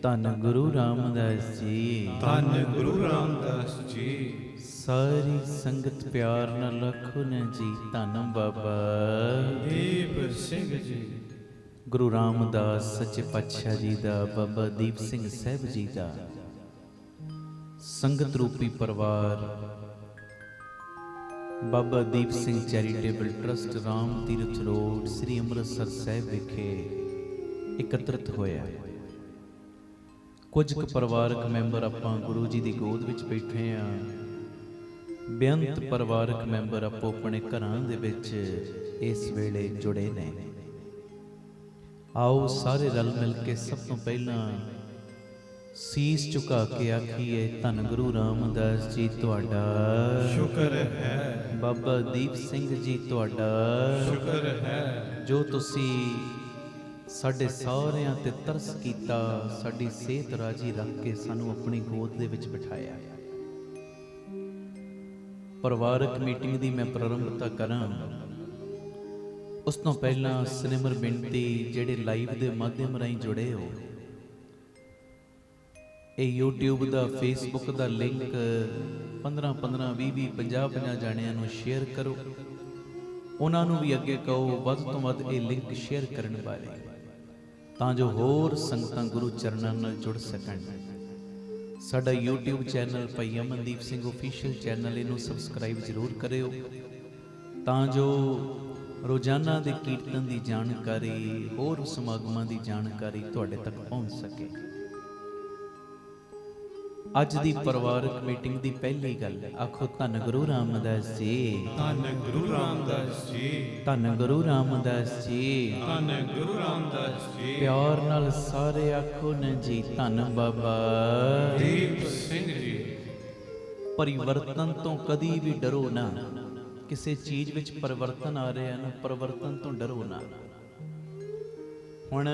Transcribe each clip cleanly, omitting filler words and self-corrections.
ਧੰਨ ਗੁਰੂ ਰਾਮਦਾਸ ਜੀ। ਧੰਨ ਗੁਰੂ ਰਾਮਦਾਸ ਜੀ। ਸਾਰੀ ਸੰਗਤ ਪਿਆਰ ਨਾਲ ਆਖੋ ਨਾ ਜੀ, ਧੰਨ ਬਾਬਾ ਦੀਪ ਸਿੰਘ ਜੀ। ਗੁਰੂ ਰਾਮਦਾਸ ਸੱਚੇ ਪਾਤਸ਼ਾਹ ਜੀ ਦਾ, ਬਾਬਾ ਦੀਪ ਸਿੰਘ ਸਾਹਿਬ ਜੀ ਦਾ ਸੰਗਤ ਰੂਪੀ ਪਰਿਵਾਰ Baba Deep Singh charitable trust, Ram Tirath road, ਸ੍ਰੀ ਅੰਮ੍ਰਿਤਸਰ ਸਾਹਿਬ ਵਿਖੇ ਇਕੱਤਰਿਤ ਹੋਇਆ। ਕੁਝ ਕੁ ਪਰਿਵਾਰਕ ਮੈਂਬਰ ਆਪਾਂ ਗੁਰੂ ਜੀ ਦੀ ਗੋਦ ਵਿੱਚ ਬੈਠੇ ਆ, ਬੇਅੰਤ ਪਰਿਵਾਰਕ ਮੈਂਬਰ ਆਪੋ ਆਪਣੇ ਘਰਾਂ ਦੇ ਵਿੱਚ ਇਸ ਵੇਲੇ ਜੁੜੇ ਨੇ। ਆਓ ਸਾਰੇ ਰਲ ਮਿਲ ਕੇ ਸਭ ਤੋਂ ਪਹਿਲਾਂ ਸੀਸ ਝੁਕਾ ਕੇ ਆਖੀਏ, ਧੰਨ ਗੁਰੂ ਰਾਮਦਾਸ ਜੀ ਤੁਹਾਡਾ ਸ਼ੁਕਰ ਹੈ। ਬਾਬਾ ਦੀਪ ਸਿੰਘ ਜੀ ਤੁਹਾਡਾ ਸ਼ੁਕਰ ਹੈ। ਜੋ ਤੁਸੀਂ ਸਾਡੇ ਸਾਰਿਆਂ ਤੇ ਤਰਸ ਕੀਤਾ, ਸਾਡੀ ਸਿਹਤ ਰਾਜੀ ਰੱਖ ਕੇ ਸਾਨੂੰ ਆਪਣੀ ਗੋਦ ਦੇ ਵਿੱਚ ਬਿਠਾਇਆ। ਪਰਿਵਾਰਕ ਮੀਟਿੰਗ ਦੀ ਮੈਂ ਪ੍ਰਾਰੰਭਤਾ ਕਰਾਂ ਉਸ ਤੋਂ ਪਹਿਲਾਂ ਸਿਨੇਮਰ ਬੇਨਤੀ, ਜਿਹੜੇ ਲਾਈਵ ਦੇ ਮਾਧਿਅਮ ਰਾਹੀਂ ਜੁੜੇ ਹੋ, ਇਹ YouTube ਦਾ, Facebook ਦਾ ਲਿੰਕ 15 15 20 20 50 50 ਜਾਣਿਆਂ ਨੂੰ ਸ਼ੇਅਰ ਕਰੋ। ਉਹਨਾਂ ਨੂੰ ਵੀ ਅੱਗੇ ਕਹੋ ਵੱਧ ਤੋਂ ਵੱਧ ਇਹ ਲਿੰਕ ਸ਼ੇਅਰ ਕਰਨ ਬਾਰੇ, ਤਾਂ ਜੋ ਹੋਰ ਸੰਗਤਾਂ ਗੁਰੂ ਚਰਨਾਂ ਨਾਲ ਜੁੜ ਸਕਣ। ਸਾਡਾ YouTube ਚੈਨਲ ਭਾਈ ਅਮਨਦੀਪ ਸਿੰਘ ਆਫੀਸ਼ੀਅਲ ਚੈਨਲ, ਇਹਨੂੰ ਸਬਸਕ੍ਰਾਈਬ ਜ਼ਰੂਰ ਕਰਿਓ, ਤਾਂ ਜੋ ਰੋਜ਼ਾਨਾ ਦੇ ਕੀਰਤਨ ਦੀ ਜਾਣਕਾਰੀ, ਹੋਰ ਸਮਾਗਮਾਂ ਦੀ ਜਾਣਕਾਰੀ ਤੁਹਾਡੇ ਤੱਕ ਪਹੁੰਚ ਸਕੇ। ਅੱਜ ਦੀ ਪਰਿਵਾਰਕ ਮੀਟਿੰਗ ਦੀ ਪਹਿਲੀ ਗੱਲ, ਆਖੋ ਧੰਨ ਗੁਰੂ ਰਾਮਦਾਸ ਜੀ। ਧੰਨ ਗੁਰੂ ਰਾਮਦਾਸ ਜੀ। ਧੰਨ ਗੁਰੂ ਰਾਮਦਾਸ ਜੀ। ਧੰਨ ਗੁਰੂ ਰਾਮਦਾਸ ਜੀ। ਪਿਆਰ ਨਾਲ ਸਾਰੇ ਆਖੋ ਨਾ ਜੀ, ਧੰਨ ਬਾਬਾ ਦੀਪ ਸਿੰਘ ਜੀ। ਪਰਿਵਰਤਨ ਤੋਂ ਕਦੀ ਵੀ ਡਰੋ ਨਾ। ਕਿਸੇ ਚੀਜ਼ ਵਿੱਚ ਪਰਿਵਰਤਨ ਆ ਰਿਹਾ ਨਾ, ਪਰਿਵਰਤਨ ਤੋਂ ਡਰੋ ਨਾ। ਹੁਣ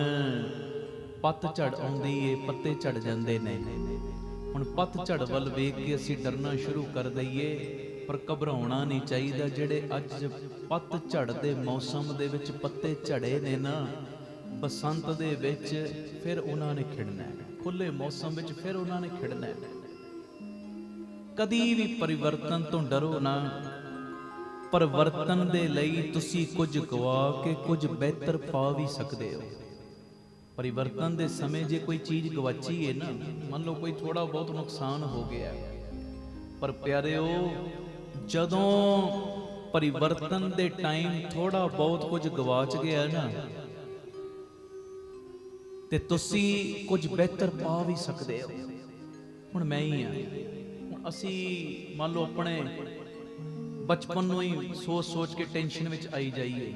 ਪੱਤਝੜ ਆਉਂਦੀ ਏ, ਪੱਤੇ ਝੜ ਜਾਂਦੇ ਨੇ। ਹੁਣ ਪੱਤਝੜ ਵੱਲ ਵੇਖ ਕੇ ਅਸੀਂ ਡਰਨਾ ਸ਼ੁਰੂ ਕਰ ਦਈਏ, ਪਰ ਘਬਰਾਉਣਾ ਨਹੀਂ ਚਾਹੀਦਾ। ਜਿਹੜੇ ਅੱਜ ਪੱਤਝੜ ਦੇ ਮੌਸਮ ਦੇ ਵਿੱਚ ਪੱਤੇ ਝੜੇ ਨੇ ਨਾ, ਬਸੰਤ ਦੇ ਵਿੱਚ ਫਿਰ ਉਹਨਾਂ ਨੇ ਖਿੜਨਾ ਹੈ, ਖੁੱਲੇ ਮੌਸਮ ਵਿੱਚ ਫਿਰ ਉਹਨਾਂ ਨੇ ਖਿੜਨਾ ਹੈ। ਕਦੀ ਵੀ ਪਰਿਵਰਤਨ ਤੋਂ ਡਰੋ ਨਾ। ਪਰਿਵਰਤਨ ਦੇ ਲਈ ਤੁਸੀਂ ਕੁਝ ਗਵਾ ਕੇ ਕੁਝ ਬਿਹਤਰ ਪਾ ਵੀ ਸਕਦੇ ਹੋ। ਪਰਿਵਰਤਨ ਦੇ ਸਮੇਂ ਜੇ ਕੋਈ ਚੀਜ਼ ਗਵਾਚੀ ਹੈ ਨਾ, ਮੰਨ ਲਓ ਕੋਈ ਥੋੜਾ ਬਹੁਤ ਨੁਕਸਾਨ ਹੋ ਗਿਆ, ਪਰ ਪਿਆਰਿਓ ਜਦੋਂ ਪਰਿਵਰਤਨ ਦੇ ਟਾਈਮ ਥੋੜਾ ਬਹੁਤ ਕੁਝ ਗਵਾਚ ਗਿਆ ਨਾ, ਤੇ ਤੁਸੀਂ ਕੁਝ ਬਿਹਤਰ ਪਾ ਵੀ ਸਕਦੇ ਹੋ। ਹੁਣ ਮੈਂ ਹੀ ਆ, ਅਸੀਂ ਮੰਨ ਲਓ ਆਪਣੇ ਬਚਪਨ ਨੂੰ ਹੀ ਸੋਚ ਸੋਚ ਕੇ ਟੈਨਸ਼ਨ ਵਿੱਚ ਆਈ ਜਾਈਏ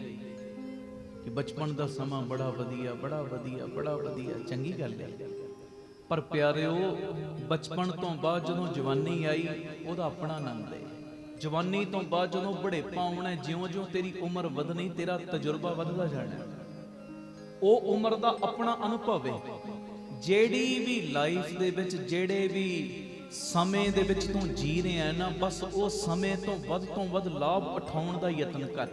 ਕਿ ਬਚਪਨ ਦਾ ਸਮਾਂ ਬੜਾ ਵਧੀਆ, ਬੜਾ ਵਧੀਆ, ਬੜਾ ਵਧੀਆ, ਚੰਗੀ ਗੱਲ ਹੈ। ਪਰ ਪਿਆਰਿਓ ਬਚਪਨ ਤੋਂ ਬਾਅਦ ਜਦੋਂ ਜਵਾਨੀ ਆਈ, ਉਹਦਾ ਆਪਣਾ ਆਨੰਦ ਹੈ। ਜਵਾਨੀ ਤੋਂ ਬਾਅਦ ਜਦੋਂ ਬੁਢੇਪਾ ਆਉਣਾ, ਜਿਉਂ-ਜਿਉਂ ਤੇਰੀ ਉਮਰ ਵਧਣੀ, ਤੇਰਾ ਤਜਰਬਾ ਵੱਧਦਾ ਜਾਣਾ, ਉਹ ਉਮਰ ਦਾ ਆਪਣਾ ਅਨੁਭਵ ਹੈ। ਜਿਹੜੀ ਵੀ ਲਾਈਫ ਦੇ ਵਿੱਚ, ਜਿਹੜੇ ਵੀ ਸਮੇਂ ਦੇ ਵਿੱਚ ਤੂੰ ਜੀ ਰਿਹਾ ਨਾ, ਬਸ ਉਹ ਸਮੇਂ ਤੋਂ ਵੱਧ ਲਾਭ ਉਠਾਉਣ ਦਾ ਯਤਨ ਕਰ।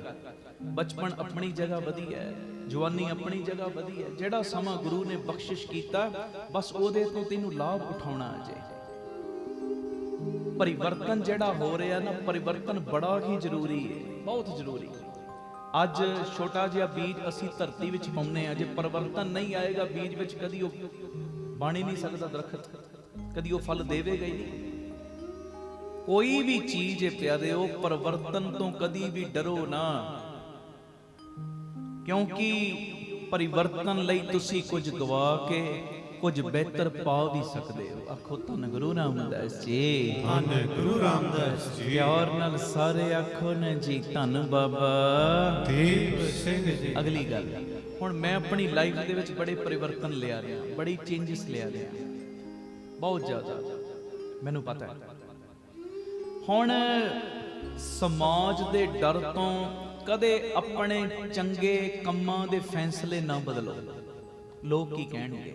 ਬਚਪਨ ਆਪਣੀ ਜਗ੍ਹਾ ਵਧੀਆ ਹੈ, ਜਵਾਨੀ ਆਪਣੀ ਜਗ੍ਹਾ ਵਧੀਆ ਹੈ। ਜਿਹੜਾ ਸਮਾਂ ਗੁਰੂ ਨੇ ਬਖਸ਼ਿਸ਼ ਕੀਤਾ, ਬਸ ਉਹਦੇ ਤੋਂ ਤੈਨੂੰ ਲਾਭ ਉਠਾਉਣਾ ਆ ਜਾਏ। ਪਰਿਵਰਤਨ ਜਿਹੜਾ ਹੋ ਰਿਹਾ ਨਾ, ਪਰਿਵਰਤਨ ਬੜਾ ਹੀ ਜ਼ਰੂਰੀ ਹੈ, ਬਹੁਤ ਜ਼ਰੂਰੀ। ਅੱਜ ਛੋਟਾ ਜਿਹਾ ਬੀਜ ਅਸੀਂ ਧਰਤੀ ਵਿੱਚ ਪਾਉਂਦੇ ਹਾਂ, ਜੇ ਪਰਿਵਰਤਨ ਨਹੀਂ ਆਏਗਾ ਬੀਜ ਵਿੱਚ, ਕਦੀ ਉਹ ਬਣ ਹੀ ਨਹੀਂ ਸਕਦਾ ਦਰਖਤ, ਕਦੀ ਉਹ ਫਲ ਦੇਵੇਗਾ ਹੀ ਨਹੀਂ। ਕੋਈ ਵੀ ਚੀਜ਼ ਹੈ ਪਿਆਰਿਓ, ਪਰਿਵਰਤਨ ਤੋਂ ਕਦੀ ਵੀ ਡਰੋ ਨਾ, ਕਿਉਂਕਿ ਪਰਿਵਰਤਨ ਲਈ ਤੁਸੀਂ ਕੁਝ ਗਵਾ ਕੇ ਕੁਝ ਬਿਹਤਰ ਪਾ ਵੀ ਸਕਦੇ ਹੋ। ਆਖੋ ਧੰਨ ਗੁਰੂ ਰਾਮਦਾਸ ਜੀ। ਧੰਨ ਗੁਰੂ ਰਾਮਦਾਸ ਜੀ। ਪਿਆਰ ਨਾਲ ਸਾਰੇ ਆਖੋ ਨਾ ਜੀ, ਧੰਨ ਬਾਬਾ ਦੀਪ ਸਿੰਘ ਜੀ। ਅਗਲੀ ਗੱਲ, ਹੁਣ ਮੈਂ ਆਪਣੀ ਲਾਈਫ ਦੇ ਵਿੱਚ ਬੜੇ ਪਰਿਵਰਤਨ ਲਿਆ ਰਿਹਾ, ਬੜੀ ਚੇਂਜਸ ਲਿਆ ਰਿਹਾ, ਬਹੁਤ ਜ਼ਿਆਦਾ, ਮੈਨੂੰ ਪਤਾ ਹੈ। ਹੁਣ ਸਮਾਜ ਦੇ ਡਰ ਤੋਂ ਕਦੇ ਆਪਣੇ ਚੰਗੇ ਕੰਮਾਂ ਦੇ ਫੈਸਲੇ ਨਾ ਬਦਲੋ। ਲੋਕ ਕੀ ਕਹਿਣਗੇ?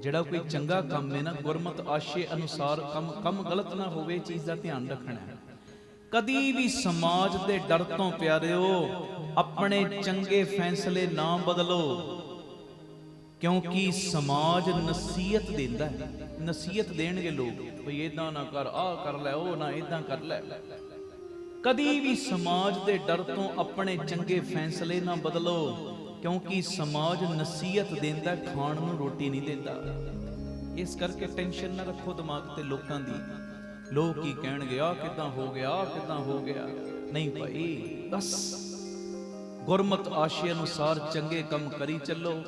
ਜਿਹੜਾ ਕੋਈ ਚੰਗਾ ਕੰਮ ਹੈ ਨਾ, ਗੁਰਮਤਿ ਆਸ਼ੇ ਅਨੁਸਾਰ ਕੰਮ ਗਲਤ ਨਾ ਹੋਵੇ, ਚੀਜ਼ ਦਾ ਧਿਆਨ ਰੱਖਣਾ ਹੈ। ਕਦੀ ਵੀ ਸਮਾਜ ਦੇ ਡਰ ਤੋਂ ਪਿਆਰਿਓ ਆਪਣੇ ਚੰਗੇ ਫੈਸਲੇ ਨਾ ਬਦਲੋ। ਕਿਉਂਕਿ ਸਮਾਜ ਨਸੀਹਤ ਦਿੰਦਾ ਹੈ। ਨਸੀਹਤ ਦੇਣਗੇ ਲੋਕ, ਭਈ ਇਦਾਂ ਨਾ ਕਰ, ਆਹ ਕਰ ਲੈ, ਉਹ ਨਾ ਇਦਾਂ ਕਰ ਲੈ। ਕਦੀ ਵੀ ਸਮਾਜ ਦੇ ਡਰ ਤੋਂ ਆਪਣੇ ਚੰਗੇ ਫੈਸਲੇ ਨਾ ਬਦਲੋ, ਕਿਉਂਕਿ ਸਮਾਜ ਨਸੀਹਤ ਦਿੰਦਾ, ਖਾਣ ਨੂੰ ਰੋਟੀ ਨਹੀਂ ਦਿੰਦਾ। ਇਸ ਕਰਕੇ ਟੈਨਸ਼ਨ ਨਾ ਰੱਖੋ ਦਿਮਾਗ ਤੇ ਲੋਕਾਂ ਦੀ, ਲੋਕ ਕੀ ਕਹਿਣਗੇ, ਆਹ ਕਿੱਦਾਂ ਹੋ ਗਿਆ, ਆਹ ਕਿੱਦਾਂ ਹੋ ਗਿਆ। ਨਹੀਂ ਭਾਈ, ਬਸ ਗੁਰਮਤ ਆਸ਼ੇ ਅਨੁਸਾਰ ਚੰਗੇ ਕੰਮ ਕਰੀ ਚੱਲੋ।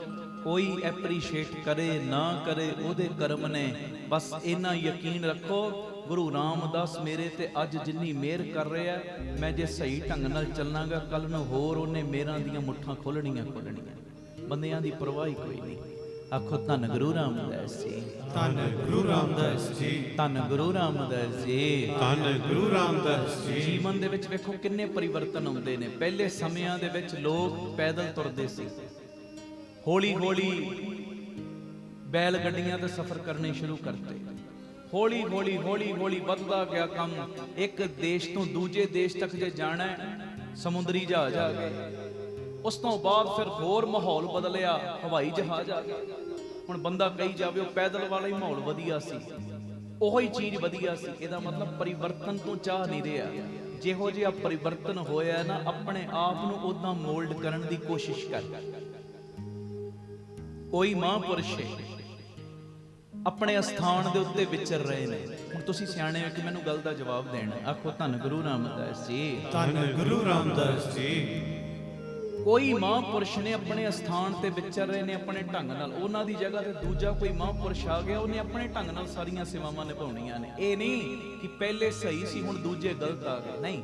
ਕੋਈ ਐਪਰੀਸ਼ੀਏਟ ਕਰੇ ਨਾ ਕਰੇ, ਉਹਦੇ ਕਰਮ ਨੇ। ਬਸ ਇੰਨਾ ਯਕੀਨ ਰੱਖੋ, ਗੁਰੂ ਰਾਮਦਾਸ ਮੇਰੇ ਤੇ ਅੱਜ ਜਿੰਨੀ ਮਿਹਰ ਕਰ ਰਿਹਾ, ਮੈਂ ਜੇ ਸਹੀ ਢੰਗ ਨਾਲ ਚੱਲਾਂਗਾ, ਕੱਲ ਨੂੰ ਹੋਰ ਉਹਨੇ ਮਿਹਰਾਂ ਦੀਆਂ ਮੁੱਠਾਂ ਖੋਲਣੀਆਂ। ਬੰਦਿਆਂ ਦੀ ਪਰਵਾਹ ਹੀ ਕੋਈ ਨਹੀਂ। ਆਖੋ ਧੰਨ ਗੁਰੂ ਰਾਮਦਾਸ ਜੀ, ਧੰਨ ਗੁਰੂ ਰਾਮਦਾਸ ਜੀ, ਧੰਨ ਗੁਰੂ ਰਾਮਦਾਸ ਜੀ, ਧੰਨ ਗੁਰੂ ਰਾਮਦਾਸ ਜੀ। ਜੀਵਨ ਦੇ ਵਿੱਚ ਵੇਖੋ ਕਿੰਨੇ ਪਰਿਵਰਤਨ ਆਉਂਦੇ ਨੇ। ਪਹਿਲੇ ਸਮਿਆਂ ਦੇ ਵਿੱਚ ਲੋਕ ਪੈਦਲ ਤੁਰਦੇ ਸੀ, ਹੌਲੀ ਹੌਲੀ ਬੈਲ ਗੱਡੀਆਂ ਤੇ ਸਫ਼ਰ ਕਰਨੇ ਸ਼ੁਰੂ ਕਰਤੇ। ਹੌਲੀ ਹੌਲੀ ਹੌਲੀ ਹੌਲੀ ਵੱਧਦਾ ਗਿਆ ਕੰਮ। ਇੱਕ ਦੇਸ਼ ਤੋਂ ਦੂਜੇ ਦੇਸ਼ ਤੱਕ ਜੇ ਜਾਣਾ ਹੈ, ਸਮੁੰਦਰੀ ਜਹਾਜ਼ ਆ ਗਏ। ਉਸ ਤੋਂ ਬਾਅਦ ਫਿਰ ਹੋਰ ਮਾਹੌਲ ਬਦਲਿਆ, ਹਵਾਈ ਜਹਾਜ਼ ਆ ਗਏ। ਹੁਣ ਬੰਦਾ ਕਹੀ ਜਾਵੇ ਉਹ ਪੈਦਲ ਵਾਲਾ ਹੀ ਮਾਹੌਲ ਵਧੀਆ ਸੀ, ਉਹੀ ਚੀਜ਼ ਵਧੀਆ ਸੀ। ਇਹਦਾ ਮਤਲਬ ਪਰਿਵਰਤਨ ਤੋਂ ਚਾਹ ਨਹੀਂ ਰਿਹਾ। ਜਿਹੋ ਜਿਹਾ ਪਰਿਵਰਤਨ ਹੋਇਆ ਨਾ, ਆਪਣੇ ਆਪ ਨੂੰ ਉਦਾਂ ਮੋਲਡ ਕਰਨ ਦੀ ਕੋਸ਼ਿਸ਼ ਕਰ। ਕੋਈ ਮਹਾਂਪੁਰਸ਼ ਆਪਣੇ ਅਸਥਾਨ ਦੇ ਉੱਤੇ ਵਿਚਰ ਰਹੇ ਨੇ। ਹੁਣ ਤੁਸੀਂ ਸਿਆਣੇ ਹੋ ਕਿ ਮੈਨੂੰ ਗੱਲ ਦਾ ਜਵਾਬ ਦੇਣਾ। ਆਖੋ ਧੰਨ ਗੁਰੂ ਰਾਮਦਾਸ ਜੀ, ਧੰਨ ਗੁਰੂ ਰਾਮਦਾਸ ਜੀ। ਕੋਈ ਮਹਾਂਪੁਰਸ਼ ਨੇ ਆਪਣੇ ਅਸਥਾਨ ਤੇ ਵਿਚਰ ਰਹੇ ਨੇ ਆਪਣੇ ਢੰਗ ਨਾਲ। ਉਹਨਾਂ ਦੀ ਜਗ੍ਹਾ ਤੇ ਦੂਜਾ ਕੋਈ ਮਹਾਂਪੁਰਸ਼ ਆ ਗਿਆ, ਉਹਨੇ ਆਪਣੇ ਢੰਗ ਨਾਲ ਸਾਰੀਆਂ ਸੇਵਾਵਾਂ ਨਿਭਾਉਣੀਆਂ ਨੇ। ਇਹ ਨਹੀਂ ਕਿ ਪਹਿਲੇ ਸਹੀ ਸੀ ਹੁਣ ਦੂਜੇ ਗਲਤ ਆ ਗਏ, ਨਹੀਂ।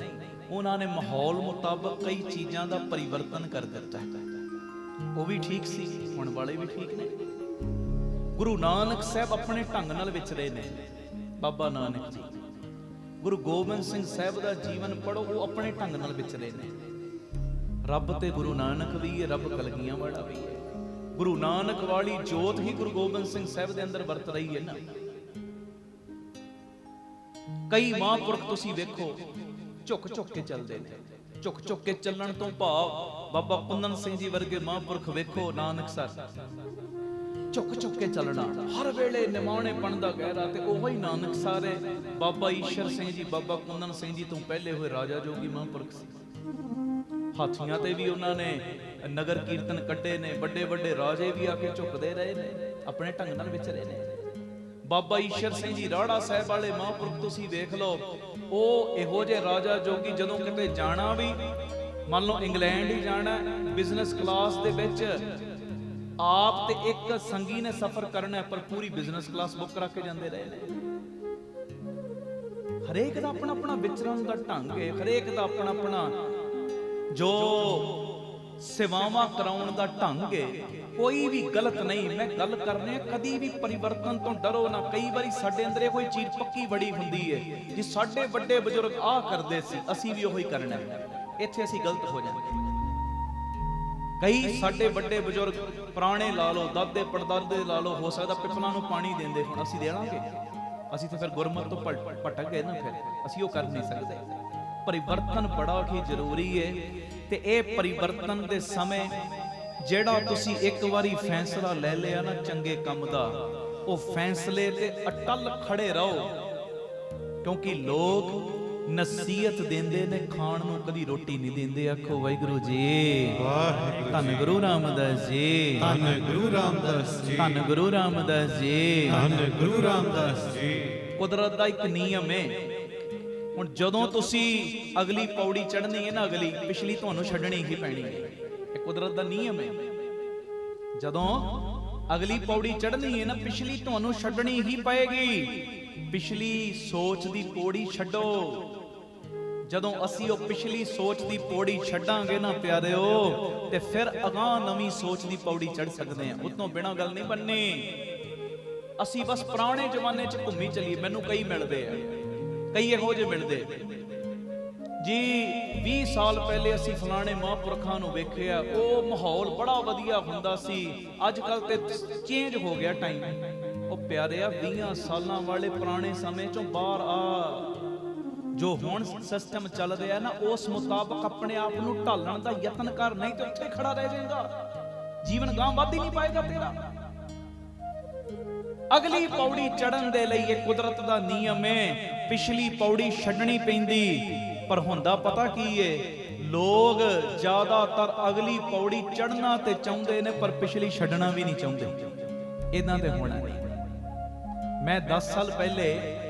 ਉਹਨਾਂ ਨੇ ਮਾਹੌਲ ਮੁਤਾਬਕ ਕਈ ਚੀਜ਼ਾਂ ਦਾ ਪਰਿਵਰਤਨ ਕਰ ਦਿੱਤਾ। ਉਹ ਵੀ ਠੀਕ ਸੀ, ਹੁਣ ਵਾਲੇ ਵੀ ਠੀਕ ਨੇ। ਗੁਰੂ ਨਾਨਕ ਸਾਹਿਬ ਆਪਣੇ ਢੰਗ ਨਾਲ ਵਿਚਰੇ ਨੇ। ਬਾਬਾ ਨਾਨਕ ਜੀ, ਗੁਰੂ ਗੋਬਿੰਦ ਸਿੰਘ ਸਾਹਿਬ ਦਾ ਜੀਵਨ ਪੜੋ, ਉਹ ਆਪਣੇ ਢੰਗ ਨਾਲ ਵਿਚਰੇ ਨੇ। ਰੱਬ ਤੇ ਗੁਰੂ ਨਾਨਕ ਵੀ ਹੈ, ਰੱਬ ਕਲਗੀਆਂ ਵਾਲਾ ਵੀ ਹੈ। ਗੁਰੂ ਨਾਨਕ ਵਾਲੀ ਜੋਤ ਹੀ ਗੁਰੂ ਗੋਬਿੰਦ ਸਿੰਘ ਸਾਹਿਬ ਦੇ ਅੰਦਰ ਵਰਤ ਰਹੀ ਹੈ ਨਾ। ਕਈ ਮਹਾਂਪੁਰਖ ਤੁਸੀਂ ਵੇਖੋ ਝੁਕ ਝੁਕ ਕੇ ਚੱਲਦੇ ਨੇ। ਝੁਕ ਝੁਕ ਕੇ ਚੱਲਣ ਤੋਂ ਭਾਵ ਬਾਬਾ ਕੁੰਦਨ ਸਿੰਘ ਜੀ ਵਰਗੇ ਮਹਾਂਪੁਰਖ ਵੇਖੋ, ਨਾਨਕਸਰ ਝੁਕ ਝੁਕ ਕੇ ਚੱਲਣਾ, ਹਰ ਵੇਲੇ ਨਿਮਾਣੇਪਣ ਦਾ ਗਹਿਰਾ। ਤੇ ਉਹੋ ਹੀ ਨਾਨਕਸਰ ਹੈ। ਬਾਬਾ ਈਸ਼ਰ ਸਿੰਘ ਜੀ, ਬਾਬਾ ਕੁੰਦਨ ਸਿੰਘ ਜੀ ਤੋਂ ਪਹਿਲੇ ਹੋਏ ਰਾਜਾ ਜੋਗੀ ਮਹਾਂਪੁਰਖ ਸੀ। ਹਾਥੀਆਂ ਤੇ ਵੀ ਉਹਨਾਂ ਨੇ ਨਗਰ ਕੀਰਤਨ ਕੱਢੇ ਨੇ। ਵੱਡੇ ਵੱਡੇ ਰਾਜੇ ਵੀ ਆ ਕੇ ਝੁਕਦੇ ਰਹੇ ਨੇ, ਆਪਣੇ ਢੰਗ ਨਾਲ ਵਿਚਰੇ ਨੇ। ਬਾਬਾ ਈਸ਼ਰ ਸਿੰਘ ਜੀ ਰਾੜਾ ਸਾਹਿਬ ਵਾਲੇ ਮਹਾਂਪੁਰਖ ਤੁਸੀਂ ਵੇਖ ਲਓ, ਉਹ ਇਹੋ ਜਿਹੇ ਰਾਜਾ ਜੋਗੀ, ਜਦੋਂ ਕਿਤੇ ਜਾਣਾ ਵੀ, ਮੰਨ ਲਓ ਇੰਗਲੈਂਡ ਹੀ ਜਾਣਾ, ਬਿਜ਼ਨਸ ਕਲਾਸ ਦੇ ਵਿੱਚ ਆਪ ਤੇ ਇੱਕ ਸੰਗੀ ਨੇ ਸਫ਼ਰ ਕਰਨਾ, ਪਰ ਪੂਰੀ ਬਿਜ਼ਨਸ ਕਲਾਸ ਬੁੱਕ ਕਰਾ ਕੇ ਜਾਂਦੇ ਰਹੇ ਨੇ। ਹਰੇਕ ਦਾ ਆਪਣਾ ਆਪਣਾ ਵਿਚਰਨ ਦਾ ਢੰਗ ਹੈ, ਹਰੇਕ ਦਾ ਆਪਣਾ ਆਪਣਾ ਜੋ ਸੇਵਾਵਾਂ ਕਰਾਉਣ ਦਾ ਢੰਗ ਹੈ। ਕੋਈ ਵੀ ਗਲਤ ਨਹੀਂ। ਮੈਂ ਗੱਲ ਕਰਨੇ, ਕਦੀ ਵੀ ਪਰਿਵਰਤਨ ਤੋਂ ਡਰੋ ਨਾ। ਕਈ ਵਾਰੀ ਸਾਡੇ ਅੰਦਰ ਕੋਈ ਚੀਜ਼ ਪੱਕੀ ਬੜੀ ਹੁੰਦੀ ਹੈ, ਜੇ ਸਾਡੇ ਵੱਡੇ ਬਜ਼ੁਰਗ ਆਹ ਕਰਦੇ ਸੀ, ਅਸੀਂ ਵੀ ਉਹੀ ਕਰਨਾ ਹੈ। ਇੱਥੇ ਅਸੀਂ ਗਲਤ ਹੋ ਜਾਂਦੇ। ਕਈ ਸਾਡੇ ਵੱਡੇ ਬਜ਼ੁਰਗ ਪੁਰਾਣੇ ਲਾ ਲਓ, ਦਾਦੇ ਪੜਦਾਦੇ ਲਾ ਲਓ, ਹੋ ਸਕਦਾ ਪਿੱਪਲਾਂ ਨੂੰ ਪਾਣੀ ਦਿੰਦੇ, ਹੁਣ ਅਸੀਂ ਦੇਵਾਂਗੇ? ਅਸੀਂ ਤਾਂ ਫਿਰ ਗੁਰਮਤ ਤੋਂ ਭਟਕ ਗਏ ਨਾ। ਫਿਰ ਅਸੀਂ ਉਹ ਕਰ ਨਹੀਂ ਸਕਦੇ। ਪਰਿਵਰਤਨ ਬੜਾ ਹੀ ਜ਼ਰੂਰੀ ਹੈ। ਤੇ ਇਹ ਪਰਿਵਰਤਨ ਦੇ ਸਮੇਂ ਜਿਹੜਾ ਤੁਸੀਂ ਇੱਕ ਵਾਰੀ ਫੈਸਲਾ ਲੈ ਲਿਆ ਨਾ ਚੰਗੇ ਕੰਮ ਦਾ, ਉਹ ਫੈਸਲੇ ਤੇ ਅਟਲ ਖੜੇ ਰਹੋ। ਕਿਉਂਕਿ ਲੋਕ ਨਸੀਹਤ ਦਿੰਦੇ ਨੇ, ਖਾਣ ਨੂੰ ਕਦੀ ਰੋਟੀ ਨਹੀਂ ਦਿੰਦੇ। ਆਖੋ ਵਾਹਿਗੁਰੂ ਜੀ, ਧੰਨ ਗੁਰੂ ਰਾਮਦਾਸ ਜੀ, ਧੰਨ ਗੁਰੂ ਰਾਮਦਾਸ ਜੀ, ਧੰਨ ਗੁਰੂ ਰਾਮਦਾਸ ਜੀ, ਧੰਨ ਗੁਰੂ ਰਾਮਦਾਸ ਜੀ। ਕੁਦਰਤ ਦਾ ਇੱਕ ਨਿਯਮ ਹੈ। ਹੁਣ ਜਦੋਂ ਤੁਸੀਂ ਅਗਲੀ ਪੌੜੀ ਚੜ੍ਹਨੀ ਹੈ ਨਾ, ਅਗਲੀ ਪਿਛਲੀ ਤੁਹਾਨੂੰ ਛੱਡਣੀ ਹੀ ਪੈਣੀ ਹੈ। ਇਹ ਕੁਦਰਤ ਦਾ ਨਿਯਮ ਹੈ। ਜਦੋਂ ਅਗਲੀ ਪੌੜੀ ਚੜ੍ਹਨੀ ਹੈ ਨਾ, ਪਿਛਲੀ ਤੁਹਾਨੂੰ ਛੱਡਣੀ ਹੀ ਪਏਗੀ। ਪਿਛਲੀ ਸੋਚ ਦੀ ਪੌੜੀ ਛੱਡੋ। ਜਦੋਂ ਅਸੀਂ ਉਹ ਪਿਛਲੀ ਸੋਚ ਦੀ ਪੌੜੀ ਛੱਡਾਂਗੇ ਨਾ ਪਿਆਰਿਓ, ਤੇ ਫਿਰ ਅਗਾਂਹ ਨਵੀਂ ਸੋਚ ਦੀ ਪੌੜੀ ਚੜ੍ਹ ਸਕਦੇ ਹਾਂ। ਉਤੋਂ ਬਿਨਾਂ ਗੱਲ ਨਹੀਂ ਬਣਨੀ। ਅਸੀਂ ਬਸ ਪੁਰਾਣੇ ਜ਼ਮਾਨੇ 'ਚ ਘੁੰਮੀ ਚੱਲੀਏ। ਮੈਨੂੰ ਕਈ ਮਿਲਦੇ ਆ, ਕਈ ਇਹੋ ਜਿਹੇ ਮਿਲਦੇ ਜੀ, 20 ਸਾਲ ਪਹਿਲੇ ਅਸੀਂ ਫਲਾਣੇ ਮਹਾਂਪੁਰਖਾਂ ਨੂੰ ਵੇਖਿਆ, ਉਹ ਮਾਹੌਲ ਬੜਾ ਵਧੀਆ ਹੁੰਦਾ ਸੀ। ਅੱਜ ਕੱਲ ਤੇ ਚੇਂਜ ਹੋ ਗਿਆ ਟਾਈਮ। ਉਹ ਪਿਆਰਿਆ, 20 ਸਾਲਾਂ ਵਾਲੇ ਪੁਰਾਣੇ ਸਮੇਂ ਚੋਂ ਬਾਹਰ ਆ। ਜੋ ਹੁਣ ਸਿਸਟਮ ਚੱਲ ਰਿਹਾ ਨਾ, ਉਸ ਮੁਤਾਬਕ ਆਪਣੇ ਆਪ ਨੂੰ ਢਾਲਣ ਦਾ ਯਤਨ ਕਰ, ਨਹੀਂ ਤੇ ਉੱਥੇ ਖੜਾ ਰਹਿ ਜਾਏਗਾ। ਜੀਵਨ ਗਾਂ ਵੱਧ ਹੀ ਨਹੀਂ ਪਾਏਗਾ ਤੇਰਾ। ਅਗਲੀ ਪੌੜੀ ਚੜਨ ਦੇ ਲਈ ਇਹ ਕੁਦਰਤ ਦਾ ਨਿਯਮ ਹੈ, ਪਿਛਲੀ ਪੌੜੀ ਛੱਡਣੀ ਪੈਂਦੀ। ਪਰ ਹੁੰਦਾ ਪਤਾ ਕੀ ਏ, ਲੋਕ ਜ਼ਿਆਦਾਤਰ ਅਗਲੀ ਪੌੜੀ ਚੜਨਾ ਤੇ ਚਾਹੁੰਦੇ ਨੇ ਪਰ ਪਿਛਲੀ ਛੱਡਣਾ ਵੀ ਨਹੀਂ ਚਾਹੁੰਦੇ। ਇਦਾਂ ਤੇ ਹੋਣਾ ਨਹੀਂ। ਮੈਂ 10 ਸਾਲ ਪਹਿਲੇ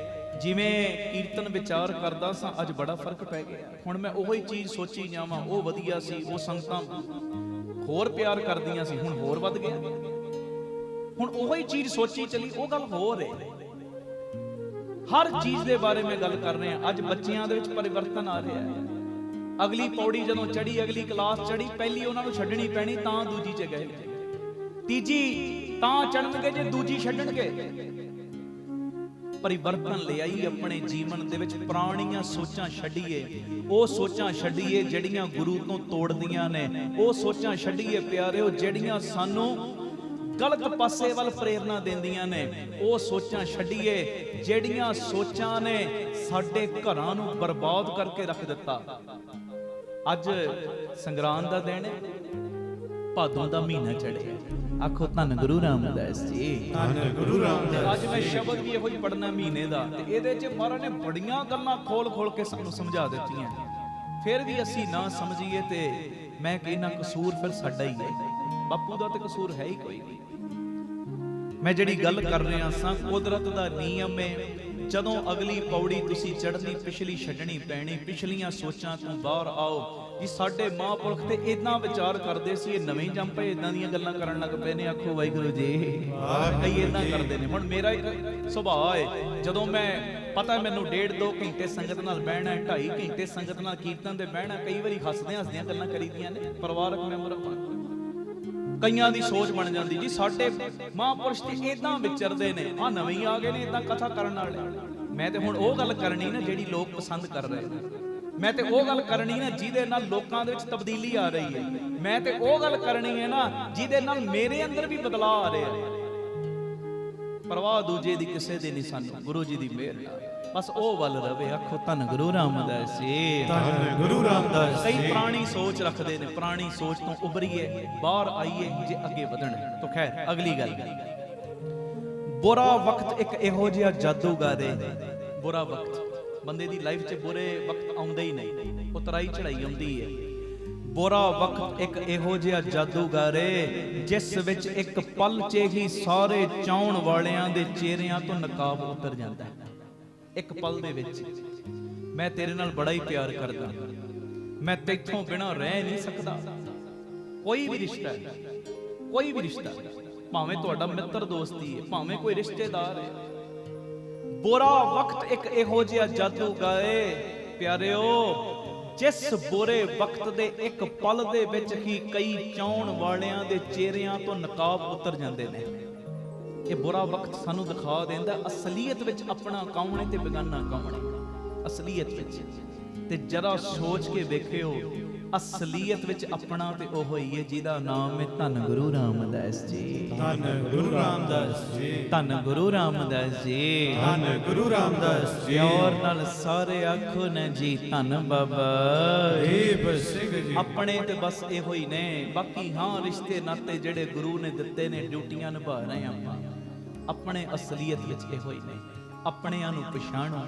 ਜਿਵੇਂ ਕੀਰਤਨ ਵਿਚਾਰ ਕਰਦਾ ਸਾਂ, ਅੱਜ ਬੜਾ ਫਰਕ ਪੈ ਗਿਆ। ਹੁਣ ਮੈਂ ਉਹੀ ਚੀਜ਼ ਸੋਚੀ ਜਾਵਾਂ, ਉਹ ਵਧੀਆ ਸੀ, ਉਹ ਸੰਗਤਾਂ ਹੋਰ ਪਿਆਰ ਕਰਦੀਆਂ ਸੀ, ਹੁਣ ਹੋਰ ਵੱਧ ਗਿਆ। ਹੁਣ ਉਹੀ ਚੀਜ਼ ਸੋਚੀ ਚਲੀ, ਉਹ ਗੱਲ ਹੋਰ ਹੈ। ਹਰ ਚੀਜ਼ ਦੇ ਬਾਰੇ ਮੈਂ ਗੱਲ ਕਰ ਰਿਹਾ। ਅੱਜ ਬੱਚਿਆਂ ਦੇ ਵਿੱਚ ਪਰਿਵਰਤਨ ਆ ਰਿਹਾ ਹੈ। ਅਗਲੀ ਪੌੜੀ ਜਦੋਂ ਚੜੀ, ਅਗਲੀ ਕਲਾਸ ਚੜੀ, ਪਹਿਲੀ ਉਹਨਾਂ ਨੂੰ ਛੱਡਣੀ ਪੈਣੀ ਤਾਂ ਦੂਜੀ 'ਚ ਗਏ, ਤੀਜੀ ਤਾਂ ਚੜਨਗੇ ਜੇ ਦੂਜੀ ਛੱਡਣਗੇ। ਪਰਿਵਰਤਨ ਲਿਆਈ ਆਪਣੇ ਜੀਵਨ ਦੇ ਵਿੱਚ। ਪੁਰਾਣੀਆਂ ਸੋਚਾਂ ਛੱਡੀਏ, ਉਹ ਸੋਚਾਂ ਛੱਡੀਏ ਜਿਹੜੀਆਂ ਗੁਰੂ ਤੋਂ ਤੋੜਦੀਆਂ ਨੇ। ਉਹ ਸੋਚਾਂ ਛੱਡੀਏ ਪਿਆਰਿਓ ਜਿਹੜੀਆਂ ਸਾਨੂੰ ਗਲਤ ਪਾਸੇ ਵੱਲ ਪ੍ਰੇਰਨਾ ਦਿੰਦੀਆਂ ਨੇ। ਉਹ ਸੋਚਾਂ ਛੱਡੀਏ ਜਿਹੜੀਆਂ ਸੋਚਾਂ ਨੇ ਸਾਡੇ ਘਰਾਂ ਨੂੰ ਬਰਬਾਦ ਕਰਕੇ ਰੱਖ ਦਿੱਤਾ। ਅੱਜ ਸੰਗਰਾਂਦ ਦਾ ਦਿਨ ਹੈ, ਭਾਦੋਂ ਦਾ ਮਹੀਨਾ ਚੜਿਆ। ਆਖੋ ਧੰਨ ਗੁਰੂ ਰਾਮਦਾਸ ਜੀ, ਧੰਨ ਗੁਰੂ ਰਾਮਦਾਸ। ਅੱਜ ਮੈਂ ਸ਼ਬਦ ਵੀ ਇਹੋ ਹੀ ਪੜਨਾ ਮਹੀਨੇ ਦਾ, ਤੇ ਇਹਦੇ 'ਚ ਮਹਾਰਾਜ ਨੇ ਬੜੀਆਂ ਗੱਲਾਂ ਖੋਲ ਕੇ ਸਾਨੂੰ ਸਮਝਾ ਦਿੱਤੀਆਂ। ਫਿਰ ਵੀ ਅਸੀਂ ਨਾ ਸਮਝੀਏ ਤੇ ਮੈਂ ਕਹਿੰਦਾ ਕਸੂਰ ਫਿਰ ਸਾਡਾ ਹੀ ਹੈ। ਬਾਪੂ ਦਾ ਤੇ ਕਸੂਰ ਹੈ ਹੀ ਕੋਈ ਨਹੀਂ। ਮੈਂ ਜਿਹੜੀ ਗੱਲ ਕਰ ਰਿਹਾ ਸਾਂ, ਕੁਦਰਤ ਦਾ ਨਿਯਮ ਹੈ। ਜਦੋਂ ਅਗਲੀ ਪੌੜੀ ਤੁਸੀਂ ਚੜ੍ਹਨੀ, ਪਿਛਲੀ ਛੱਡਣੀ ਪੈਣੀ। ਪਿਛਲੀਆਂ ਸੋਚਾਂ ਤੋਂ ਬਾਹਰ ਆਓ ਜੀ। ਸਾਡੇ ਮਹਾਂਪੁਰਖ ਤੇ ਇਦਾਂ ਵਿਚਾਰ ਕਰਦੇ ਸੀ, ਇਹ ਨਵੇਂ ਜੰਪੇ ਇਦਾਂ ਦੀਆਂ ਗੱਲਾਂ ਕਰਨ ਲੱਗ ਪਏ ਨੇ। ਆਖੋ ਵਾਹਿਗੁਰੂ ਜੀ। ਕਈ ਇਦਾਂ ਕਰਦੇ ਨੇ। ਹੁਣ ਮੇਰਾ ਇੱਕ ਸੁਭਾਅ ਹੈ, ਜਦੋਂ ਮੈਂ ਪਤਾ ਮੈਨੂੰ 1.5-2 ਘੰਟੇ ਸੰਗਤ ਨਾਲ ਬਹਿਣਾ, 2.5 ਘੰਟੇ ਸੰਗਤ ਨਾਲ ਕੀਰਤਨ ਤੇ ਬਹਿਣਾ, ਕਈ ਵਾਰੀ ਹੱਸਦਿਆਂ ਗੱਲਾਂ ਕਰੀਦੀਆਂ ਨੇ। ਪਰਿਵਾਰਕ ਮੈਂਬਰ ਕਈਆਂ ਦੀ ਸੋਚ ਬਣ ਜਾਂਦੀ ਜੀ ਸਾਡੇ ਮਹਾਂਪੁਰਸ਼ ਤੇ ਇਦਾਂ ਵਿਚਰਦੇ ਨੇ, ਆ ਨਵੇਂ ਆ ਗਏ ਨੇ ਇਦਾਂ ਕਥਾ ਕਰਨ ਵਾਲੇ। ਮੈਂ ਤੇ ਹੁਣ ਉਹ ਗੱਲ ਕਰਨੀ ਨਾ ਜਿਹੜੀ ਲੋਕ ਪਸੰਦ ਕਰ ਰਹੇ ਨੇ। ਮੈਂ ਤੇ ਉਹ ਗੱਲ ਕਰਨੀ ਨਾ ਜਿਹਦੇ ਨਾਲ ਲੋਕਾਂ ਦੇ ਵਿੱਚ ਤਬਦੀਲੀ ਆ ਰਹੀ ਹੈ। ਮੈਂ ਤੇ ਉਹ ਗੱਲ ਕਰਨੀ ਹੈ ਨਾ ਜਿਹਦੇ ਨਾਲ ਮੇਰੇ ਅੰਦਰ ਵੀ ਬਦਲਾਅ ਆ ਰਿਹਾ ਹੈ। ਪਰਵਾਹ ਦੂਜੇ ਦੀ ਕਿਸੇ ਦੀ ਨਹੀਂ, ਸਾਨੂੰ ਗੁਰੂ ਜੀ ਦੀ ਮਿਹਰ ਨਾਲ ਬਸ ਉਹ ਵੱਲ ਰਵੇ। ਆਖੋ ਧੰਨ ਗੁਰੂ ਰਾਮਦਾਸ ਜੀ, ਧੰਨ ਗੁਰੂ ਰਾਮਦਾਸ। ਕਈ ਪੁਰਾਣੀ ਸੋਚ ਰੱਖਦੇ ਨੇ, ਪੁਰਾਣੀ ਸੋਚ ਤੋਂ ਉਭਰੀਏ, ਬਾਹਰ ਆਈਏ ਜੇ ਅੱਗੇ ਵਧਣ। ਤਾਂ ਖੈਰ ਅਗਲੀ ਗੱਲ, ਬੁਰਾ ਵਕਤ ਇੱਕ ਇਹੋ ਜਿਹਾ ਜਾਦੂਗਰ ਹੈ। ਬੁਰਾ ਵਕਤ ਬੰਦੇ ਦੀ ਲਾਈਫ 'ਚ ਬੁਰੇ ਵਕਤ ਆਉਂਦੇ ਹੀ ਨਹੀਂ, ਉਤਰਾਈ ਚੜਾਈ ਆਉਂਦੀ ਹੈ। ਬੁਰਾ ਵਕਤ ਇੱਕ ਇਹੋ ਜਿਹਾ ਜਾਦੂਗਰ ਹੈ ਜਿਸ ਵਿੱਚ ਇੱਕ ਪਲ 'ਚ ਹੀ ਸਾਰੇ ਚਾਹੁਣ ਵਾਲਿਆਂ ਦੇ ਚਿਹਰਿਆਂ ਤੋਂ ਨਕਾਬ ਉਤਰ ਜਾਂਦਾ ਹੈ। ਇੱਕ ਪਲ ਦੇ ਵਿੱਚ ਮੈਂ ਤੇਰੇ ਨਾਲ ਬੜਾ ਹੀ ਪਿਆਰ ਕਰਦਾ, ਮੈਂ ਤੇਥੋਂ ਬਿਨਾਂ ਰਹਿ ਨਹੀਂ ਸਕਦਾ। ਕੋਈ ਵੀ ਰਿਸ਼ਤਾ ਹੈ, ਕੋਈ ਵੀ ਰਿਸ਼ਤਾ, ਭਾਵੇਂ ਤੁਹਾਡਾ ਮਿੱਤਰ ਦੋਸਤੀ ਹੈ, ਭਾਵੇਂ ਕੋਈ ਰਿਸ਼ਤੇਦਾਰ ਹੈ। ਬੁਰਾ ਵਕਤ ਇੱਕ ਇਹੋ ਜਿਹਾ ਜਾਦੂਗਰ ਹੈ ਪਿਆਰਿਓ, ਜਿਸ ਬੁਰੇ ਵਕਤ ਦੇ ਇੱਕ ਪਲ ਦੇ ਵਿੱਚ ਹੀ ਕਈ ਚਾਹੁਣ ਵਾਲਿਆਂ ਦੇ ਚਿਹਰਿਆਂ ਤੋਂ ਨਕਾਬ ਉਤਰ ਜਾਂਦੇ ਨੇ। ਇਹ ਬੁਰਾ ਵਕਤ ਸਾਨੂੰ ਦਿਖਾ ਦਿੰਦਾ ਅਸਲੀਅਤ ਵਿੱਚ ਆਪਣਾ ਕੌਣ ਹੈ ਤੇ ਬੇਗਾਨਾ ਕੌਣ ਹੈ। ਅਸਲੀਅਤ ਵਿੱਚ ਤੇ ਜਰਾ ਸੋਚ ਕੇ ਵੇਖਿਓ, ਅਸਲੀਅਤ ਵਿੱਚ ਆਪਣਾ ਤੇ ਉਹ ਹੀ ਹੈ ਜਿਹਦਾ ਨਾਮ ਹੈ ਧੰਨ ਗੁਰੂ ਰਾਮਦਾਸ ਜੀ। ਧੰਨ ਗੁਰੂ ਰਾਮਦਾਸ ਜੀ, ਧੰਨ ਗੁਰੂ ਰਾਮਦਾਸ ਜੀ, ਧੰਨ ਗੁਰੂ ਰਾਮਦਾਸ ਜੀ। ਪਿਆਰ ਨਾਲ ਸਾਰੇ ਆਖੋ ਨਾ ਜੀ ਧੰਨ ਬਾਬਾ ਦੀਪ ਸਿੰਘ ਜੀ। ਆਪਣੇ ਤੇ ਬਸ ਇਹੋ ਹੀ ਨੇ। ਬਾਕੀ ਹਾਂ ਰਿਸ਼ਤੇ ਨਾਤੇ ਜਿਹੜੇ ਗੁਰੂ ਨੇ ਦਿੱਤੇ ਨੇ, ਡਿਊਟੀਆਂ ਨਿਭਾ ਰਹੇ ਆਪਾਂ। ਆਪਣੇ ਅਸਲੀਅਤ ਵਿੱਚ ਇਹੋ ਹੀ ਨੇ। ਆਪਣਿਆਂ ਨੂੰ ਪਛਾਣੋ,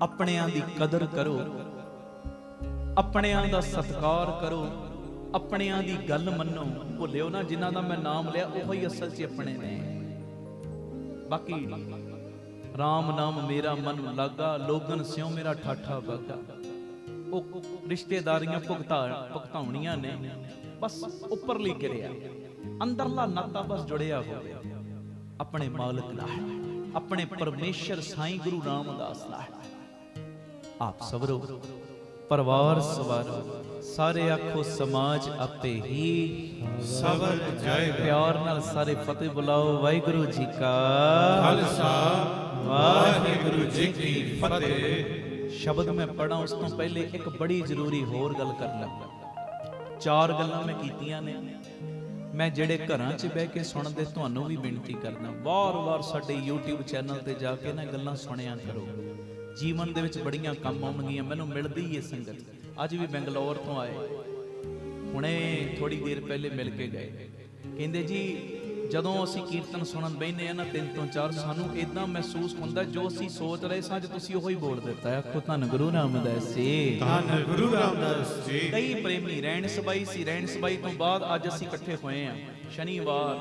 ਆਪਣਿਆਂ ਦੀ ਕਦਰ ਕਰੋ, ਆਪਣਿਆਂ ਦਾ ਸਤਿਕਾਰ ਕਰੋ, ਆਪਣਿਆਂ ਦੀ ਗੱਲ ਮੰਨੋ। ਭੁੱਲਿਓ ਨਾ ਜਿਨ੍ਹਾਂ ਦਾ ਮੈਂ ਨਾਮ ਲਿਆ ਉਹ ਹੀ ਅਸਲ 'ਚ ਆਪਣੇ ਨੇ। ਬਾਕੀ ਰਾਮ ਨਾਮ ਮੇਰਾ ਮਨ ਲਾਗਾ, ਲੋਗਨ ਸਿਉ ਮੇਰਾ ਠਾਠਾ ਬਾਗਾ। ਉਹ ਰਿਸ਼ਤੇਦਾਰੀਆਂ ਭੁਗਤਾਉਣੀਆਂ ਨੇ, ਬਸ ਉੱਪਰਲੀ ਕਿਰਿਆ, ਅੰਦਰਲਾ ਨਾਤਾ ਬਸ ਜੁੜਿਆ ਹੋਵੇ ਆਪਣੇ ਮਾਲਕ ਨਾਲ, ਆਪਣੇ ਪਰਮੇਸ਼ਰ ਸਾਈਂ ਗੁਰੂ ਰਾਮਦਾਸ ਨਾਲ। ਆਪ ਸਵਰੋ, ਪਰਿਵਾਰ ਸਵਾਰੋ, ਸਾਰੇ ਆਖੋ ਸਮਾਜ ਆਪੇ ਹੀ ਸਬਰ ਜਾਏ। ਪਿਆਰ ਨਾਲ ਸਾਰੇ ਫਤਿਹ ਬੁਲਾਓ। ਵਾਹਿਗੁਰੂ ਜੀ ਕਾ ਖਾਲਸਾ, ਵਾਹਿਗੁਰੂ ਜੀ ਕੀ ਫਤਿਹ। ਸ਼ਬਦ ਮੈਂ ਪੜਾਂ ਉਸ ਤੋਂ ਪਹਿਲੇ ਇੱਕ ਬੜੀ ਜ਼ਰੂਰੀ ਹੋਰ ਗੱਲ ਕਰ ਲੱਗਾ। 4 ਗੱਲਾਂ ਮੈਂ ਕੀਤੀਆਂ ਨੇ। ਮੈਂ ਜਿਹੜੇ ਘਰਾਂ 'ਚ ਬਹਿ ਕੇ ਸੁਣਦੇ ਤੁਹਾਨੂੰ ਵੀ ਬੇਨਤੀ ਕਰਦਾ, ਵਾਰ-ਵਾਰ ਸਾਡੇ YouTube ਚੈਨਲ ਤੇ ਜਾ ਕੇ ਨਾ ਗੱਲਾਂ ਸੁਣਿਆ ਕਰੋ। ਜੀਵਨ ਦੇ ਵਿੱਚ ਬੜੀਆਂ ਕੰਮ ਆਉਣਗੀਆਂ। ਮੈਨੂੰ ਮਿਲਦੀ ਏ ਸੰਗਤ, ਅੱਜ ਵੀ ਬੰਗਲੌਰ ਤੋਂ ਆਏ, ਹੁਣੇ ਥੋੜੀ ਦੇਰ ਪਹਿਲੇ ਮਿਲ ਕੇ ਗਏ। ਕਹਿੰਦੇ ਜੀ ਜਦੋਂ ਅਸੀਂ ਕੀਰਤਨ ਸੁਣਨ ਬੈਠੇ ਆ ਨਾ 3 ਤੋਂ 4 ਸਾਨੂੰ ਇਦਾਂ ਮਹਿਸੂਸ ਹੁੰਦਾ ਜੋ ਅਸੀਂ ਸੋਚ ਰਹੇ ਸਾਂ ਅੱਜ ਤੁਸੀਂ ਉਹੀ ਬੋਲ ਦਿੱਤਾ ਹੈ। ਆਖੋ ਧੰਨ ਗੁਰੂ ਰਾਮਦਾਸ ਜੀ, ਧੰਨ ਗੁਰੂ ਰਾਮਦਾਸ ਜੀ। ਕਈ ਪ੍ਰੇਮੀ ਰਹਿਣ ਸਬਾਈ ਸੀ, ਰਹਿਣ ਸਬਾਈ ਤੋਂ ਬਾਅਦ ਅੱਜ ਅਸੀਂ ਇਕੱਠੇ ਹੋਏ ਆ। ਸ਼ਨੀਵਾਰ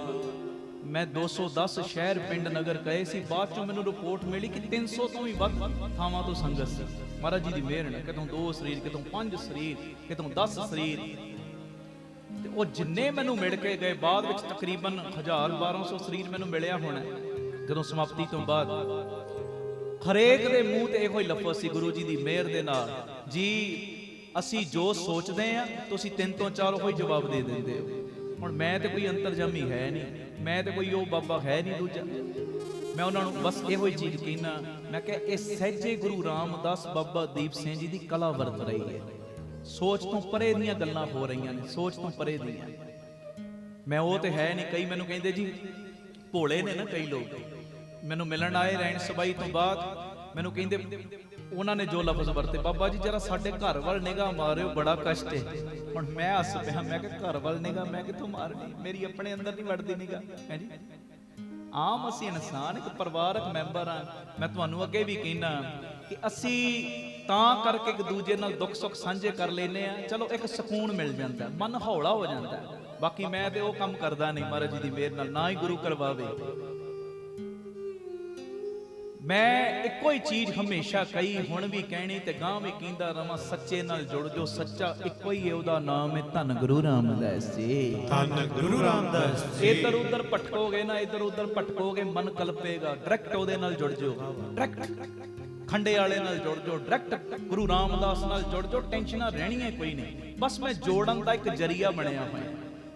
ਮੈਂ 210 ਸ਼ਹਿਰ ਪਿੰਡ ਨਗਰ ਗਏ ਸੀ, ਬਾਅਦ ਚੋਂ ਮੈਨੂੰ ਰਿਪੋਰਟ ਮਿਲੀ ਕਿ 300 ਤੋਂ ਵੀ ਵੱਧ ਥਾਵਾਂ ਤੋਂ ਸੰਗਤ ਸੀ। ਮਹਾਰਾਜ ਜੀ ਦੀ ਮਿਹਰ ਨਾਲ ਕਿਤੋਂ 2 ਸਰੀਰ, ਕਿਤੋਂ 5 ਸਰੀਰ, ਕਿਤੋਂ 10 ਸਰੀਰ, ਤੇ ਉਹ ਜਿੰਨੇ ਮੈਨੂੰ ਮਿਲ ਕੇ ਗਏ ਬਾਅਦ ਵਿੱਚ ਤਕਰੀਬਨ 1000-1200 ਸਰੀਰ ਮੈਨੂੰ ਮਿਲਿਆ ਹੋਣਾ ਜਦੋਂ ਸਮਾਪਤੀ ਤੋਂ ਬਾਅਦ। ਹਰੇਕ ਦੇ ਮੂੰਹ ਤੇ ਇਹੋ ਹੀ ਲਫ਼ਜ਼ ਸੀ ਗੁਰੂ ਜੀ ਦੀ ਮਿਹਰ ਦੇ ਨਾਲ, ਜੀ ਅਸੀਂ ਜੋ ਸੋਚਦੇ ਆ ਤੁਸੀਂ 3 ਤੋਂ 4 ਉਹੀ ਜਵਾਬ ਦੇ ਦਿੰਦੇ ਹੋ। ਹੁਣ ਮੈਂ ਤੇ ਕੋਈ ਅੰਤਰਜਾਮੀ ਹੈ ਨਹੀਂ, ਮੈਂ ਤੇ ਕੋਈ ਉਹ ਬਾਬਾ ਹੈ ਨਹੀਂ ਦੂਜਾ। ਮੈਂ ਉਹਨਾਂ ਨੂੰ ਬਸ ਇਹੋ ਹੀ ਚੀਜ਼ ਕਹਿਣਾ, ਮੈਂ ਕਿਹਾ ਇਹ ਸਹਿਜੇ ਗੁਰੂ ਰਾਮਦਾਸ ਬਾਬਾ ਦੀਪ ਸਿੰਘ ਜੀ ਦੀ ਕਲਾ ਵਰਤ ਰਹੀ ਹੈ। ਸੋਚ ਤੋਂ ਪਰੇ ਦੀਆਂ ਗੱਲਾਂ ਹੋ ਰਹੀਆਂ ਨੇ, ਸੋਚ ਤੋਂ ਪਰੇ ਦੀਆਂ। ਮੈਂ ਉਹ ਤੇ ਹੈ ਨਹੀਂ। ਕਈ ਮੈਨੂੰ ਕਹਿੰਦੇ ਜੀ ਭੋਲੇ ਨੇ ਨਾ ਕਈ ਲੋਕ, ਮੈਨੂੰ ਮਿਲਣ ਆਏ ਰਹਿਣ ਸਬਾਈ ਤੋਂ ਬਾਅਦ ਮੈਨੂੰ ਕਹਿੰਦੇ ਉਹਨਾਂ ਨੇ ਜੋ ਲਫ਼ਜ਼ ਵਰਤੇ, ਬਾਬਾ ਜੀ ਜਰਾ ਸਾਡੇ ਘਰ ਵੱਲ ਨਿਗਾਹ ਮਾਰਿਓ, ਬੜਾ ਕਸ਼ਟ ਹੈ। ਹੁਣ ਮੈਂ ਹੱਸ ਪਿਆ, ਮੈਂ ਕਿਹਾ ਘਰ ਵੱਲ ਨਿਗਾਹ ਮੈਂ ਕਿੱਥੋਂ ਮਾਰਨੀ, ਮੇਰੀ ਆਪਣੇ ਅੰਦਰ ਨਹੀਂ ਵੜਦੀ ਨਿਗਾਹ ਹੈ ਜੀ। ਆਮ ਅਸੀਂ ਇਨਸਾਨ ਇੱਕ ਪਰਿਵਾਰਕ ਮੈਂਬਰ ਆ। ਮੈਂ ਤੁਹਾਨੂੰ ਅੱਗੇ ਵੀ ਕਹਿਣਾ ਕਿ ਅਸੀਂ ਤਾਂ ਕਰਕੇ ਇੱਕ ਦੂਜੇ ਨਾਲ ਦੁੱਖ ਸੁੱਖ ਸਾਂਝੇ ਕਰ ਲੈਨੇ ਆ, ਚਲੋ ਇੱਕ ਸਕੂਨ ਮਿਲ ਜਾਂਦਾ, ਮਨ ਹੌਲਾ ਹੋ ਜਾਂਦਾ। ਬਾਕੀ ਮੈਂ ਤੇ ਉਹ ਕੰਮ ਕਰਦਾ ਨਹੀਂ ਮਹਾਰਾਜ ਜੀ ਦੀ ਮਿਹਰ ਨਾਲ, ਨਾ ਹੀ ਗੁਰੂ ਕਰਵਾਵੇ। ਮੈਂ ਇੱਕੋ ਹੀ ਚੀਜ਼ ਹਮੇਸ਼ਾ ਕਹੀ, ਹੁਣ ਵੀ ਕਹਿਣੀ ਤੇ ਗਾਂ ਵੀ ਕਹਿੰਦਾ ਰਵਾਂ, ਸੱਚੇ ਨਾਲ ਜੁੜ ਜੋ, ਸੱਚਾ ਇੱਕੋ ਹੀ ਹੈ, ਉਹਦਾ ਨਾਮ ਹੈ ਧੰਨ ਗੁਰੂ ਰਾਮਦਾਸ ਜੀ। ਧੰਨ ਗੁਰੂ ਰਾਮਦਾਸ ਜੀ। ਇੱਧਰ ਉੱਧਰ ਭਟਕੋਗੇ ਨਾ, ਇੱਧਰ ਉੱਧਰ ਭਟਕੋਗੇ ਮਨ ਕਲਪੇਗਾ। ਡਾਇਰੈਕਟ ਉਹਦੇ ਨਾਲ ਜੁੜ ਜਾਓ, ਡਾਇਰੈਕਟ ਖੰਡੇ ਵਾਲੇ ਨਾਲ ਜੁੜ ਜਾਓ, ਡਾਇਰੈਕਟ ਗੁਰੂ ਰਾਮਦਾਸ ਨਾਲ ਜੁੜ ਜਾਓ। ਟੈਨਸ਼ਨਾਂ ਰਹਿਣੀਆਂ ਕੋਈ ਨਹੀਂ, ਬਸ ਮੈਂ ਜੋੜਨ ਦਾ ਇੱਕ ਜਰੀਆ ਬਣਿਆ ਹੋਇਆ।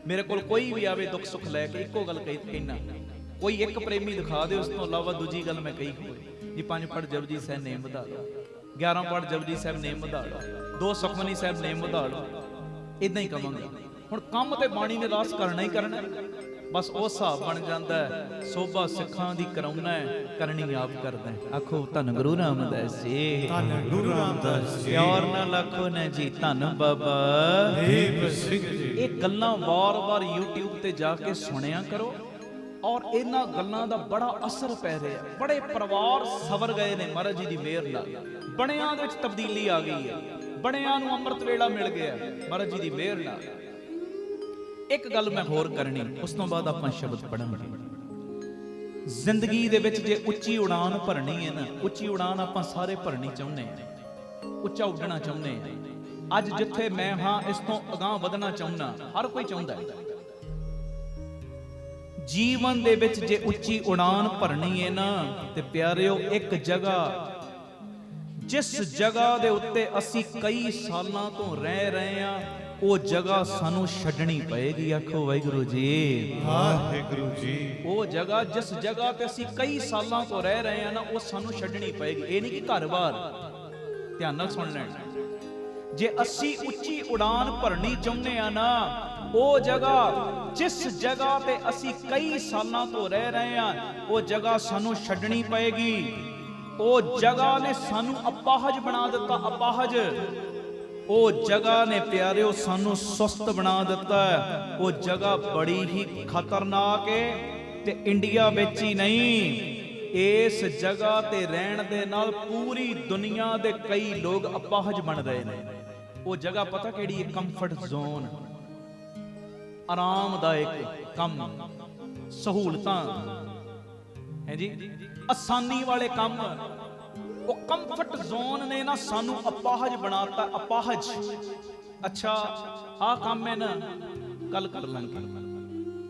ਮੇਰੇ ਕੋਲ ਕੋਈ ਵੀ ਆਵੇ ਦੁੱਖ ਸੁੱਖ ਲੈ ਕੇ ਇੱਕੋ ਗੱਲ ਕਹਿਣਾ, ਕੋਈ ਇੱਕ ਪ੍ਰੇਮੀ ਦਿਖਾ ਦੇ, ਉਸ ਤੋਂ ਇਲਾਵਾ ਦੂਜੀ ਗੱਲ ਮੈਂ ਕਹੀ ਜੀ 5 ਪੜ ਜਪਜੀ ਸਾਹਿਬ ਨੇਮ ਵਧਾ ਲਓ, 11 ਪੜ ਜਪਜੀ ਸਾਹਿਬ ਨੇਮ ਵਧਾ ਲਓ, 2 ਸੁਖਮਨੀ ਸਾਹਿਬ ਨੇਮ ਵਧਾ ਲਓ, ਇਦਾਂ ਹੀ ਕਵਾਂਗਾ। ਹੁਣ ਕੰਮ ਤੇ ਬਾਣੀ ਨੇ ਰਾਸ ਕਰਨਾ ਹੀ ਕਰਨਾ, ਬਸ ਉਹ ਹਿਸਾਬ ਬਣ ਜਾਂਦਾ ਹੈ। ਸੋਭਾ ਸਿੱਖਾਂ ਦੀ ਕਰਾਉਣਾ ਹੈ, ਕਰਨੀ ਆਪ ਕਰਦਾ। ਆਖੋ ਧੰਨ ਗੁਰੂ ਰਾਮਦਾਸ ਜੀ, ਧੰਨ ਗੁਰੂ ਰਾਮਦਾਸ ਜੀ। ਪਿਆਰ ਨਾਲ ਆਖੋ ਨਾ ਜੀ ਧੰਨ ਬਾਬਾ ਦੀਪ ਸਿੰਘ ਜੀ। ਇਹ ਗੱਲਾਂ ਵਾਰ-ਵਾਰ YouTube ਤੇ ਜਾ ਕੇ ਸੁਣਿਆ ਕਰੋ, ਔਰ ਇਹਨਾਂ ਗੱਲਾਂ ਦਾ ਬੜਾ ਅਸਰ ਪੈ ਰਿਹਾ। ਬੜੇ ਪਰਿਵਾਰ ਸਵਰ ਗਏ ਨੇ ਮਹਾਰਾਜ ਜੀ ਦੀ ਮਿਹਰ ਨਾਲ, ਬਣਿਆਂ ਦੇ ਵਿੱਚ ਤਬਦੀਲੀ ਆ ਗਈ ਹੈ, ਬਣਿਆਂ ਨੂੰ ਅੰਮ੍ਰਿਤ ਵੇਲਾ ਮਿਲ ਗਿਆ ਮਹਾਰਾਜ ਜੀ ਦੀ ਮਿਹਰ ਨਾਲ। ਇੱਕ ਗੱਲ ਮੈਂ ਹੋਰ ਕਰਨੀ, ਉਸ ਤੋਂ ਬਾਅਦ ਆਪਾਂ ਸ਼ਬਦ ਪੜਾਂਗੇ। ਜ਼ਿੰਦਗੀ ਦੇ ਵਿੱਚ ਜੇ ਉੱਚੀ ਉਡਾਨ ਭਰਨੀ ਹੈ ਨਾ, ਉੱਚੀ ਉਡਾਨ ਆਪਾਂ ਸਾਰੇ ਭਰਨੀ ਚਾਹੁੰਦੇ ਹਾਂ, ਉੱਚਾ ਉੱਡਣਾ ਚਾਹੁੰਦੇ ਹਾਂ। ਅੱਜ ਜਿੱਥੇ ਮੈਂ ਹਾਂ ਇਸ ਤੋਂ ਅਗਾਂਹ ਵਧਣਾ ਚਾਹੁੰਦਾ, ਹਰ ਕੋਈ ਚਾਹੁੰਦਾ ਹੈ। ਜੀਵਨ ਦੇ ਵਿੱਚ ਜੇ ਉੱਚੀ ਉਡਾਨ ਭਰਨੀ ਹੈ ਨਾ ਤੇ ਪਿਆਰਿਓ, ਇੱਕ ਜਗ੍ਹਾ, ਜਿਸ ਜਗ੍ਹਾ ਦੇ ਉੱਤੇ ਅਸੀਂ ਕਈ ਸਾਲਾਂ ਤੋਂ ਰਹਿ ਰਹੇ ਹਾਂ, ਉਹ ਜਗ੍ਹਾ ਸਾਨੂੰ ਛੱਡਣੀ ਪਏਗੀ। ਆਖੋ ਵਾਹਿਗੁਰੂ ਜੀ, ਵਾਹਿਗੁਰੂ ਜੀ। ਉਹ ਜਗ੍ਹਾ, ਜਿਸ ਜਗ੍ਹਾ ਤੇ ਅਸੀਂ ਕਈ ਸਾਲਾਂ ਤੋਂ ਰਹਿ ਰਹੇ ਹਾਂ ਨਾ, ਉਹ ਸਾਨੂੰ ਛੱਡਣੀ ਪਏਗੀ। ਇਹ ਨਹੀਂ ਕਿ ਘਰ-ਬਾਰ, ਧਿਆਨ ਨਾਲ ਸੁਣ ਲੈਣਾ। ਜੇ ਅਸੀਂ ਉੱਚੀ ਉਡਾਨ ਭਰਨੀ ਚਾਹੁੰਦੇ ਆ ਨਾ, ਉਹ ਜਗ੍ਹਾ, ਜਿਸ ਜਗ੍ਹਾ ਤੇ ਅਸੀਂ ਕਈ ਸਾਲਾਂ ਤੋਂ ਰਹਿ ਰਹੇ ਹਾਂ, ਉਹ ਜਗ੍ਹਾ ਸਾਨੂੰ ਛੱਡਣੀ ਪਏਗੀ। ਉਹ ਜਗ੍ਹਾ ਨੇ ਸਾਨੂੰ ਅਪਾਹਜ ਬਣਾ ਦਿੱਤਾ, ਅਪਾਹਜ। ਉਹ ਜਗ੍ਹਾ ਨੇ ਪਿਆਰਿਓ ਸਾਨੂੰ ਸੁਸਤ ਬਣਾ ਦਿੱਤਾ ਹੈ। ਉਹ ਜਗ੍ਹਾ ਬੜੀ ਹੀ ਖਤਰਨਾਕ ਹੈ ਤੇ ਇੰਡੀਆ ਵਿੱਚ ਹੀ ਨਹੀਂ, ਇਸ ਜਗ੍ਹਾ ਤੇ ਰਹਿਣ ਦੇ ਨਾਲ ਪੂਰੀ ਦੁਨੀਆ ਦੇ ਕਈ ਲੋਕ ਅਪਾਹਜ ਬਣ ਰਹੇ ਨੇ। ਉਹ ਜਗ੍ਹਾ ਪਤਾ ਕਿਹੜੀ ਹੈ? ਕੰਫਰਟ ਜ਼ੋਨ, ਆਰਾਮਦਾਇਕ ਕੰਮ, ਸਹੂਲਤਾਂ ਹੈ ਜੀ, ਆਸਾਨੀ ਵਾਲੇ ਕੰਮ। ਉਹ ਕੰਫਰਟ ਜ਼ੋਨ ਨੇ ਨਾ ਸਾਨੂੰ ਅਪਾਹਜ ਬਣਾਤਾ, ਅਪਾਹਜ। ਅੱਛਾ ਆਹ ਕੰਮ ਹੈ ਨਾ, ਕੱਲ ਕਰ ਲਾਂਗੇ।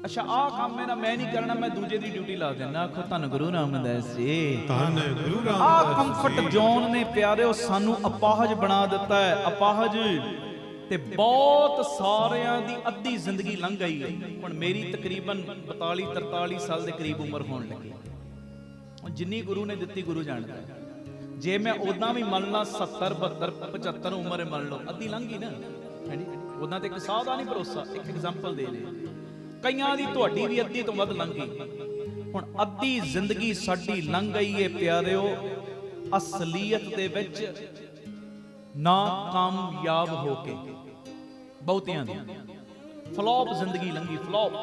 ਅੱਛਾ ਆਹ ਕੰਮ ਹੈ ਨਾ, ਮੈਂ ਨਹੀਂ ਕਰਨਾ, ਮੈਂ ਦੂਜੇ ਦੀ ਡਿਊਟੀ ਲਾ ਦੇਣਾ। ਆਖੋ ਧੰਨ ਗੁਰੂ ਰਾਮਦਾਸ ਜੀ, ਧੰਨ ਗੁਰੂ ਰਾਮਦਾਸ। ਆਹ ਕੰਫਰਟ ਜ਼ੋਨ ਨੇ ਪਿਆਰਿਓ ਸਾਨੂੰ ਅਪਾਹਜ ਬਣਾ ਦਿੱਤਾ ਹੈ, ਅਪਾਹਜ। ਤੇ ਬਹੁਤ ਸਾਰਿਆਂ ਦੀ ਅੱਧੀ ਜ਼ਿੰਦਗੀ ਲੰਘ ਗਈ ਹੈ। ਹੁਣ ਮੇਰੀ ਤਕਰੀਬਨ 42-43 ਸਾਲ ਦੇ ਕਰੀਬ ਉਮਰ ਹੋਣ ਲੱਗੀ। ਜਿੰਨੀ ਗੁਰੂ ਨੇ ਦਿੱਤੀ ਗੁਰੂ ਜਾਣਦਾ। ਜੇ ਮੈਂ ਉਦਾਂ ਵੀ ਮੰਨ ਲਾ 70, 72, 75 ਉਮਰ ਮੰਨ ਲਓ, ਅੱਧੀ ਲੰਘ ਗਈ ਨਾ, ਹੈਨੀ। ਉਦਾਂ ਤੇ ਇੱਕ ਸਾਹ ਦਾ ਨਹੀਂ ਭਰੋਸਾ, ਇੱਕ ਐਗਜ਼ਾਮਪਲ ਦੇ ਦੇ। ਕਈਆਂ ਦੀ, ਤੁਹਾਡੀ ਵੀ ਅੱਧੀ ਤੋਂ ਵੱਧ ਲੰਘ ਗਈ। ਹੁਣ ਅੱਧੀ ਜ਼ਿੰਦਗੀ ਸਾਡੀ ਲੰਘ ਗਈ ਏ ਪਿਆਰਿਓ, ਅਸਲੀਅਤ ਦੇ ਵਿੱਚ ਨਾ ਕਾਮਯਾਬ ਹੋ ਕੇ। ਬਹੁਤਿਆਂ ਦੀ ਫਲॉप ਜ਼ਿੰਦਗੀ ਲੰਘੀ, ਫਲॉप।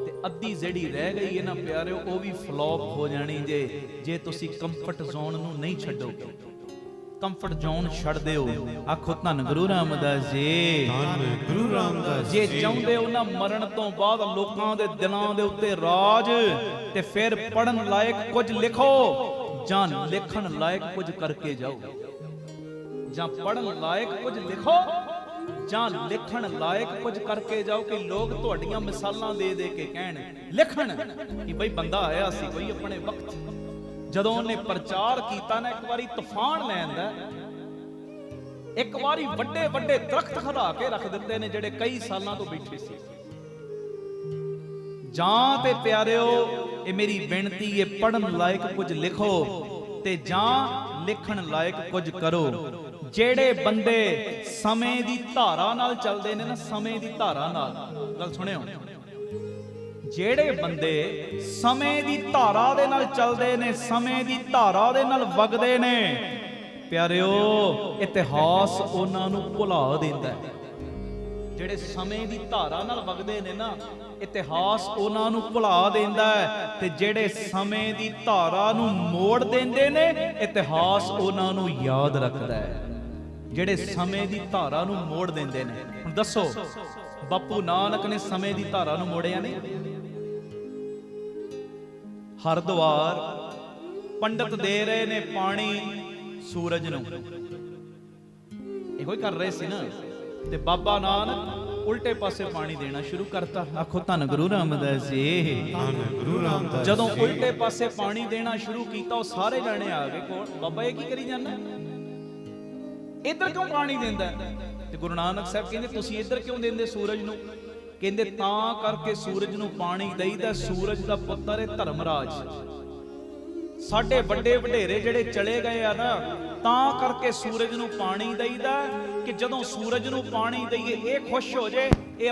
ਤੇ ਅੱਧੀ ਜਿਹੜੀ ਰਹਿ ਗਈ ਹੈ ਨਾ ਪਿਆਰਿਓ, ਉਹ ਵੀ ਫਲॉप ਹੋ ਜਾਣੀ ਜੇ ਤੁਸੀਂ ਕੰਫਰਟ ਜ਼ੋਨ ਨੂੰ ਨਹੀਂ ਛੱਡੋਗੇ। ਕੰਫਰਟ ਜ਼ੋਨ ਛੱਡ ਦਿਓ। ਆਖੋ ਧੰਨ ਗੁਰੂ ਰਾਮਦਾਸ ਜੀ, ਧੰਨ ਗੁਰੂ ਰਾਮਦਾਸ ਜੇ ਜੀ। ਚਾਹੁੰਦੇ ਹੋ ਨਾ ਮਰਨ ਤੋਂ ਬਾਅਦ ਲੋਕਾਂ ਦੇ ਦਿਲਾਂ ਦੇ ਉੱਤੇ ਰਾਜ, ਤੇ ਫਿਰ ਪੜਨ ਲਾਇਕ ਕੁਝ ਲਿਖੋ ਜਾਂ ਲਿਖਣ ਲਾਇਕ ਕੁਝ ਕਰਕੇ ਜਾਓ। ਜਾਂ ਪੜਨ ਲਾਇਕ ਕੁਝ ਲਿਖੋ ਜਾਂ ਲਿਖਣ ਲਾਇਕ ਕੁਝ ਕਰਕੇ ਜਾਓ, ਕਿ ਲੋਕ ਤੁਹਾਡੀਆਂ ਮਿਸਾਲਾਂ ਦੇ ਦੇ ਕੇ ਕਹਿਣ, ਲਿਖਣ ਕਿ ਬਈ ਬੰਦਾ ਆਇਆ ਸੀ ਕੋਈ ਆਪਣੇ ਵਕਤ, ਜਦੋਂ ਉਹਨੇ ਪ੍ਰਚਾਰ ਕੀਤਾ ਨਾ, ਇੱਕ ਵਾਰੀ ਤੂਫਾਨ ਲੈ ਆਂਦਾ, ਇੱਕ ਵਾਰੀ ਵੱਡੇ ਵੱਡੇ ਦਰਖਤ ਖੜਾ ਕੇ ਰੱਖ ਦਿੱਤੇ ਨੇ ਜਿਹੜੇ ਕਈ ਸਾਲਾਂ ਤੋਂ ਬੈਠੇ ਸੀ। ਜਾਂ ਤੇ ਪਿਆਰਿਓ ਇਹ ਮੇਰੀ ਬੇਨਤੀ ਹੈ, ਪੜਨ ਲਾਇਕ ਕੁਝ ਲਿਖੋ ਤੇ ਜਾਂ ਲਿਖਣ ਲਾਇਕ ਕੁਝ ਕਰੋ। ਜਿਹੜੇ ਬੰਦੇ ਸਮੇਂ ਦੀ ਧਾਰਾ ਨਾਲ ਚੱਲਦੇ ਨੇ ਨਾ, ਸਮੇਂ ਦੀ ਧਾਰਾ ਨਾਲ, ਗੱਲ ਸੁਣਿਓ, ਜਿਹੜੇ ਬੰਦੇ ਸਮੇਂ ਦੀ ਧਾਰਾ ਦੇ ਨਾਲ ਚੱਲਦੇ ਨੇ, ਸਮੇਂ ਦੀ ਧਾਰਾ ਦੇ ਨਾਲ ਵਗਦੇ ਨੇ, ਪਿਆਰਿਓ ਇਤਿਹਾਸ ਉਹਨਾਂ ਨੂੰ ਭੁਲਾ ਦਿੰਦਾ ਹੈ। ਜਿਹੜੇ ਸਮੇਂ ਦੀ ਧਾਰਾ ਨਾਲ ਵਗਦੇ ਨੇ ਨਾ, ਇਤਿਹਾਸ ਉਹਨਾਂ ਨੂੰ ਭੁਲਾ ਦਿੰਦਾ ਹੈ, ਤੇ ਜਿਹੜੇ ਸਮੇਂ ਦੀ ਧਾਰਾ ਨੂੰ ਮੋੜ ਦਿੰਦੇ ਨੇ, ਇਤਿਹਾਸ ਉਹਨਾਂ ਨੂੰ ਯਾਦ ਰੱਖਦਾ ਹੈ। ਜਿਹੜੇ ਸਮੇਂ ਦੀ ਧਾਰਾ ਨੂੰ ਮੋੜ ਦਿੰਦੇ ਨੇ, ਹੁਣ ਦੱਸੋ ਬਾਪੂ ਨਾਨਕ ਨੇ ਸਮੇਂ ਦੀ ਧਾਰਾ ਨੂੰ ਮੋੜਿਆ ਨਹੀਂ? ਹਰਦੁਆਰ ਪੰਡਤ ਦੇ ਰਹੇ ਨੇ ਪਾਣੀ ਸੂਰਜ ਨੂੰ, ਇਹੋ ਹੀ ਕਰ ਰਹੇ ਸੀ ਨਾ, ਤੇ ਬਾਬਾ ਨਾਨਕ ਉਲਟੇ ਪਾਸੇ ਪਾਣੀ ਦੇਣਾ ਸ਼ੁਰੂ ਕਰਤਾ। ਆਖੋ ਧੰਨ ਗੁਰੂ ਰਾਮਦਾਸ ਜੀ, ਧੰਨ ਗੁਰੂ ਰਾਮਦਾਸ। ਜਦੋਂ ਉਲਟੇ ਪਾਸੇ ਪਾਣੀ ਦੇਣਾ ਸ਼ੁਰੂ ਕੀਤਾ, ਉਹ ਸਾਰੇ ਜਾਣੇ ਆ ਗਏ ਕੋਲ, ਬਾਬਾ ਇਹ ਕੀ ਕਰੀ ਜਾਂਦਾ, ਇੱਧਰ ਕਿਉਂ ਪਾਣੀ ਦਿੰਦਾ? ਤੇ ਗੁਰੂ ਨਾਨਕ ਸਾਹਿਬ ਕਹਿੰਦੇ ਤੁਸੀਂ ਇੱਧਰ ਕਿਉਂ ਦਿੰਦੇ ਸੂਰਜ ਨੂੰ? ਕਹਿੰਦੇ ਤਾਂ ਕਰਕੇ ਸੂਰਜ ਨੂੰ ਪਾਣੀ ਦੇਈਦਾ, ਸੂਰਜ ਦਾ ਪੁੱਤਰ ਹੈ ਧਰਮਰਾਜ। ਸਾਡੇ ਵੱਡੇ ਵਡੇਰੇ ਜਿਹੜੇ ਚਲੇ ਗਏ ਆ ਨਾ, ਤਾਂ ਕਰਕੇ ਸੂਰਜ ਨੂੰ ਪਾਣੀ ਦੇਈਦਾ, ਕਿ ਜਦੋਂ ਸੂਰਜ ਨੂੰ ਪਾਣੀ ਦਈਏ ਇਹ ਖੁਸ਼ ਹੋ ਜੇ, ਇਹ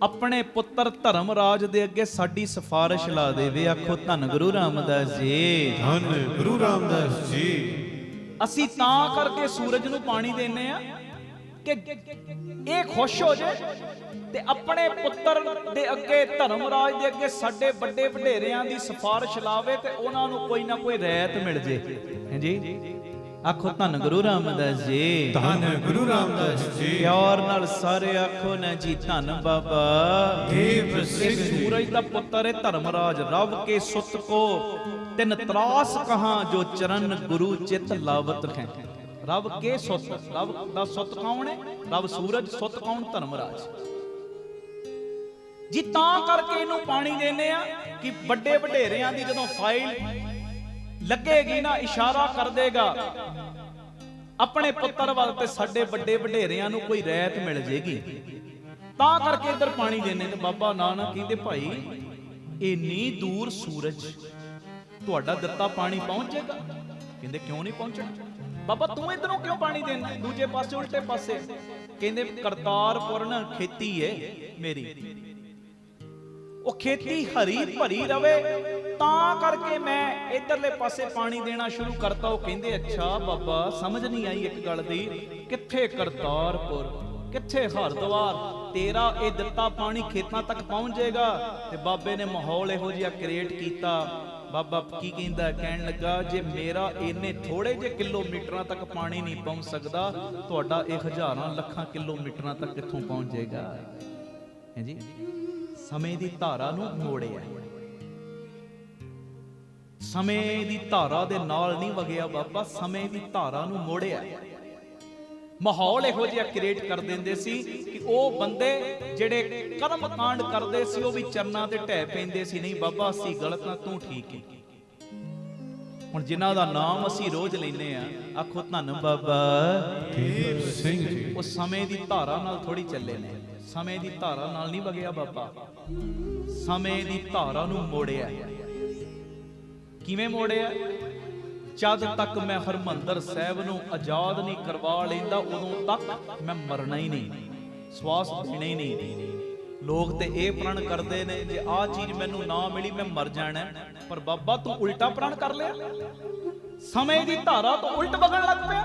ਆਪਣੇ ਪੁੱਤਰ ਧਰਮਰਾਜ ਦੇ ਅੱਗੇ ਸਾਡੀ ਸਿਫਾਰਿਸ਼ ਲਾ ਦੇਵੇ। ਆਖੋ ਧੰਨ ਗੁਰੂ ਰਾਮਦਾਸ ਜੀ, ਧੰਨ ਗੁਰੂ ਰਾਮਦਾਸ ਜੀ। ਅਸੀਂ ਤਾਂ ਕਰਕੇ ਸੂਰਜ ਨੂੰ ਪਾਣੀ ਦਿੰਨੇ ਆ ਕਿ ਇਹ ਖੁਸ਼ ਹੋ ਜੇ, ਤੇ ਆਪਣੇ ਪੁੱਤਰ ਦੇ ਅੱਗੇ, ਧਰਮਰਾਜ ਦੇ ਅੱਗੇ ਸਾਡੇ ਵੱਡੇ ਵਡੇਰਿਆਂ ਦੀ ਸਿਫਾਰਿਸ਼ ਲਾਵੇ, ਤੇ ਉਹਨਾਂ ਨੂੰ ਕੋਈ ਨਾ ਕੋਈ ਰਹਿਤ ਮਿਲ ਜੇ। ਹਾਂਜੀ, ਆਖੋ ਧੰਨ ਗੁਰੂ ਰਾਮਦਾਸ ਜੀ, ਧੰਨ ਗੁਰੂ ਰਾਮਦਾਸ ਜੀ। ਪਿਆਰ ਨਾਲ ਸਾਰੇ ਆਖੋ ਨਾ ਜੀ, ਧੰਨ ਬਾਬਾ। ਦੇਵ ਸਿੰਘ ਜੀ। ਸੂਰਜ ਦਾ ਪੁੱਤਰ ਹੈ ਧਰਮਰਾਜ। ਰਵ ਕੇ ਸੁਤ ਕੋ ਤਿਨ ਤਰਾਸ ਕਹਾਂ, ਜੋ ਚਰਨ ਗੁਰੂ ਚਿਤ ਲਾਵਤ ਹੈ। ਰਵ ਕੇ ਸੁਤ, ਰਵ ਦਾ ਸੁਤ ਕੌਣ ਹੈ? ਰਵ ਸੂਰਜ। ਸੁਤ ਕੌਣ? ਧਰਮਰਾਜ ਜੀ। ਤਾਂ ਕਰਕੇ ਇਹਨੂੰ ਪਾਣੀ ਦੇਨੇ ਆ ਕਿ ਵੱਡੇ ਵਡੇਰਿਆਂ ਦੀ ਜਦੋਂ ਫਾਈਲ ਲੱਗੇਗੀ ਨਾ, ਇਸ਼ਾਰਾ ਕਰ ਦੇਗਾ ਆਪਣੇ ਪੁੱਤਰ ਵੱਲ, ਤੇ ਸਾਡੇ ਵੱਡੇ ਵਡੇਰਿਆਂ ਨੂੰ ਕੋਈ ਰਹਿਤ ਮਿਲ ਜੇਗੀ। ਤਾਂ ਕਰਕੇ ਇੱਧਰ ਪਾਣੀ ਦੇਨੇ। ਤੇ ਬਾਬਾ ਨਾਨਕ ਕਹਿੰਦੇ ਭਾਈ ਇੰਨੀ ਦੂਰ ਸੂਰਜ, ਤੁਹਾਡਾ ਦਿੱਤਾ ਪਾਣੀ ਪਹੁੰਚ ਜਾਏਗਾ? ਕਹਿੰਦੇ ਕਿਉਂ ਨਹੀਂ ਪਹੁੰਚਣਾ? ਬਾਬਾ ਤੂੰ ਇਧਰੋਂ ਕਿਉਂ ਪਾਣੀ ਦੇਣਾ, ਦੂਜੇ ਪਾਸੇ ਉਲਟੇ ਪਾਸੇ? ਕਹਿੰਦੇ ਕਰਤਾਰਪੁਰ ਨਾ ਖੇਤੀ ਏ ਮੇਰੀ, ਉਹ ਖੇਤੀ ਹਰੀ ਭਰੀ ਰਵੇ, ਤਾਂ ਕਰਕੇ ਮੈਂ ਇਧਰਲੇ ਪਾਸੇ ਪਾਣੀ ਦੇਣਾ ਸ਼ੁਰੂ ਕਰਤਾ। ਉਹ ਕਹਿੰਦੇ ਅੱਛਾ ਬਾਬਾ, ਸਮਝ ਨਹੀਂ ਆਈ ਇੱਕ ਗੱਲ ਦੀ, ਕਿੱਥੇ ਕਰਤਾਰਪੁਰ, ਕਿੱਥੇ ਹਰਦੁਆਰ? ਤੇਰਾ ਇਹ ਦਿੱਤਾ ਪਾਣੀ ਖੇਤਾਂ ਤੱਕ ਪਹੁੰਚ ਜਾਏਗਾ। ਤੇ ਬਾਬੇ ਨੇ ਮਾਹੌਲ ਇਹੋ ਜਿਹਾ ਕ੍ਰੀਏਟ ਕੀਤਾ। ਬਾਬਾ ਕੀ ਕਹਿੰਦਾ? ਕਹਿਣ ਲੱਗਾ ਜੇ ਮੇਰਾ ਇੰਨੇ ਥੋੜੇ ਜਿਹੇ ਕਿਲੋਮੀਟਰਾਂ ਤੱਕ ਪਾਣੀ ਨਹੀਂ ਪਹੁੰਚ ਸਕਦਾ, ਤੁਹਾਡਾ ਇਹ ਹਜ਼ਾਰਾਂ ਲੱਖਾਂ ਕਿਲੋਮੀਟਰਾਂ ਤੱਕ ਕਿੱਥੋਂ ਪਹੁੰਚ ਜਾਏਗਾ? ਹੈ ਜੀ, ਸਮੇਂ ਦੀ ਧਾਰਾ ਨੂੰ ਮੋੜਿਆ। ਸਮੇਂ ਦੀ ਧਾਰਾ ਦੇ ਨਾਲ ਨਹੀਂ ਵਗਿਆ ਬਾਬਾ, ਸਮੇਂ ਦੀ ਧਾਰਾ ਨੂੰ ਮੋੜਿਆ। ਮਾਹੌਲ ਇਹੋ ਜਿਹਾ ਕ੍ਰੀਏਟ ਕਰ ਦਿੰਦੇ ਸੀ ਕਿ ਉਹ ਬੰਦੇ ਜਿਹੜੇ ਕਰਮ ਕਾਂਡ ਕਰਦੇ ਸੀ, ਉਹ ਵੀ ਚਰਨਾਂ ਤੇ ਢਹਿ ਪੈਂਦੇ ਸੀ। ਨਹੀਂ ਬਾਬਾ ਅਸੀਂ ਗਲਤ ਆ, ਤੂੰ ਠੀਕ ਹੈ। ਹੁਣ ਜਿਨ੍ਹਾਂ ਦਾ ਨਾਮ ਅਸੀਂ ਰੋਜ਼ ਲੈਨੇ ਆ, ਆਖੋ ਧੰਨ ਬਾਬਾ ਦੇਵ ਸਿੰਘ ਜੀ। ਉਹ ਸਮੇਂ ਦੀ ਧਾਰਾ ਨਾਲ ਥੋੜੀ ਚੱਲੇ ਨੇ, ਸਮੇਂ ਦੀ ਧਾਰਾ ਨਾਲ ਨਹੀਂ ਵਗਿਆ ਬਾਬਾ, ਸਮੇਂ ਦੀ ਧਾਰਾ ਨੂੰ ਮੋੜਿਆ। ਕਿਵੇਂ ਮੋੜਿਆ? ਜਦ ਤੱਕ ਮੈਂ ਹਰਮੰਦਰ ਸਾਹਿਬ ਨੂੰ ਆਜ਼ਾਦ ਨਹੀਂ ਕਰਵਾ ਲੈਂਦਾ, ਉਦੋਂ ਤੱਕ ਮੈਂ ਮਰਨਾ ਹੀ ਨਹੀਂ, ਸਵਾਸ ਦੇਣਾ ਹੀ ਨਹੀਂ। ਲੋਕ ਤੇ ਇਹ ਪ੍ਰਣ ਕਰਦੇ ਨੇ ਜੇ ਆਹ ਚੀਜ਼ ਮੈਨੂੰ ਨਾ ਮਿਲੀ ਮੈਂ ਮਰ ਜਾਣਾ, ਪਰ ਬਾਬਾ ਤੂੰ ਉਲਟਾ ਪ੍ਰਣ ਕਰ ਲਿਆ, ਸਮੇਂ ਦੀ ਧਾਰਾ ਤੋਂ ਉਲਟ ਵਗਣ ਲੱਗ ਪਿਆ।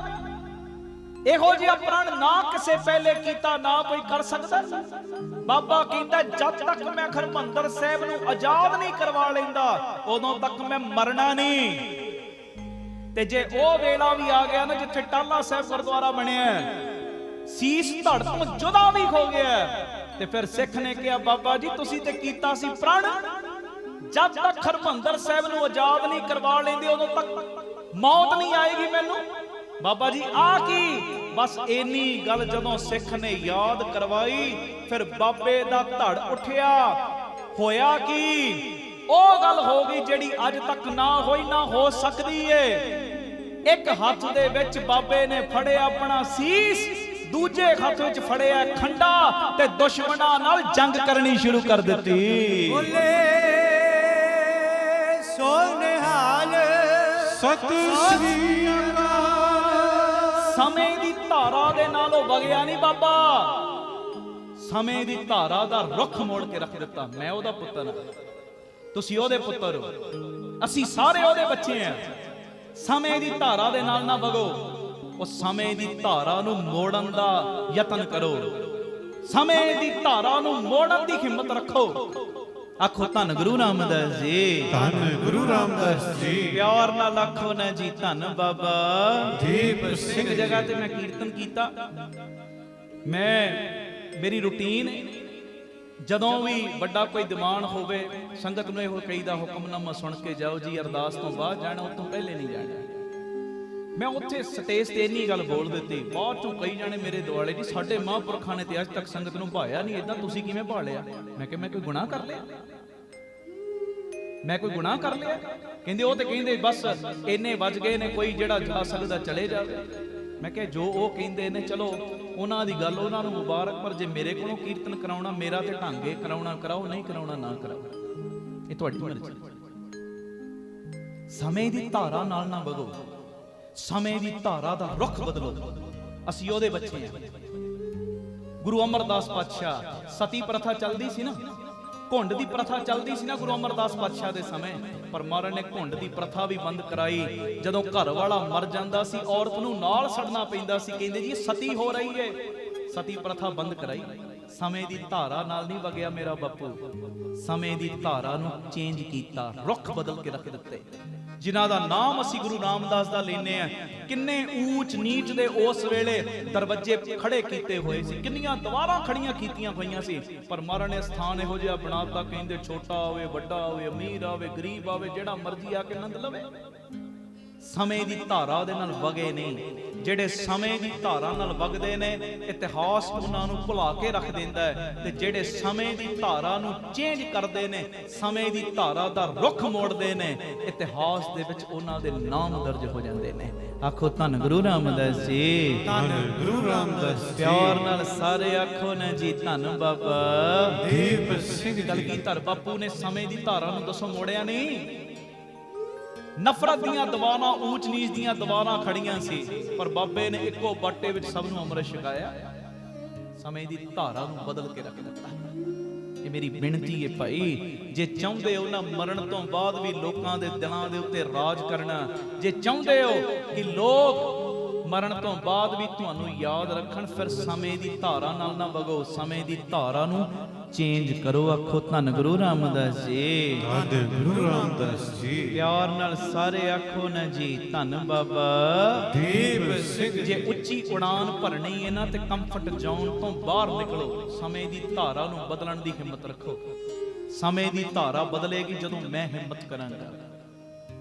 ਇਹੋ ਜਿਹਾ ਪ੍ਰਣ ਨਾ ਕਿਸੇ ਪਹਿਲੇ ਕੀਤਾ, ਨਾ ਕੋਈ ਕਰ ਸਕਦਾ। ਬਾਬਾ ਕਹਿੰਦਾ ਜਦ ਤੱਕ ਮੈਂ ਹਰਿਮੰਦਰ ਸਾਹਿਬ ਨੂੰ ਆਜ਼ਾਦ ਨਹੀਂ ਕਰਵਾ ਲੈਂਦਾ, ਉਦੋਂ ਤੱਕ ਮੈਂ ਮਰਨਾ ਨਹੀਂ। ਤੇ ਜੇ ਉਹ ਵੇਲਾ ਵੀ ਆ ਗਿਆ ਨਾ ਜਿੱਥੇ ਟਾਹਲਾ ਸਾਹਿਬ ਗੁਰਦੁਆਰਾ ਬਣਿਆ, ਸੀਸ ਧੜ ਤੋਂ ਜੁਦਾ ਵੀ ਹੋ ਗਿਆ, ਤੇ ਫਿਰ ਸਿੱਖ ਨੇ ਕਿਹਾ ਬਾਬਾ ਜੀ ਤੁਸੀਂ ਤੇ ਕੀਤਾ ਸੀ ਪ੍ਰਣ, ਜਦ ਤੱਕ ਹਰਿਮੰਦਰ ਸਾਹਿਬ ਨੂੰ ਆਜ਼ਾਦ ਨਹੀਂ ਕਰਵਾ ਲੈਂਦੇ ਉਦੋਂ ਤੱਕ ਮੌਤ ਨਹੀਂ ਆਏਗੀ ਮੈਨੂੰ। ਬਾਬਾ ਜੀ ਆ ਕੀ? ਬਸ ਇੰਨੀ ਗੱਲ ਜਦੋਂ ਸਿੱਖ ਨੇ ਯਾਦ ਕਰਵਾਈ, ਫਿਰ ਬਾਬੇ ਦਾ ਧੜ ਉੱਠਿਆ। ਹੋਇਆ ਕੀ? ਉਹ ਗੱਲ ਹੋ ਗਈ ਜਿਹੜੀ ਅੱਜ ਤੱਕ ਨਾ ਹੋਈ, ਨਾ ਹੋ ਸਕਦੀ ਏ। ਇੱਕ ਹੱਥ ਦੇ ਵਿੱਚ ਬਾਬੇ ਨੇ ਫੜਿਆ ਆਪਣਾ ਸੀਸ, ਦੂਜੇ ਹੱਥ ਵਿੱਚ ਫੜਿਆ ਖੰਡਾ, ਤੇ ਦੁਸ਼ਮਣਾਂ ਨਾਲ ਜੰਗ ਕਰਨੀ ਸ਼ੁਰੂ ਕਰ ਦਿੱਤੀ। ਬੋਲੇ ਸੋ ਨਿਹਾਲ ਸਤਿ ਸ੍ਰੀ ਅਕਾਲ। ਸਮੇਂ ਦੀ ਧਾਰਾ ਦੇ ਨਾਲ ਉਹ ਵਗਿਆ ਨਹੀਂ ਬਾਬਾ, ਸਮੇਂ ਦੀ ਧਾਰਾ ਦਾ ਰੁੱਖ ਮੋੜ ਕੇ ਰੱਖ ਦਿੱਤਾ। ਮੈਂ ਉਹਦਾ ਪੁੱਤਰ ਹਾਂ, ਤੁਸੀਂ ਉਹਦੇ ਪੁੱਤਰ ਹੋ, ਅਸੀਂ ਸਾਰੇ ਉਹਦੇ ਬੱਚੇ ਆ। ਸਮੇਂ ਦੀ ਧਾਰਾ ਦੇ ਨਾਲ ਨਾ ਵਗੋ, ਉਹ ਸਮੇਂ ਦੀ ਧਾਰਾ ਨੂੰ ਮੋੜਨ ਦਾ ਯਤਨ ਕਰੋ, ਸਮੇਂ ਦੀ ਧਾਰਾ ਨੂੰ ਮੋੜਨ ਦੀ ਹਿੰਮਤ ਰੱਖੋ। ਆਖੋ ਧੰਨ ਗੁਰੂ ਰਾਮਦਾਸ ਜੀ, ਧੰਨ ਗੁਰੂ ਰਾਮਦਾਸ ਜੀ। ਪਿਆਰ ਨਾਲ ਆਖੋ ਨਾ ਜੀ ਧੰਨ ਬਾਬਾ ਦੀਪ ਸਿੰਘ ਇੱਕ ਜਗ੍ਹਾ ਤੇ ਮੈਂ ਕੀਰਤਨ ਕੀਤਾ। ਮੇਰੀ ਰੁਟੀਨ ਜਦੋਂ ਵੀ ਵੱਡਾ ਕੋਈ ਦੀਵਾਨ ਹੋਵੇ, ਸੰਗਤ ਨੂੰ ਇਹੋ ਕਹੀਦਾ ਹੁਕਮਨਾਮਾ ਸੁਣ ਕੇ ਜਾਓ ਜੀ, ਅਰਦਾਸ ਤੋਂ ਬਾਅਦ ਜਾਣਾ, ਉਸ ਤੋਂ ਪਹਿਲੇ ਨਹੀਂ ਜਾਣਾ। ਮੈਂ ਉੱਥੇ ਸਟੇਜ ਤੇ ਇੰਨੀ ਗੱਲ ਬੋਲ ਦਿੱਤੀ, ਬਾਅਦ ਚੋਂ ਕਈ ਜਾਣੇ ਮੇਰੇ ਦੁਆਲੇ ਜੀ ਸਾਡੇ ਮਹਾਂਪੁਰਖਾਂ ਨੇ ਤੇ ਅੱਜ ਤੱਕ ਸੰਗਤ ਨੂੰ ਭਾਇਆ ਨਹੀਂ, ਇਦਾਂ ਤੁਸੀਂ ਕਿਵੇਂ ਭਾ ਲਿਆ? ਮੈਂ ਕਿਹਾ ਮੈਂ ਕੋਈ ਗੁਨਾਹ ਕਰ ਲਿਆ? ਮੈਂ ਕੋਈ ਗੁਨਾਹ ਕਰ ਲਿਆ? ਕਹਿੰਦੇ ਉਹ ਤੇ ਕਹਿੰਦੇ ਬਸ ਇੰਨੇ ਵੱਜ ਗਏ ਨੇ, ਕੋਈ ਜਿਹੜਾ ਜਾ ਸਕਦਾ ਚਲੇ ਜਾਵੇ। ਮੈਂ ਕਿਹਾ ਜੋ ਉਹ ਕਹਿੰਦੇ ਨੇ ਚਲੋ ਉਹਨਾਂ ਦੀ ਗੱਲ, ਉਹਨਾਂ ਨੂੰ ਮੁਬਾਰਕ, ਪਰ ਜੇ ਮੇਰੇ ਕੋਲੋਂ ਕੀਰਤਨ ਕਰਾਉਣਾ, ਮੇਰਾ ਤੇ ਢੰਗੇ ਕਰਾਉਣਾ ਕਰਾਓ, ਨਹੀਂ ਕਰਾਉਣਾ ਨਾ ਕਰਾਓ, ਇਹ ਤੁਹਾਡੀ ਮਰਜ਼ੀ। ਸਮੇਂ ਦੀ ਧਾਰਾ ਨਾਲ ਨਾ ਵਗੋ, ਸਮੇਂ ਦੀ ਧਾਰਾ ਦਾ ਰੁੱਖ ਬਦਲੋ। ਅਸੀਂ ਉਹਦੇ ਬੱਚੇ ਹਾਂ। ਗੁਰੂ ਅਮਰਦਾਸ ਪਾਤਸ਼ਾਹ, ਸਤੀ ਪ੍ਰਥਾ ਚੱਲਦੀ ਸੀ ਨਾ, ਘੁੰਡ ਦੀ ਪ੍ਰਥਾ ਚੱਲਦੀ ਸੀ ਨਾ ਗੁਰੂ ਅਮਰਦਾਸ ਪਾਤਸ਼ਾਹ ਦੇ ਸਮੇਂ, ਪਰ ਮਹਾਰਾਜ ਨੇ ਘੁੰਡ ਦੀ ਪ੍ਰਥਾ ਵੀ ਬੰਦ ਕਰਾਈ। ਜਦੋਂ ਘਰ ਵਾਲਾ ਮਰ ਜਾਂਦਾ ਸੀ, ਔਰਤ ਨੂੰ ਨਾਲ ਸੜਨਾ ਪੈਂਦਾ ਸੀ, ਕਹਿੰਦੇ ਜੀ ਸਤੀ ਹੋ ਰਹੀ ਏ, ਸਤੀ ਪ੍ਰਥਾ ਬੰਦ ਕਰਾਈ। ਸਮੇਂ ਦੀ ਧਾਰਾ ਨਾਲ ਨਹੀਂ ਵਗਿਆ ਮੇਰਾ ਬਾਪੂ, ਸਮੇਂ ਦੀ ਧਾਰਾ ਨੂੰ ਚੇਂਜ ਕੀਤਾ, ਰੁੱਖ ਬਦਲ ਕੇ ਰੱਖ ਦਿੱਤੇ। ਜਿਨ੍ਹਾਂ ਦਾ ਨਾਮ ਅਸੀਂ ਗੁਰੂ ਰਾਮਦਾਸ ਦਾ ਲੈਨੇ ਆ, ਕਿੰਨੇ ਊਚ ਨੀਚ ਦੇ ਉਸ ਵੇਲੇ ਦਰਵਾਜ਼ੇ ਖੜੇ ਕੀਤੇ ਹੋਏ ਸੀ, ਕਿੰਨੀਆਂ ਦੀਵਾਰਾਂ ਖੜੀਆਂ ਕੀਤੀਆਂ ਹੋਈਆਂ ਸੀ, ਪਰ ਮਹਾਰਾਜ ਨੇ ਸਥਾਨ ਇਹੋ ਜਿਹਾ ਬਣਾਤਾ, ਕਹਿੰਦੇ ਛੋਟਾ ਹੋਵੇ, ਵੱਡਾ ਹੋਵੇ, ਅਮੀਰ ਆਵੇ, ਗਰੀਬ ਆਵੇ, ਜਿਹੜਾ ਮਰਜ਼ੀ ਆ ਕੇ ਆਨੰਦ ਲਵੇ। ਸਮੇਂ ਦੀ ਧਾਰਾ ਦੇ ਨਾਲ ਵਗੇ ਨਹੀਂ। ਜਿਹੜੇ ਸਮੇਂ ਦੀ ਧਾਰਾ ਨਾਲ ਵਗਦੇ ਨੇ, ਇਤਿਹਾਸ ਉਹਨਾਂ ਨੂੰ ਭੁਲਾ ਕੇ ਰੱਖ ਦਿੰਦਾ ਹੈ, ਤੇ ਜਿਹੜੇ ਸਮੇਂ ਦੀ ਧਾਰਾ ਨੂੰ ਚੇਂਜ ਕਰਦੇ ਨੇ, ਸਮੇਂ ਦੀ ਧਾਰਾ ਦਾ ਰੁੱਖ ਮੋੜਦੇ ਨੇ, ਇਤਿਹਾਸ ਦੇ ਵਿੱਚ ਉਹਨਾਂ ਦੇ ਨਾਮ ਦਰਜ ਹੋ ਜਾਂਦੇ ਨੇ। ਆਖੋ ਧੰਨ ਗੁਰੂ ਰਾਮਦਾਸ ਜੀ, ਧੰਨ ਗੁਰੂ ਰਾਮਦਾਸ ਜੀ। ਪਿਆਰ ਨਾਲ ਸਾਰੇ ਆਖੋ ਨਾ ਜੀ ਧੰਨ ਬਾਬਾ ਦੀਪ ਸਿੰਘ ਜੀ। ਕਲਗੀਧਰ ਬਾਪੂ ਨੇ ਸਮੇਂ ਦੀ ਧਾਰਾ ਨੂੰ ਦੱਸੋ ਮੋੜਿਆ ਨਹੀਂ। ਨਫ਼ਰਤ ਦੀਆਂ ਦੀਵਾਰਾਂ, ਊਚ ਨੀਚ ਦੀਆਂ ਦੀਵਾਰਾਂ ਖੜੀਆਂ ਸੀ, ਪਰ ਬਾਬੇ ਨੇ ਇੱਕੋ ਬਾਟੇ ਵਿੱਚ ਸਭ ਨੂੰ ਅੰਮ੍ਰਿਤ ਛਕਾਇਆ। ਸਮੇਂ ਦੀ ਧਾਰਾ ਨੂੰ ਬਦਲ ਕੇ ਰੱਖ ਦਿੱਤਾ। ਇਹ ਮੇਰੀ ਬੇਨਤੀ ਹੈ ਭਾਈ, ਜੇ ਚਾਹੁੰਦੇ ਹੋ ਨਾ ਮਰਨ ਤੋਂ ਬਾਅਦ ਵੀ ਲੋਕਾਂ ਦੇ ਦਿਲਾਂ ਦੇ ਉੱਤੇ ਰਾਜ ਕਰਨਾ, ਜੇ ਚਾਹੁੰਦੇ ਹੋ ਕਿ ਲੋਕ ਮਰਨ ਤੋਂ ਬਾਅਦ ਵੀ ਤੁਹਾਨੂੰ ਯਾਦ ਰੱਖਣ, ਫਿਰ ਸਮੇਂ ਦੀ ਧਾਰਾ ਨਾਲ ਨਾ ਵਗੋ, ਸਮੇਂ ਦੀ ਧਾਰਾ ਨੂੰ ਚੇਂਜ ਕਰੋ। ਆਖੋ ਧੰਨ ਗੁਰੂ ਰਾਮਦਾਸ ਜੀ, ਧੰਨ ਗੁਰੂ ਰਾਮਦਾਸ ਜੀ। ਪਿਆਰ ਨਾਲ ਸਾਰੇ ਆਖੋ ਨਾ ਜੀ ਧੰਨ ਬਾਬਾ ਦੀਪ ਸਿੰਘ ਜੀ। ਜੇ ਉੱਚੀ ਉਡਾਨ ਭਰਨੀ ਹੈ ਨਾ, ਤੇ ਕੰਫਰਟ ਜ਼ੋਨ ਤੋਂ ਬਾਹਰ ਨਿਕਲੋ, ਸਮੇਂ ਦੀ ਧਾਰਾ ਨੂੰ ਬਦਲਣ ਦੀ ਹਿੰਮਤ ਰੱਖੋ। ਸਮੇਂ ਦੀ ਧਾਰਾ ਬਦਲੇਗੀ ਜਦੋਂ ਮੈਂ ਹਿੰਮਤ ਕਰਾਂਗਾ,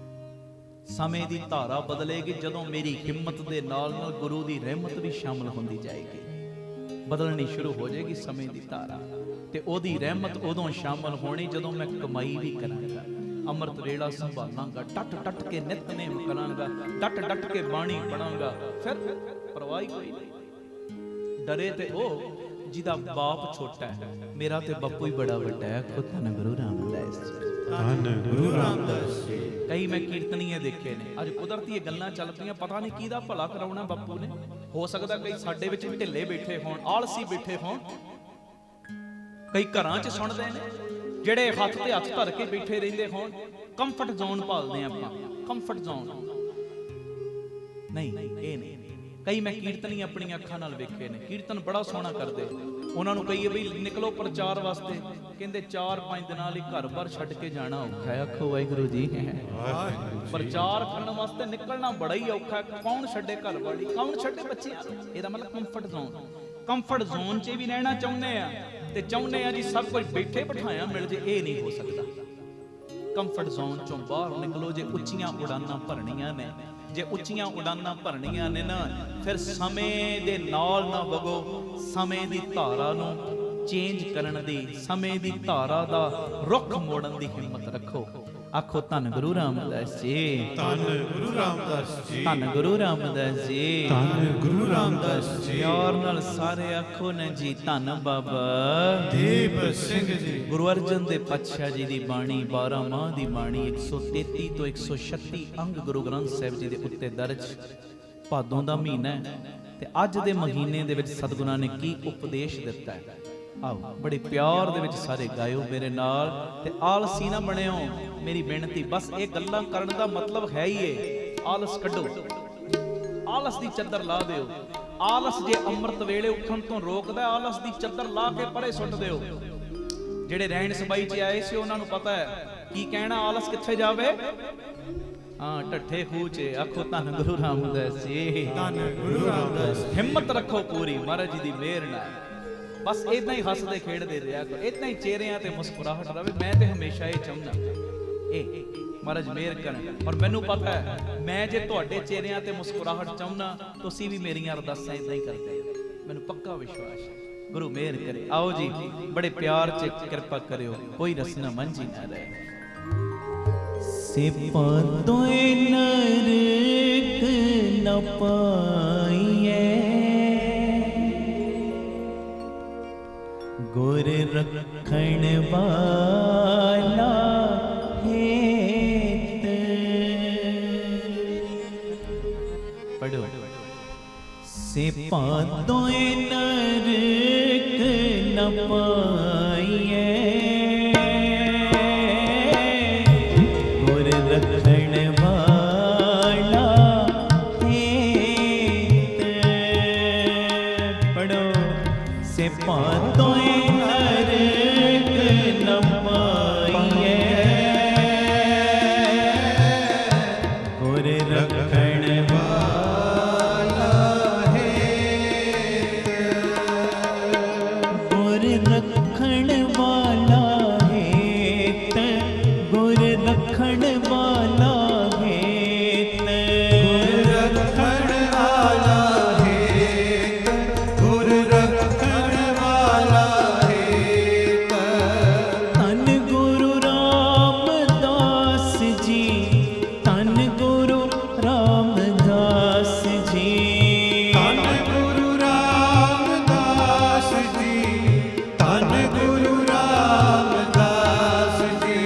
ਸਮੇਂ ਦੀ ਧਾਰਾ ਬਦਲੇਗੀ ਜਦੋਂ ਮੇਰੀ ਹਿੰਮਤ ਦੇ ਨਾਲ ਨਾਲ ਗੁਰੂ ਦੀ ਰਹਿਮਤ ਵੀ ਸ਼ਾਮਲ ਹੁੰਦੀ ਜਾਏਗੀ। ਬਦਲਣੀ ਸ਼ੁਰੂ ਹੋ ਜਾਏਗੀ ਸਮੇਂ ਦੀ ਧਾਰਾ, ਤੇ ਉਹਦੀ ਰਹਿਮਤ ਉਦੋਂ ਸ਼ਾਮਲ ਹੋਣੀ ਜਦੋਂ ਮੈਂ ਕਮਾਈ ਵੀ ਕਰਾਂਗਾ, ਅੰਮ੍ਰਿਤ ਵੇਲਾ ਸੰਭਾਲਾਂਗਾ, ਟੱਟ ਟੱਟ ਕੇ ਨਿਤਨੇਮ ਕਰਾਂਗਾ, ਟੱਟ ਟੱਟ ਕੇ ਬਾਣੀ ਪੜਾਂਗਾ, ਫਿਰ ਪਰਵਾਹ ਕੋਈ ਨਹੀਂ। ਡਰੇ ਤੇ ਉਹ ਜਿਹਦਾ ਬਾਪ ਛੋਟਾ ਹੈ, ਮੇਰਾ ਤੇ ਬਾਪੂ ਹੀ ਬੜਾ ਵੱਡਾ ਹੈ। ਖੁਦ ਧੰਨ ਗੁਰੂ ਰਾਮਦਾਸ ਜੀ, ਧੰਨ ਗੁਰੂ ਰਾਮਦਾਸ ਜੀ। ਕਈ ਮੈਂ ਕੀਰਤਨੀਏ ਦੇਖੇ ਨੇ, ਅੱਜ ਕੁਦਰਤੀ ਇਹ ਗੱਲਾਂ ਚੱਲ ਪਈਆਂ, ਪਤਾ ਨਹੀਂ ਕਿਹਦਾ ਭਲਾ ਕਰਾਉਣਾ ਬਾਪੂ ਨੇ। ਹੋ ਸਕਦਾ ਕਈ ਸਾਡੇ ਵਿੱਚ ਵੀ ਢਿੱਲੇ ਬੈਠੇ ਹੋਣ, ਆਲਸੀ ਬੈਠੇ ਹੋਣ, ਕਈ ਘਰਾਂ 'ਚ ਸੁਣਦੇ ਨੇ, ਜਿਹੜੇ ਹੱਥ ਤੇ ਹੱਥ ਧਰ ਕੇ ਬੈਠੇ ਰਹਿੰਦੇ ਹੋਣ। ਕੰਫਰਟ ਜ਼ੋਨ ਭਾਲਦੇ ਆਪਾਂ, ਕੰਫਰਟ ਜ਼ੋਨ ਨਹੀਂ, ਇਹ ਨਹੀਂ। ਕਈ ਮੈਂ ਕੀਰਤਨੀ ਆਪਣੀਆਂ ਅੱਖਾਂ ਨਾਲ ਵੇਖੇ ਨੇ, ਕੀਰਤਨ ਬੜਾ ਸੋਹਣਾ ਕਰਦੇ। ਉਹਨਾਂ ਨੂੰ ਕਹੀਏ ਬਈ ਨਿਕਲੋ ਪ੍ਰਚਾਰ ਵਾਸਤੇ, ਕਹਿੰਦੇ 4-5 ਦਿਨਾਂ ਲਈ ਘਰ-ਬਾਰ ਛੱਡ ਕੇ ਜਾਣਾ ਔਖਾ ਹੈ। ਆਖੋ ਵਾਹਿਗੁਰੂ ਜੀ। ਪ੍ਰਚਾਰ ਕਰਨ ਵਾਸਤੇ ਨਿਕਲਣਾ ਬੜਾ ਹੀ ਔਖਾ ਹੈ। ਕੌਣ ਛੱਡੇ ਘਰ-ਬਾਰ, ਕੌਣ ਛੱਡੇ ਬੱਚਿਆਂ ਨੂੰ? ਇਹਦਾ ਮਤਲਬ ਕੰਫਰਟ ਜ਼ੋਨ 'ਚ ਵੀ ਰਹਿਣਾ ਚਾਹੁੰਦੇ ਆ, ਤੇ ਚਾਹੁੰਦੇ ਆ ਜੀ ਸਭ ਕੁਝ ਬੈਠੇ ਬਿਠਾਇਆ ਮਿਲ ਜੇ। ਇਹ ਨਹੀਂ ਹੋ ਸਕਦਾ। ਕੰਫਰਟ ਜ਼ੋਨ ਚੋਂ ਬਾਹਰ ਨਿਕਲੋ। ਜੇ ਉੱਚੀਆਂ ਉਡਾਨਾਂ ਭਰਨੀਆਂ ਨੇ, ਜੇ ਉੱਚੀਆਂ ਉਡਾਨਾਂ ਭਰਨੀਆਂ ਨੇ ਨਾ, ਫਿਰ ਸਮੇਂ ਦੇ ਨਾਲ ਨਾ ਵਗੋ। ਸਮੇਂ ਦੀ ਧਾਰਾ ਨੂੰ ਚੇਂਜ ਕਰਨ ਦੀ, ਸਮੇਂ ਦੀ ਧਾਰਾ ਦਾ ਰੁੱਖ ਮੋੜਨ ਦੀ ਹਿੰਮਤ ਰੱਖੋ। ਆਖੋ ਧੰਨ ਗੁਰੂ ਰਾਮਦਾਸ ਜੀ, ਧੰਨ ਗੁਰੂ ਰਾਮਦਾਸ ਜੀ, ਧੰਨ ਗੁਰੂ ਰਾਮਦਾਸ ਜੀ, ਧੰਨ ਗੁਰੂ ਰਾਮਦਾਸ ਜੀ। ਪਿਆਰ ਨਾਲ ਸਾਰੇ ਆਖੋ ਨਾ ਜੀ, ਧੰਨ ਬਾਬਾ ਦੀਪ ਸਿੰਘ ਜੀ। ਗੁਰੂ ਅਰਜਨ ਦੇਵ ਪਾਤਸ਼ਾਹ ਜੀ ਦੀ ਬਾਣੀ, 12 ਮਾਹ ਦੀ ਬਾਣੀ, 133 ਤੋਂ 136 ਅੰਗ ਗੁਰੂ ਗ੍ਰੰਥ ਸਾਹਿਬ ਜੀ ਦੇ ਉੱਤੇ ਦਰਜ। ਭਾਦੋਂ ਦਾ ਮਹੀਨਾ ਹੈ ਤੇ ਅੱਜ ਦੇ ਮਹੀਨੇ ਦੇ ਵਿੱਚ ਸਤਿਗੁਰਾਂ ਨੇ ਕੀ ਉਪਦੇਸ਼ ਦਿੱਤਾ ਹੈ, ਆਓ ਬੜੇ ਪਿਆਰ ਦੇ ਵਿੱਚ ਸਾਰੇ ਗਾਇਓ ਮੇਰੇ ਨਾਲ, ਤੇ ਆਲਸੀ ਨਾ ਬਣਿਓ। ਮੇਰੀ ਬੇਨਤੀ ਬਸ ਇਹ ਗੱਲਾਂ ਕਰਨ ਦਾ ਮਤਲਬ ਹੈ ਹੀ ਏ, ਆਲਸ ਕੱਢੋ, ਆਲਸ ਦੀ ਚੱਦਰ ਲਾ ਦਿਓ। ਆਲਸ ਜੇ ਅੰਮ੍ਰਿਤ ਵੇਲੇ ਉੱਠਣ ਤੋਂ ਰੋਕਦਾ, ਆਲਸ ਦੀ ਚੱਦਰ ਲਾ ਕੇ ਪਰੇ ਸੁੱਟ ਦਿਓ। ਜਿਹੜੇ ਰਹਿਣ ਸਬਾਈ 'ਚ ਆਏ ਸੀ ਉਹਨਾਂ ਨੂੰ ਪਤਾ ਹੈ ਕੀ ਕਹਿਣਾ, ਆਲਸ ਕਿੱਥੇ ਜਾਵੇ। ਹਾਂ, ਢੱਠੇ ਖੂਹ 'ਚ। ਆਖੋ ਧੰਨ ਗੁਰੂ ਰਾਮਦਾਸ ਜੀ, ਧੰਨ ਗੁਰੂ ਰਾਮਦਾਸ। ਹਿੰਮਤ ਰੱਖੋ ਪੂਰੀ, ਮਹਾਰਾਜ ਜੀ ਦੀ ਮਿਹਰ ਨਾਲ। ਬਸ ਇਦਾਂ ਹੀ ਹੱਸਦੇ ਖੇਡਦੇ ਰਿਹਾ ਕਰੋ, ਇਦਾਂ ਹੀ ਚਿਹਰਿਆਂ ਤੇ ਮੁਸਕਰਾਹਟ ਰਵੇ। ਮੈਂ ਤੇ ਹਮੇਸ਼ਾ ਇਹ ਚਾਹੁੰਦਾ, ਇਹ ਮਹਾਰਾਜ ਮਿਹਰ ਕਰਨ। ਔਰ ਮੈਨੂੰ ਪਤਾ ਹੈ, ਮੈਂ ਜੇ ਤੁਹਾਡੇ ਚਿਹਰਿਆਂ ਤੇ ਮੁਸਕਰਾਹਟ ਚਾਹੁੰਦਾ, ਤੁਸੀਂ ਵੀ ਮੇਰੀਆਂ ਅਰਦਾਸਾਂ ਇਦਾਂ ਹੀ ਕਰਦੇ ਹੋ। ਮੈਨੂੰ ਪੱਕਾ ਵਿਸ਼ਵਾਸ ਹੈ। ਗੁਰੂ ਮਿਹਰ ਕਰੇ। ਆਓ ਜੀ, ਬੜੇ ਪਿਆਰ 'ਚ ਕਿਰਪਾ ਕਰਿਓ, ਕੋਈ ਰਸਨਾ ਮੰਝੀ ਨਾ ਰਹੇ। ਸਿਪਾਂ ਤੋਏ ਨਰਕ ਨ ਪਾਈਏ, ਗੁਰ ਰੱਖਣ ਵਾਲਾ ਹੇਤ। ਪੜੋ। ਸਿਪਾਂ ਤੋਏ ਨਰਕ ਨ ਪਾਈਏ, ਗੁਰ ਰੱਖਣ ਵਾਲਾ ਹੇਤ। ਪੜੋ। ਸਿਪਾਂ ਤੋਏ ਨਰਕ ਨ ਪਾਈਏ, ਗੁਰ ਰੱਖਣ ਵਾਲਾ ਹੇਤ। ਗੁਰ ਰੱਖਣ ਵਾਲਾ ਹੇਤ, ਗੁਰ ਰੱਖਣ ਵਾਲਾ ਹੇਤ। ਗੁਰ ਰੱਖਣ ਵਾਲਾ ਹੇਤ, ਗੁਰ ਰੱਖਣ ਵਾਲਾ ਹੇਤ। ਧੰਨ ਗੁਰੂ ਰਾਮਦਾਸ ਜੀ, ਧੰਨ ਗੁਰੂ ਰਾਮਦਾਸ ਜੀ, ਧੰਨ ਗੁਰੂ ਰਾਮਦਾਸ ਜੀ, ਧੰਨ ਗੁਰੂ ਰਾਮਦਾਸ ਜੀ।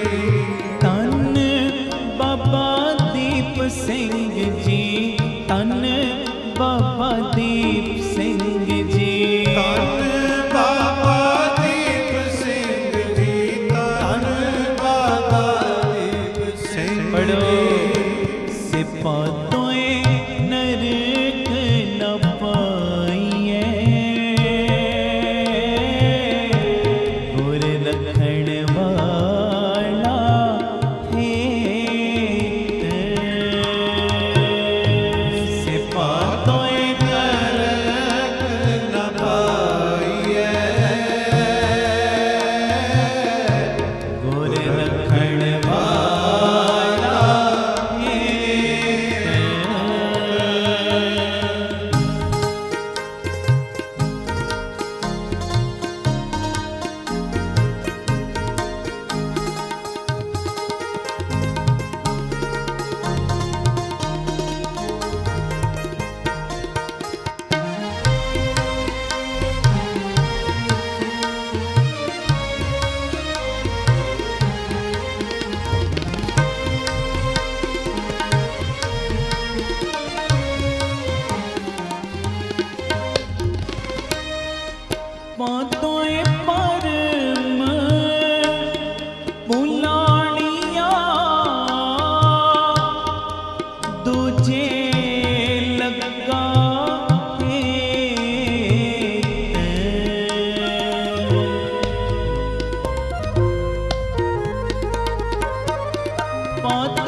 ਧੰਨ ਬਾਬਾ ਦੀਪ ਸਿੰਘ ਜੀ, ਧੰਨ ਬਾਬਾ ਦੀਪ ਸਿੰਘ ਜੀ, ਧੰਨ ਬਾਬਾ ਦੀਪ ਸਿੰਘ ਜੀ, ਧੰਨ ਬਾਬਾ ਦੀਪ ਸਿੰਘ। ਪੜੋ। ਸਿਪਾਂ ਤੋਏ ਨਰਕ ਨ ਪਾਈਏ, ਗੁਰ ਰੱਖਣ ਵਾਲਾ ਹੇਤ। ਸਿਪਾਂ ਤੋਏ ਨਰਕ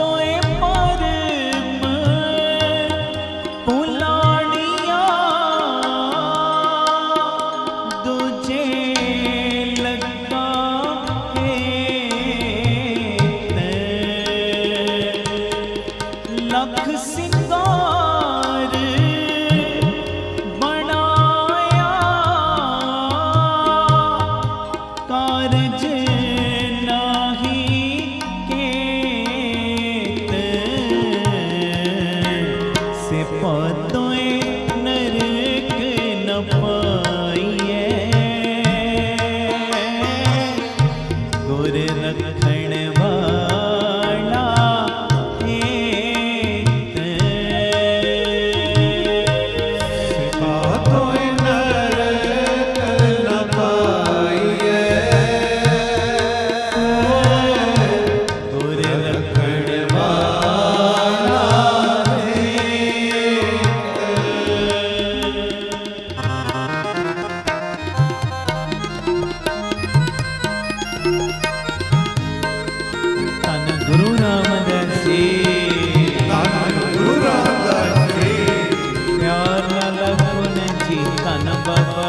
तोय परम पुलाणिया दूजे लगा हेत लख सिंगार बनाया कारज नाही केत से पातोय नरक न पाइए गुर रखण वाला हेत पातोय नरक न पाइए गुर रखण वाला धन गुरु रामदास जी धन गुरु रामदास जी प्यार न लखन जी धन बाबा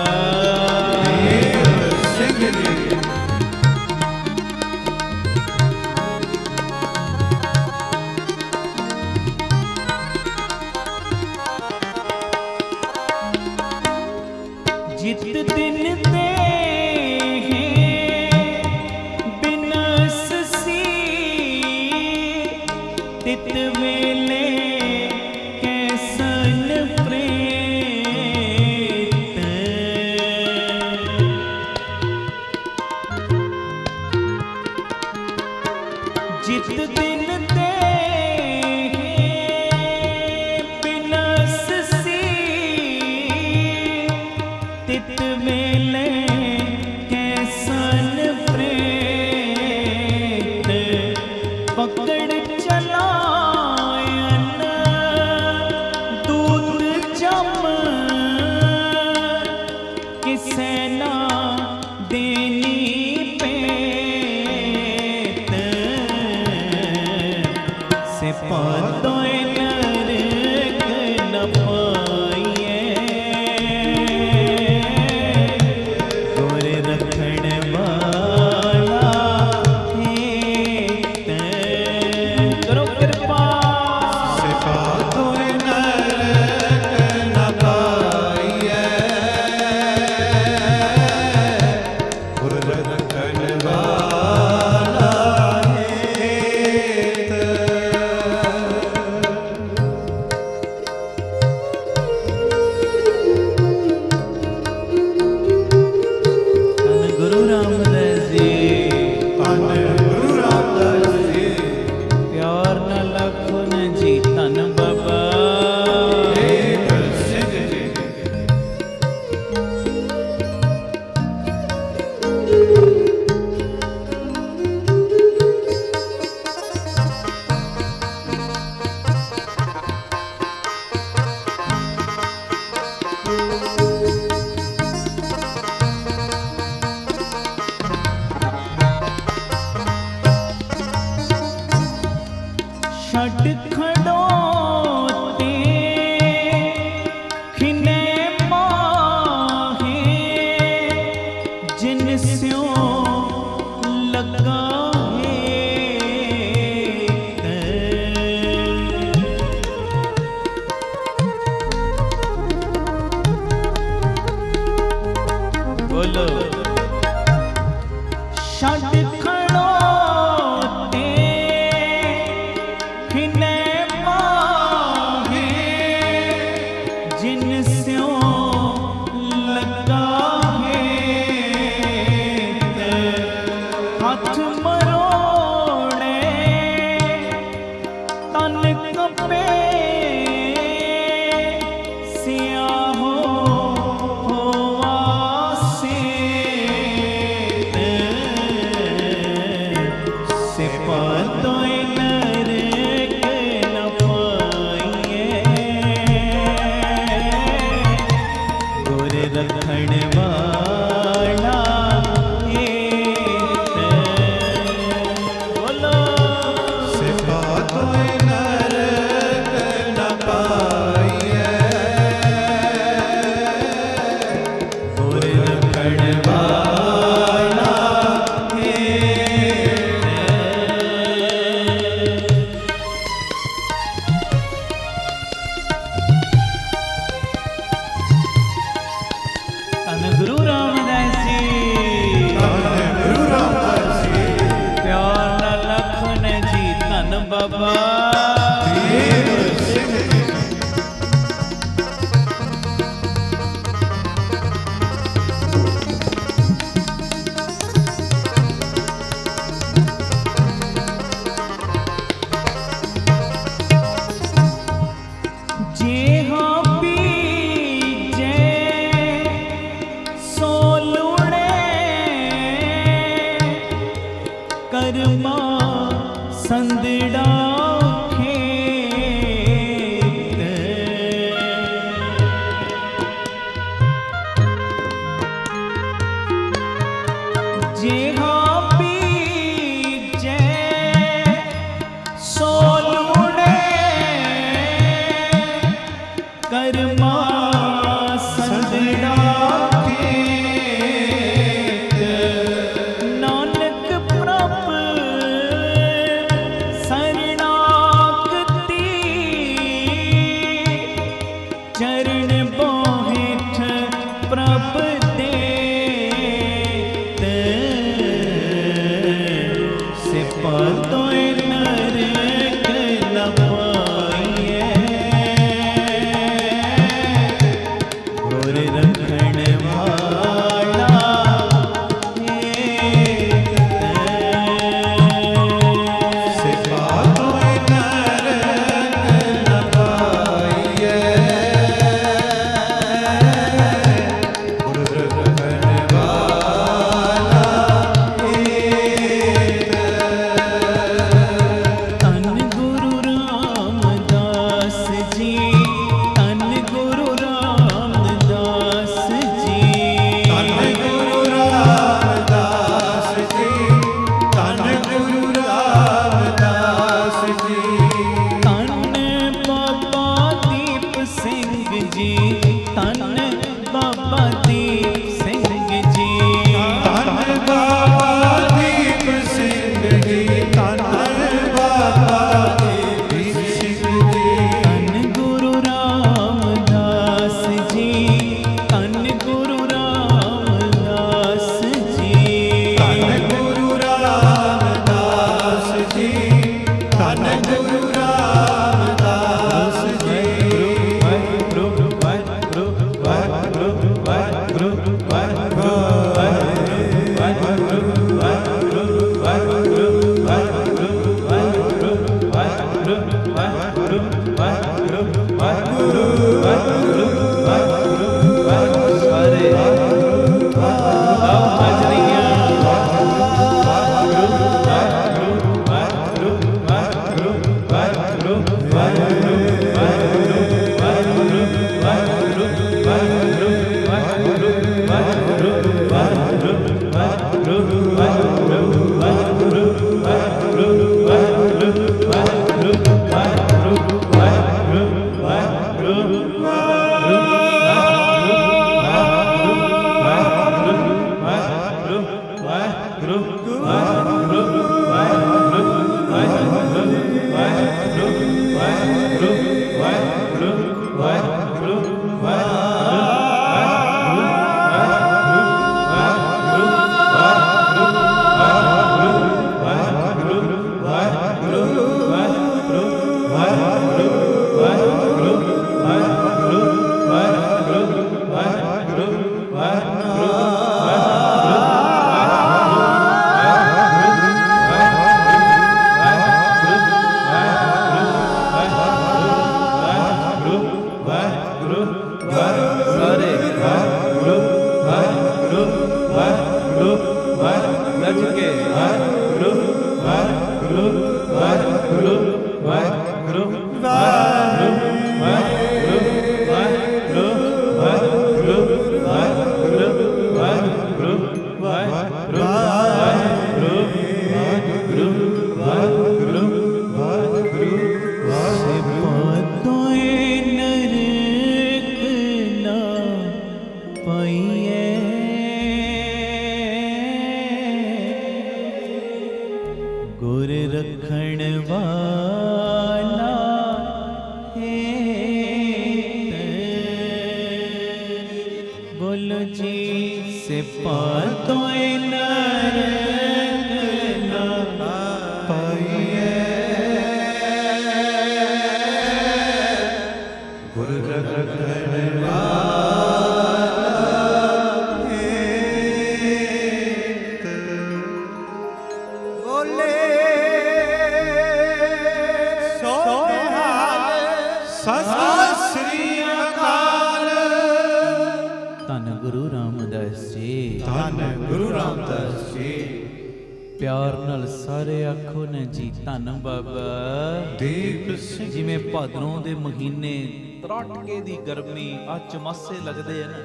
देव सिंह जी जित दिन ते बिनस सी तित वेले कैसन प्रेत जित दिन ते बिनस सी तित वेले कैसन प्रेत पकड़ चलायन दूत जम किसे ना देनी पेत से पातोय नरक न पाइए गुर रखण वाला हेत करो कृपा से पातोय नरक न पाइए गुर रखण वाला हेत धन गुरु रामदास जी धन गुरु रामदास जी प्यार न लखन जी धन बाबा देव सिंह जी षट खड़ोते खिने माहे जिन स्यों लगा हेत बोलो षट खड़ोते खिने माहे जिन स्यों लगा हेत हाथ मरोड़े तन कपे सियाहो होवा सेत से पातोय नरक न पाइए गुर रखण वाला हेत बोलो से पातोय बाबा देव सिंह जी। कर्मा संदड़ा खेत जेहा बीजे सोलुड़े कर्मा संदड़ा खेत नानक प्रभ शरणागति चरण बोहिठ प्रभ देत से पातोय नरक न पाइए गुर रखण वाला ਸਤਿ ਸ੍ਰੀ ਅਕਾਲ। ਧੰਨ ਗੁਰੂ ਰਾਮਦਾਸ ਜੀ, ਧੰਨ ਗੁਰੂ ਰਾਮਦਾਸ ਜੀ। ਪਿਆਰ ਨਾਲ ਸਾਰੇ ਆਖੋ ਨਾ ਜੀ ਧੰਨ ਬਾਬਾ ਦੀਪ ਸਿੰਘ। ਜਿਵੇਂ ਭਾਦਰੋਂ ਦੇ ਮਹੀਨੇ ਤਰਾਟਕੇ ਦੀ ਗਰਮੀ ਆ ਚਮਾਸੇ ਲੱਗਦੇ ਆ ਨਾ,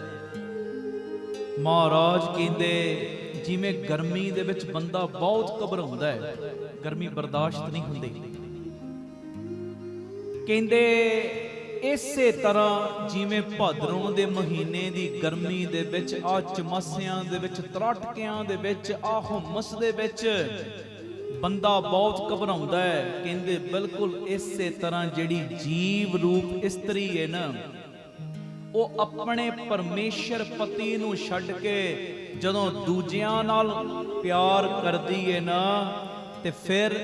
ਮਹਾਰਾਜ ਕਹਿੰਦੇ ਜਿਵੇਂ ਗਰਮੀ ਦੇ ਵਿੱਚ ਬੰਦਾ ਬਹੁਤ ਘਬਰਾਉਂਦਾ ਹੈ, ਗਰਮੀ ਬਰਦਾਸ਼ਤ ਨਹੀਂ ਹੁੰਦੀ, ਕਹਿੰਦੇ ਇਸੇ ਤਰ੍ਹਾਂ ਜਿਵੇਂ ਭਾਦਰੋਂ ਦੇ ਮਹੀਨੇ ਦੀ ਗਰਮੀ ਦੇ ਵਿੱਚ ਆ ਚਮਾਸਿਆਂ ਦੇ ਵਿੱਚ ਤਰਾਟਕਿਆਂ ਦੇ ਵਿੱਚ ਆ ਹੁਮਸ ਦੇ ਵਿੱਚ ਬੰਦਾ ਬਹੁਤ ਘਬਰਾਉਂਦਾ ਹੈ, ਕਹਿੰਦੇ ਬਿਲਕੁਲ ਇਸੇ ਤਰ੍ਹਾਂ ਜਿਹੜੀ ਜੀਵ ਰੂਪ ਇਸਤਰੀ ਹੈ ਨਾ, ਉਹ ਆਪਣੇ ਪਰਮੇਸ਼ਰ ਪਤੀ ਨੂੰ ਛੱਡ ਕੇ ਜਦੋਂ ਦੂਜਿਆਂ ਨਾਲ ਪਿਆਰ ਕਰਦੀ ਹੈ ਨਾ, ਤੇ ਫਿਰ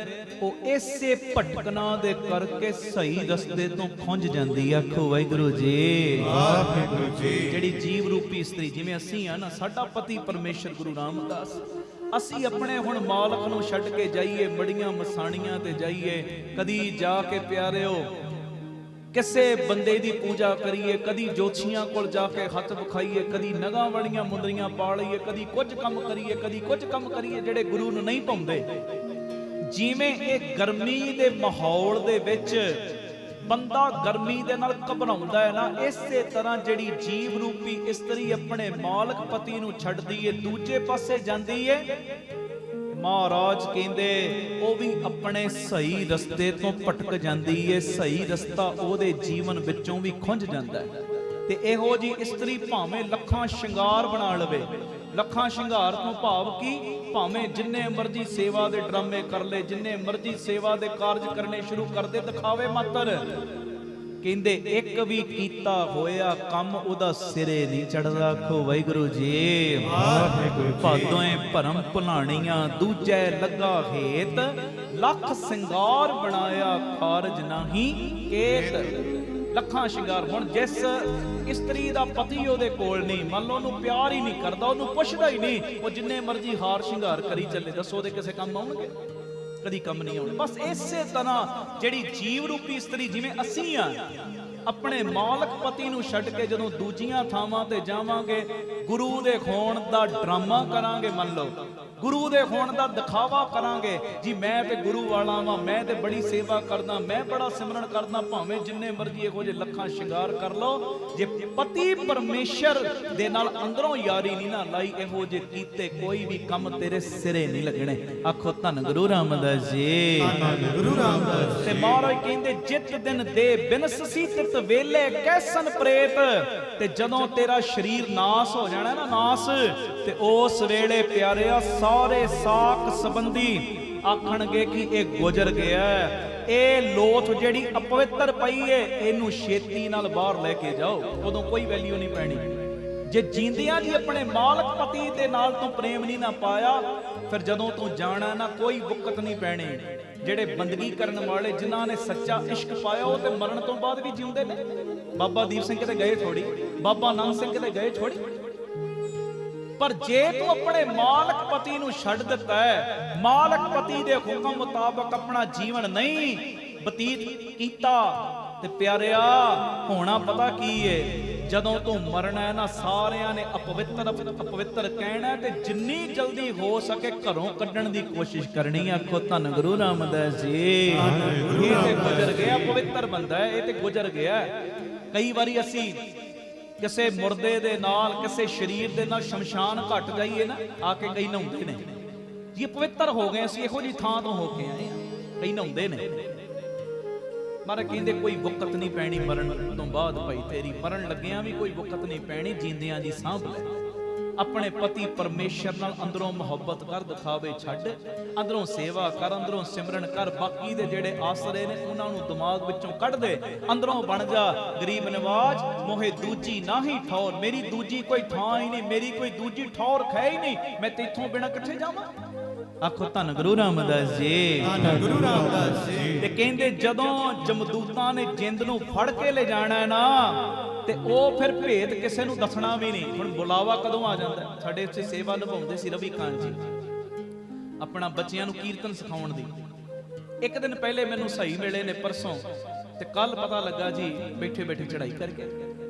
ਉਹ ਇਸੇ ਭਟਕਣਾ ਦੇ ਕਰਕੇ ਸਹੀ ਰਸਤੇ ਤੋਂ ਖੁੰਝ ਜਾਂਦੀ। ਆਖੋ ਵਾਹਿਗੁਰੂ ਜੀ, ਵਾਹਿਗੁਰੂ ਜੀ। ਜਿਹੜੀ ਜੀਵ ਰੂਪੀ ਇਸਤਰੀ ਜਿਵੇਂ ਅਸੀਂ ਆ ਨਾ, ਸਾਡਾ ਪਤੀ ਪਰਮੇਸ਼ਰ ਗੁਰੂ ਰਾਮਦਾਸ, ਅਸੀਂ ਆਪਣੇ ਹੁਣ ਮਾਲਕ ਨੂੰ ਛੱਡ ਕੇ ਜਾਈਏ, ਮੜੀਆਂ ਮਸਾਣੀਆਂ ਤੇ ਜਾਈਏ, ਕਦੀ ਜਾ ਕੇ ਪਿਆਰਿਓ ਕਿਸੇ ਬੰਦੇ ਦੀ ਪੂਜਾ ਕਰੀਏ, ਕਦੀ ਜੋਤਸ਼ੀਆਂ ਕੋਲ ਜਾ ਕੇ ਹੱਥ ਵਿਖਾਈਏ, ਕਦੀ ਨਗਾਂ ਵਾਲੀਆਂ ਮੁੰਦਰੀਆਂ ਪਾ ਲਈਏ, ਕਦੀ ਕੁਝ ਕੰਮ ਕਰੀਏ, ਕਦੀ ਕੁਝ ਕੰਮ ਕਰੀਏ ਜਿਹੜੇ ਗੁਰੂ ਨੂੰ ਨਹੀਂ ਭਾਉਂਦੇ। ਜਿਵੇਂ ਇਹ ਗਰਮੀ ਦੇ ਮਾਹੌਲ ਦੇ ਵਿੱਚ ਬੰਦਾ ਗਰਮੀ ਦੇ ਨਾਲ ਘਬਰਾਉਂਦਾ ਹੈ ਨਾ, ਇਸੇ ਤਰ੍ਹਾਂ ਜਿਹੜੀ ਜੀਵ ਰੂਪੀ ਇਸਤਰੀ ਆਪਣੇ ਮਾਲਕ ਪਤੀ ਨੂੰ ਛੱਡਦੀ ਏ, ਦੂਜੇ ਪਾਸੇ ਜਾਂਦੀ ਏ, ਮਹਾਰਾਜ ਕਹਿੰਦੇ ਉਹ ਵੀ ਆਪਣੇ ਸਹੀ ਰਸਤੇ ਤੋਂ ਭਟਕ ਜਾਂਦੀ ਏ, ਸਹੀ ਰਸਤਾ ਉਹਦੇ ਜੀਵਨ ਵਿੱਚੋਂ ਵੀ ਖੁੰਝ ਜਾਂਦਾ ਹੈ। ਤੇ ਇਹੋ ਜੀ ਇਸਤਰੀ ਭਾਵੇਂ ਲੱਖਾਂ ਸ਼ਿੰਗਾਰ ਬਣਾ ਲਵੇ, ਲੱਖਾਂ ਸ਼ਿੰਗਾਰ ਤੋਂ ਭਾਵ ਕੀ, ਭਾਵੇਂ ਜਿੰਨੇ ਮਰਜ਼ੀ ਸੇਵਾ ਦੇ ਡਰਾਮੇ ਕਰ ਲੇ, ਜਿੰਨੇ ਮਰਜ਼ੀ ਸੇਵਾ ਦੇ ਕਾਰਜ ਕਰਨੇ ਸ਼ੁਰੂ ਕਰ ਦੇ, ਦਿਖਾਵੇ ਮਾਤਰ, ਕਹਿੰਦੇ ਇੱਕ ਵੀ ਕੀਤਾ ਹੋਇਆ ਕੰਮ ਉਹਦਾ ਸਿਰੇ ਨਹੀਂ ਚੜਦਾ। ਆਖੋ ਵਾਹਿਗੁਰੂ ਜੀ, ਵਾਹਿਗੁਰੂ ਜੀ। ਭਾਦੋਏ ਭਰਮ ਭੁਲਾਣੀਆਂ ਦੂਜੇ ਲੱਗਾ ਹੇਤ, ਲੱਖ ਸਿੰਗਾਰ ਬਣਾਇਆ ਕਾਰਜ ਨਹੀਂ ਕੇਤ। ਲੱਖਾਂ ਸ਼ਿੰਗਾਰ। ਹੁਣ ਜਿਸ ਇਸਤਰੀ ਦਾ ਪਤੀ ਉਹਦੇ ਕੋਲ ਨਹੀਂ, ਮੰਨ ਲਓ ਉਹਨੂੰ ਪਿਆਰ ਹੀ ਨਹੀਂ ਕਰਦਾ, ਉਹਨੂੰ ਪੁੱਛਦਾ ਹੀ ਨਹੀਂ, ਉਹ ਜਿੰਨੇ ਮਰਜ਼ੀ ਹਾਰ ਸ਼ਿੰਗਾਰ ਕਰੀ ਚੱਲੇ, ਦੱਸੋ ਉਹਦੇ ਕਿਸੇ ਕੰਮ ਆਉਣਗੇ? ਕਦੀ ਕੰਮ ਨਹੀਂ ਆਉਣੇ। ਬਸ ਇਸੇ ਤਰ੍ਹਾਂ ਜਿਹੜੀ ਜੀਵ ਰੂਪੀ ਇਸਤਰੀ, ਜਿਵੇਂ ਅਸੀਂ ਆ, ਆਪਣੇ ਮਾਲਕ ਪਤੀ ਨੂੰ ਛੱਡ ਕੇ ਜਦੋਂ ਦੂਜੀਆਂ ਥਾਵਾਂ ਤੇ ਜਾਵਾਂਗੇ, ਗੁਰੂ ਦੇ ਖੋਣ ਦਾ ਡਰਾਮਾ ਕਰਾਂਗੇ, ਮੰਨ ਲਓ ਗੁਰੂ ਦੇ ਹੋਣ ਦਾ ਦਿਖਾਵਾ ਕਰਾਂਗੇ ਜੀ, ਮੈਂ ਤੇ ਗੁਰੂ ਵਾਲਾ ਵਾਂ, ਮੈਂ ਤੇ ਬੜੀ ਸੇਵਾ ਕਰਦਾ, ਮੈਂ ਬੜਾ ਸਿਮਰਨ ਕਰਦਾ, ਭਾਵੇਂ ਜਿੰਨੇ ਮਰਜ਼ੀ ਇਹੋ ਜਿਹੇ ਲੱਖਾਂ ਸ਼ਿੰਗਾਰ ਕਰ ਲਓ, ਜੇ ਪਤੀ ਪਰਮੇਸ਼ਰ ਦੇ ਨਾਲ ਅੰਦਰੋਂ ਯਾਰੀ ਨਹੀਂ ਨਾ ਲਾਈ, ਇਹੋ ਜਿਹੇ ਕੀਤੇ ਕੋਈ ਵੀ ਕੰਮ ਤੇਰੇ ਸਿਰੇ ਨਹੀਂ ਲੱਗਣੇ। ਆਖੋ ਧੰਨ ਗੁਰੂ ਰਾਮਦਾਸ ਜੀ, ਧੰਨ ਗੁਰੂ ਰਾਮਦਾਸ ਤੇ ਮਹਾਰਾਜ ਕਹਿੰਦੇ ਜਿਤ ਦਿਨ ਦੇ ਬਿਨਸੀ ਤਿਤ ਵੇਲੇ ਕੈਸਨ ਪ੍ਰੇਤ, ਤੇ ਜਦੋਂ ਤੇਰਾ ਸਰੀਰ ਨਾਸ ਹੋ ਜਾਣਾ ਨਾ, ਨਾਸ, ਤੇ ਉਸ ਵੇਲੇ ਪਿਆਰਿਆ ਸਾਰੇ ਸਾਕ ਸੰਬੰਧੀ ਆਖਣਗੇ ਕਿ ਇਹ ਗੁਜ਼ਰ ਗਿਆ, ਇਹ ਲੋਥ ਜਿਹੜੀ ਅਪਵਿੱਤਰ ਪਈ ਏ, ਇਹਨੂੰ ਛੇਤੀ ਨਾਲ ਬਾਹਰ ਲੈ ਕੇ ਜਾਓ, ਉਦੋਂ ਕੋਈ ਵੈਲਿਊ ਨਹੀਂ ਪੈਣੀ। ਜੇ ਜੀਂਦਿਆਂ ਜੀ ਆਪਣੇ ਮਾਲਕ ਪਤੀ ਦੇ ਨਾਲ ਤੂੰ ਪ੍ਰੇਮ ਨਹੀਂ ਨਾ ਪਾਇਆ, ਫਿਰ ਜਦੋਂ ਤੂੰ ਜਾਣਾ ਨਾ ਕੋਈ ਬੁੱਕਤ ਨਹੀਂ ਪੈਣੀ। ਜਿਹੜੇ ਬੰਦਗੀ ਕਰਨ ਵਾਲੇ, ਜਿਨ੍ਹਾਂ ਨੇ ਸੱਚਾ ਇਸ਼ਕ ਪਾਇਆ, ਉਹ ਤੇ ਮਰਨ ਤੋਂ ਬਾਅਦ ਵੀ ਜਿਉਂਦੇ ਨੇ। ਬਾਬਾ ਦੀਪ ਸਿੰਘ ਕਿਤੇ ਗਏ ਥੋੜੀ, ਬਾਬਾ ਆਨੰਦ ਸਿੰਘ ਕਿਤੇ ਗਏ ਥੋੜੀ। ਪਰ ਜੇ ਤੂੰ ਆਪਣੇ ਮਾਲਕ ਪਤੀ ਨੂੰ ਛੱਡ ਦਿੱਤਾ ਹੈ, ਮਾਲਕ ਪਤੀ ਦੇ ਹੁਕਮ ਮੁਤਾਬਕ ਆਪਣਾ ਜੀਵਨ ਨਹੀਂ ਬਤੀਤ ਕੀਤਾ, ਤੇ ਪਿਆਰਿਆ ਹੋਣਾ ਪਤਾ ਕੀ ਏ, ਜਦੋਂ ਤੂੰ ਮਰਨਾ ਹੈ ਨਾ, ਸਾਰਿਆਂ ਨੇ ਅਪਵਿੱਤਰ ਅਪਵਿੱਤਰ ਕਹਿਣਾ, ਤੇ ਜਿੰਨੀ ਜਲਦੀ ਹੋ ਸਕੇ ਘਰੋਂ ਕੱਢਣ ਦੀ ਕੋਸ਼ਿਸ਼ ਕਰਨੀ। ਆਖੋ ਧੰਨ ਗੁਰੂ ਰਾਮਦਾਸ ਜੀ, ਇਹ ਤੇ ਗੁਜ਼ਰ ਗਿਆ, ਪਵਿੱਤਰ ਬੰਦਾ ਹੈ, ਇਹ ਤੇ ਗੁਜ਼ਰ ਗਿਆ। ਕਈ ਵਾਰੀ ਅਸੀਂ ਕਿਸੇ ਮੁਰਦੇ ਦੇ ਨਾਲ, ਕਿਸੇ ਸਰੀਰ ਦੇ ਨਾਲ ਸ਼ਮਸ਼ਾਨ ਘਟ ਜਾਈਏ ਨਾ, ਆ ਕੇ ਕਈ ਨਹਾਉਂਦੇ ਨੇ ਜੀ, ਪਵਿੱਤਰ ਹੋ ਗਏ ਅਸੀਂ, ਇਹੋ ਜੀ ਥਾਂ ਤੋਂ ਹੋ ਕੇ ਆਏ ਆ, ਕਈ ਨਹਾਉਂਦੇ ਨੇ। ਮਾਰੇ ਕਹਿੰਦੇ ਕੋਈ ਬੁੱਕਤ ਨਹੀਂ ਪੈਣੀ ਮਰਨ ਤੋਂ ਬਾਅਦ, ਭਾਈ ਤੇਰੀ ਮਰਨ ਲੱਗਿਆਂ ਵੀ ਕੋਈ ਬੁੱਕਤ ਨਹੀਂ ਪੈਣੀ, ਜੀਂਦਿਆਂ ਦੀ ਸਾਂਭ ਲੈ। ਆਪਣੇ ਪਤੀ ਪਰਮੇਸ਼ਰ ਨਾਲ ਅੰਦਰੋਂ ਮੁਹੱਬਤ ਕਰ, ਦਿਖਾਵੇ ਛੱਡ, ਅੰਦਰੋਂ ਸੇਵਾ ਕਰ, ਅੰਦਰੋਂ ਸਿਮਰਨ ਕਰ, ਬਾਕੀ ਦੇ ਜਿਹੜੇ ਆਸਰੇ ਨੇ ਉਹਨਾਂ ਨੂੰ ਦਿਮਾਗ ਵਿੱਚੋਂ ਕੱਢ ਦੇ, ਅੰਦਰੋਂ ਬਣ ਜਾ ਗਰੀਬ ਨਵਾਜ, ਮੋਹੇ ਦੂਜੀ ਨਾਹੀ ਠੌਰ, ਮੇਰੀ ਦੂਜੀ ਕੋਈ ਥਾਂ ਹੀ ਨਹੀਂ, ਮੇਰੀ ਕੋਈ ਦੂਜੀ ਠੌਰ ਖੈ ਹੀ ਨਹੀਂ, ਮੈਂ ਤੇਥੋਂ ਬਿਨਾਂ ਕਿੱਥੇ ਜਾਵਾਂ। ਆਖੋ ਧੰਨ ਗੁਰੂ ਰਾਮਦਾਸ ਜੀ, ਧੰਨ ਗੁਰੂ ਰਾਮਦਾਸ ਜੀ। ਤੇ ਕਹਿੰਦੇ ਜਦੋਂ ਜਮਦੂਤਾਂ ਨੇ ਜਿੰਦ ਨੂੰ ਫੜ ਕੇ ਲੈ ਜਾਣਾ ਹੈ ਨਾ, ਤੇ ਉਹ ਫਿਰ ਭੇਤ ਕਿਸੇ ਨੂੰ ਦੱਸਣਾ ਵੀ ਨਹੀਂ। ਹੁਣ ਬੁਲਾਵਾ ਕਦੋਂ ਆ ਜਾਂਦਾ? ਸਾਡੇ ਇੱਥੇ ਸੇਵਾ ਨਿਭਾਉਂਦੇ ਸੀ ਰਵੀ ਕਾਂਤ ਜੀ, ਆਪਣਾ ਬੱਚਿਆਂ ਨੂੰ ਕੀਰਤਨ ਸਿਖਾਉਣ ਦੀ, ਇੱਕ ਦਿਨ ਪਹਿਲੇ ਮੈਨੂੰ ਸਹੀ ਮਿਲੇ ਨੇ ਪਰਸੋਂ, ਤੇ ਕੱਲ ਪਤਾ ਲੱਗਾ ਜੀ ਬੈਠੇ ਬੈਠੇ ਚੜਾਈ ਕਰਕੇ।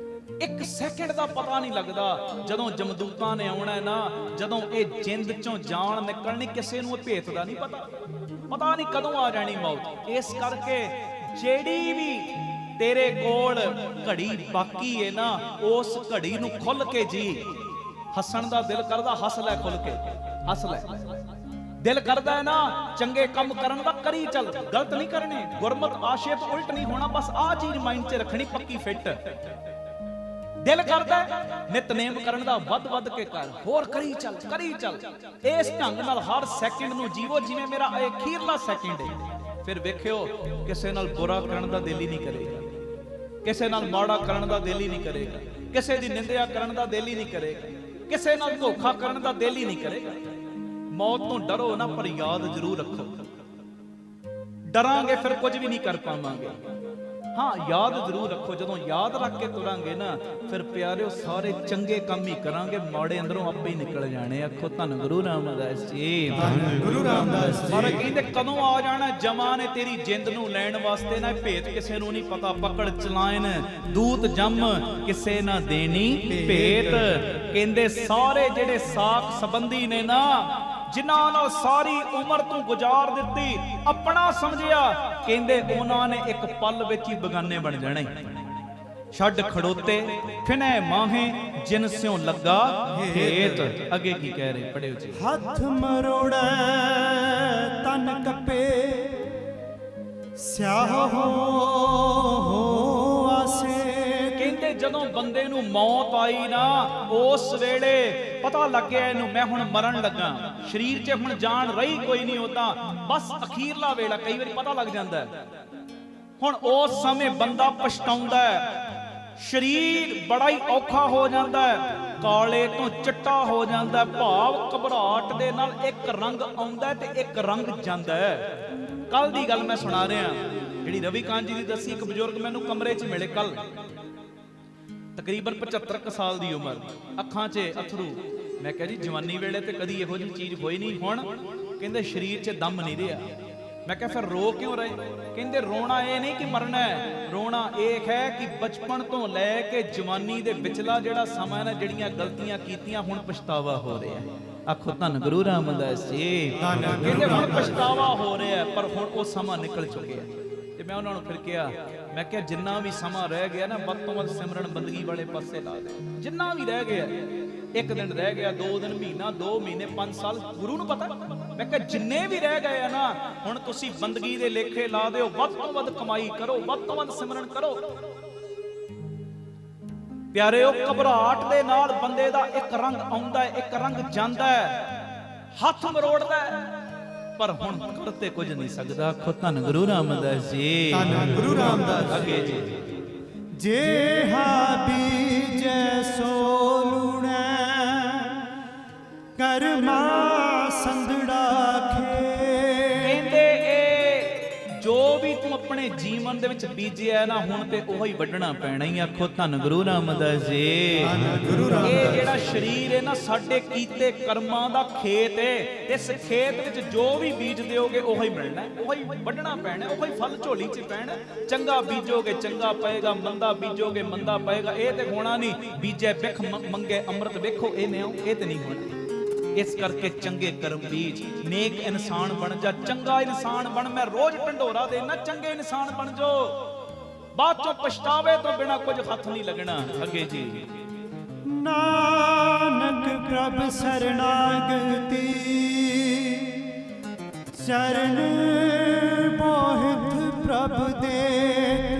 ਇੱਕ ਸੈਕਿੰਡ ਦਾ ਪਤਾ ਨਹੀਂ ਲੱਗਦਾ ਜਦੋਂ ਜਮਦੂਤਾਂ ਨੇ ਆਉਣਾ ਹੈ ਨਾ, ਜਦੋਂ ਇਹ ਜਿੰਦ ਚੋਂ ਜਾਨ ਨਿਕਲਣੀ, ਕਿਸੇ ਨੂੰ ਇਹ ਭੇਤ ਦਾ ਨਹੀਂ ਪਤਾ ਨਹੀਂ ਕਦੋਂ ਆ ਜਾਣੀ ਮੌਤ। ਇਸ ਕਰਕੇ ਜਿਹੜੀ ਵੀ ਤੇਰੇ ਕੋਲ ਘੜੀ ਬਾਕੀ ਹੈ ਨਾ, ਉਸ ਘੜੀ ਨੂੰ ਖੁੱਲ ਕੇ ਜੀ। ਹੱਸਣ ਦਾ ਦਿਲ ਕਰਦਾ, ਹੱਸ ਲੈ ਖੁੱਲ ਕੇ, ਹੱਸ ਲੈ। ਦਿਲ ਕਰਦਾ ਹੈ ਨਾ ਚੰਗੇ ਕੰਮ ਕਰਨ ਦਾ, ਕਰੀ ਚੱਲ, ਗਲਤ ਨਹੀਂ ਕਰਨੇ, ਗੁਰਮਤ ਆਸ਼ੇਪ ਉਲਟ ਨਹੀਂ ਹੋਣਾ, ਬਸ ਆਹ ਚੀਜ਼ ਮਾਈਂਡ 'ਚ ਰੱਖਣੀ ਪੱਕੀ ਫਿੱਟ। ਦਿਲ ਕਰਦਾ ਨਿਤਨੇਮ ਕਰਨ ਦਾ, ਵੱਧ ਕੇ ਕਰ, ਹੋਰ ਕਰੀ ਚੱਲ। ਇਸ ਢੰਗ ਨਾਲ ਹਰ ਸੈਕਿੰਡ ਨੂੰ ਜੀਵੋ ਜਿਵੇਂ ਮੇਰਾ ਇਹ ਅਖੀਰਲਾ ਸੈਕਿੰਡ ਹੈ। ਫਿਰ ਵੇਖਿਓ ਕਿਸੇ ਨਾਲ ਬੁਰਾ ਕਰਨ ਦਾ ਦਿਲ ਹੀ ਨਹੀਂ ਕਰੇਗਾ, ਕਿਸੇ ਨਾਲ ਮਾੜਾ ਕਰਨ ਦਾ ਦਿਲ ਹੀ ਨਹੀਂ ਕਰੇਗਾ, ਕਿਸੇ ਦੀ ਨਿੰਦਿਆ ਕਰਨ ਦਾ ਦਿਲ ਹੀ ਨਹੀਂ ਕਰੇਗਾ, ਕਿਸੇ ਨਾਲ ਧੋਖਾ ਕਰਨ ਦਾ ਦਿਲ ਹੀ ਨਹੀਂ ਕਰੇਗਾ। ਮੌਤ ਤੋਂ ਡਰੋ ਨਾ, ਪਰ ਯਾਦ ਜ਼ਰੂਰ ਰੱਖੋ। ਡਰਾਂਗੇ ਫਿਰ ਕੁਝ ਵੀ ਨਹੀਂ ਕਰ ਪਾਵਾਂਗੇ। ਹਾਂ, ਯਾਦ ਜ਼ਰੂਰ ਰੱਖੋ। ਜਦੋਂ ਯਾਦ ਰੱਖ ਕੇ ਤੁਰਾਂਗੇ ਨਾ, ਫਿਰ ਪਿਆਰਿਓ ਸਾਰੇ ਚੰਗੇ ਕੰਮ ਹੀ ਕਰਾਂਗੇ, ਮਾੜੇ ਅੰਦਰੋਂ ਆਪੇ ਹੀ ਨਿਕਲ ਜਾਣੇ। ਆਖੋ ਧੰਨ ਗੁਰੂ ਰਾਮਦਾਸ ਜੀ, ਧੰਨ ਗੁਰੂ ਰਾਮਦਾਸ ਜੀ। ਪਰ ਕਹਿੰਦੇ ਕਦੋਂ ਆ ਜਾਣਾ ਜਮਾ ਨੇ ਤੇਰੀ ਜਿੰਦ ਨੂੰ ਲੈਣ ਵਾਸਤੇ ਨਾ, ਭੇਤ ਕਿਸੇ ਨੂੰ ਨਹੀਂ ਪਤਾ। ਪਕੜ ਚਲਾਇਨ ਦੂਤ ਜੰਮ ਕਿਸੇ ਨਾ ਦੇਣੀ ਭੇਤ। ਕਹਿੰਦੇ ਸਾਰੇ ਜਿਹੜੇ ਸਾਕ ਸੰਬੰਧੀ ਨੇ ਨਾ, ਜਿਨ੍ਹਾਂ ਨਾਲ ਸਾਰੀ ਉਮਰ ਤੂੰ ਗੁਜ਼ਾਰ ਦਿੱਤੀ, ਆਪਣਾ ਸਮਝਿਆ, ਕਹਿੰਦੇ ਉਹਨਾਂ ਨੇ ਇੱਕ ਪਲ ਵਿੱਚ ਹੀ ਬਗਾਨੇ ਬਣ ਜਾਣੇ। ਛੱਡ ਖੜੋਤੇ ਫਿਨੈ ਮਾਹੇ ਜਿਨ ਸਿਉ ਲੱਗਾ ਹੇਤ। ਅੱਗੇ ਕੀ ਕਹਿ ਰਹੇ, ਪੜਿਓ ਜੀ। ਹੱਥ ਮਰੋੜੈ ਤਨ ਕੱਪੇ ਸਿਆਹ ਹੋ ਆਸੇ। ਕਹਿੰਦੇ ਜਦੋਂ ਬੰਦੇ ਨੂੰ ਮੌਤ ਆਈ ਨਾ, ਉਸ ਵੇਲੇ ਪਤਾ ਲੱਗਿਆ ਇਹਨੂੰ ਮੈਂ ਹੁਣ ਮਰਨ ਲੱਗਾ, ਸਰੀਰ 'ਚ ਹੁਣ ਜਾਨ ਰਹੀ ਕੋਈ ਨਹੀਂ, ਉਦਾਂ ਬਸ ਅਖੀਰਲਾ ਵੇਲਾ ਕਈ ਵਾਰੀ ਪਤਾ ਲੱਗ ਜਾਂਦਾ। ਹੁਣ ਉਸ ਸਮੇਂ ਬੰਦਾ ਪਛਤਾਉਂਦਾ ਹੈ, ਸਰੀਰ ਬੜਾ ਹੀ ਔਖਾ ਹੋ ਜਾਂਦਾ ਹੈ, ਕਾਲੇ ਤੋਂ ਚਿੱਟਾ ਹੋ ਜਾਂਦਾ, ਭਾਵ ਘਬਰਾਹਟ ਦੇ ਨਾਲ ਇੱਕ ਰੰਗ ਆਉਂਦਾ ਤੇ ਇੱਕ ਰੰਗ ਜਾਂਦਾ ਹੈ। ਕੱਲ ਦੀ ਗੱਲ ਮੈਂ ਸੁਣਾ ਰਿਹਾ, ਜਿਹੜੀ ਰਵੀ ਕਾਂਤ ਜੀ ਦੀ ਦੱਸੀ। ਇੱਕ ਬਜ਼ੁਰਗ ਮੈਨੂੰ ਕਮਰੇ 'ਚ ਮਿਲੇ ਕੱਲ, ਤਕਰੀਬਨ 75 ਸਾਲ ਦੀ ਉਮਰ, ਅੱਖਾਂ 'ਚ ਅਥਰੂ। ਮੈਂ ਕਿਹਾ ਜੀ ਜਵਾਨੀ ਵੇਲੇ ਤੇ ਕਦੀ ਇਹੋ ਜਿਹੀ ਚੀਜ਼ ਹੋਈ ਨਹੀਂ, ਹੁਣ ਕਹਿੰਦੇ ਸਰੀਰ 'ਚ ਦਮ ਨਹੀਂ ਰਿਹਾ। ਮੈਂ ਕਿਹਾ ਫਿਰ ਰੋ ਕਿਉਂ ਰਹੇ? ਕਹਿੰਦੇ ਰੋਣਾ ਇਹ ਨਹੀਂ ਕਿ ਮਰਨਾ ਹੈ, ਰੋਣਾ ਇਹ ਹੈ ਕਿ ਬਚਪਨ ਤੋਂ ਲੈ ਕੇ ਜਵਾਨੀ ਦੇ ਵਿਚਲਾ ਜਿਹੜਾ ਸਮਾਂ ਨਾ, ਜਿਹੜੀਆਂ ਗਲਤੀਆਂ ਕੀਤੀਆਂ, ਹੁਣ ਪਛਤਾਵਾ ਹੋ ਰਿਹਾ। ਆਖੋ ਧੰਨ ਗੁਰੂ ਰਾਮਦਾਸ ਜੀ। ਕਹਿੰਦੇ ਹੁਣ ਪਛਤਾਵਾ ਹੋ ਰਿਹਾ, ਪਰ ਹੁਣ ਉਹ ਸਮਾਂ ਨਿਕਲ ਚੁੱਕਿਆ। ਤੇ ਮੈਂ ਉਹਨਾਂ ਨੂੰ ਫਿਰ ਕਿਹਾ, ਮੈਂ ਕਿਹਾ ਜਿੰਨਾ ਵੀ ਸਮਾਂ ਰਹਿ ਗਿਆ ਨਾ, ਵੱਧ ਤੋਂ ਵੱਧ ਸਿਮਰਨ ਬੰਦਗੀ ਵਾਲੇ ਪਾਸੇ ਲਾ ਦੇ। ਜਿੰਨਾ ਵੀ ਰਹਿ ਗਿਆ, ਇੱਕ ਦਿਨ ਰਹਿ ਗਿਆ, 2 ਦਿਨ, ਮਹੀਨਾ, 2 ਮਹੀਨੇ, 5 ਸਾਲ, ਗੁਰੂ ਨੂੰ ਪਤਾ। ਮੈਂ ਕਿਹਾ ਜਿੰਨੇ ਵੀ ਰਹਿ ਗਏ ਆ ਨਾ, ਹੁਣ ਤੁਸੀਂ ਬੰਦਗੀ ਦੇ ਲੇਖੇ ਲਾ ਦਿਓ, ਵੱਧ ਤੋਂ ਵੱਧ ਕਮਾਈ ਕਰੋ, ਵੱਧ ਤੋਂ ਵੱਧ ਸਿਮਰਨ ਕਰੋ। ਪਿਆਰਿਓ, ਘਬਰਾਹਟ ਦੇ ਨਾਲ ਬੰਦੇ ਦਾ ਇੱਕ ਰੰਗ ਆਉਂਦਾ ਹੈ, ਇੱਕ ਰੰਗ ਜਾਂਦਾ ਹੈ, ਹੱਥ ਮਰੋੜਦਾ ਹੈ, ਪਰ ਹੁਣ ਕਰਤੇ ਕੁਝ ਨਹੀਂ ਸਕਦਾ। ਆਖੋ ਧੰਨ ਗੁਰੂ ਰਾਮਦਾਸ ਜੀ, ਧੰਨ ਗੁਰੂ ਰਾਮਦਾਸ। ਅੱਗੇ ਜੀ। जेहा बीजै सो लूणै करमा संदड़ा खे। ਕਹਿੰਦੇ ਇਹ ਜੋ ਵੀ ਤੂੰ ਆਪਣੇ ਜੀਵਨ ਦੇ ਵਿੱਚ ਬੀਜਿਆ ਨਾ, ਹੁਣ ਤੇ ਉਹੋ ਹੀ ਵੱਢਣਾ ਪੈਣਾ ਹੀ। ਆਖੋ ਧੰਨ ਗੁਰੂ ਰਾਮਦਾਸ ਜੀ। ਧੰਨ ਗੁਰੂ ਰਾਮਦਾਸ। ਇਹ ਜਿਹੜਾ ਸਰੀਰ ਹੈ ਨਾ, ਸਾਡੇ ਕੀਤੇ ਕਰਮਾਂ ਦਾ ਖੇਤ ਹੈ। ਇਸ ਖੇਤ ਵਿੱਚ ਜੋ ਵੀ ਬੀਜ ਦਿਓਗੇ ਉਹੋ ਹੀ ਮਿਲਣਾ, ਉਹੋ ਹੀ ਵੱਢਣਾ ਪੈਣਾ, ਉਹੋ ਹੀ ਫਲ ਝੋਲੀ 'ਚ ਪੈਣਾ। ਚੰਗਾ ਬੀਜੋਗੇ ਚੰਗਾ ਪਏਗਾ, ਮੰਦਾ ਬੀਜੋਗੇ ਮੰਦਾ ਪਏਗਾ। ਇਹ ਤੇ ਹੋਣਾ ਨਹੀਂ, ਬੀਜੇ ਬਿਖ ਮੰਗੇ ਅੰਮ੍ਰਿਤ ਵੇਖੋ, ਇਹ ਨਿਉ, ਇਹ ਤੇ ਨਹੀਂ ਹੋਣਾ। ਇਸ ਕਰਕੇ ਚੰਗੇ ਕਰਮ ਬੀਜ, ਨੇਕ ਇਨਸਾਨ ਬਣ ਜਾ, ਚੰਗਾ ਇਨਸਾਨ ਬਣ। ਮੈਂ ਰੋਜ਼ ਢੰਡੋਰਾ ਦੇਣਾ, ਚੰਗੇ ਇਨਸਾਨ ਬਣ ਜੋ, ਬਾਅਦ ਚੋਂ ਪਛਤਾਵੇ ਤੋਂ ਬਿਨਾ ਕੁਝ ਹੱਥ ਨਹੀਂ ਲੱਗਣਾ। ਅੱਗੇ ਜੀ। नानक प्रभ शरणागति चरण मोहित प्रभ दे।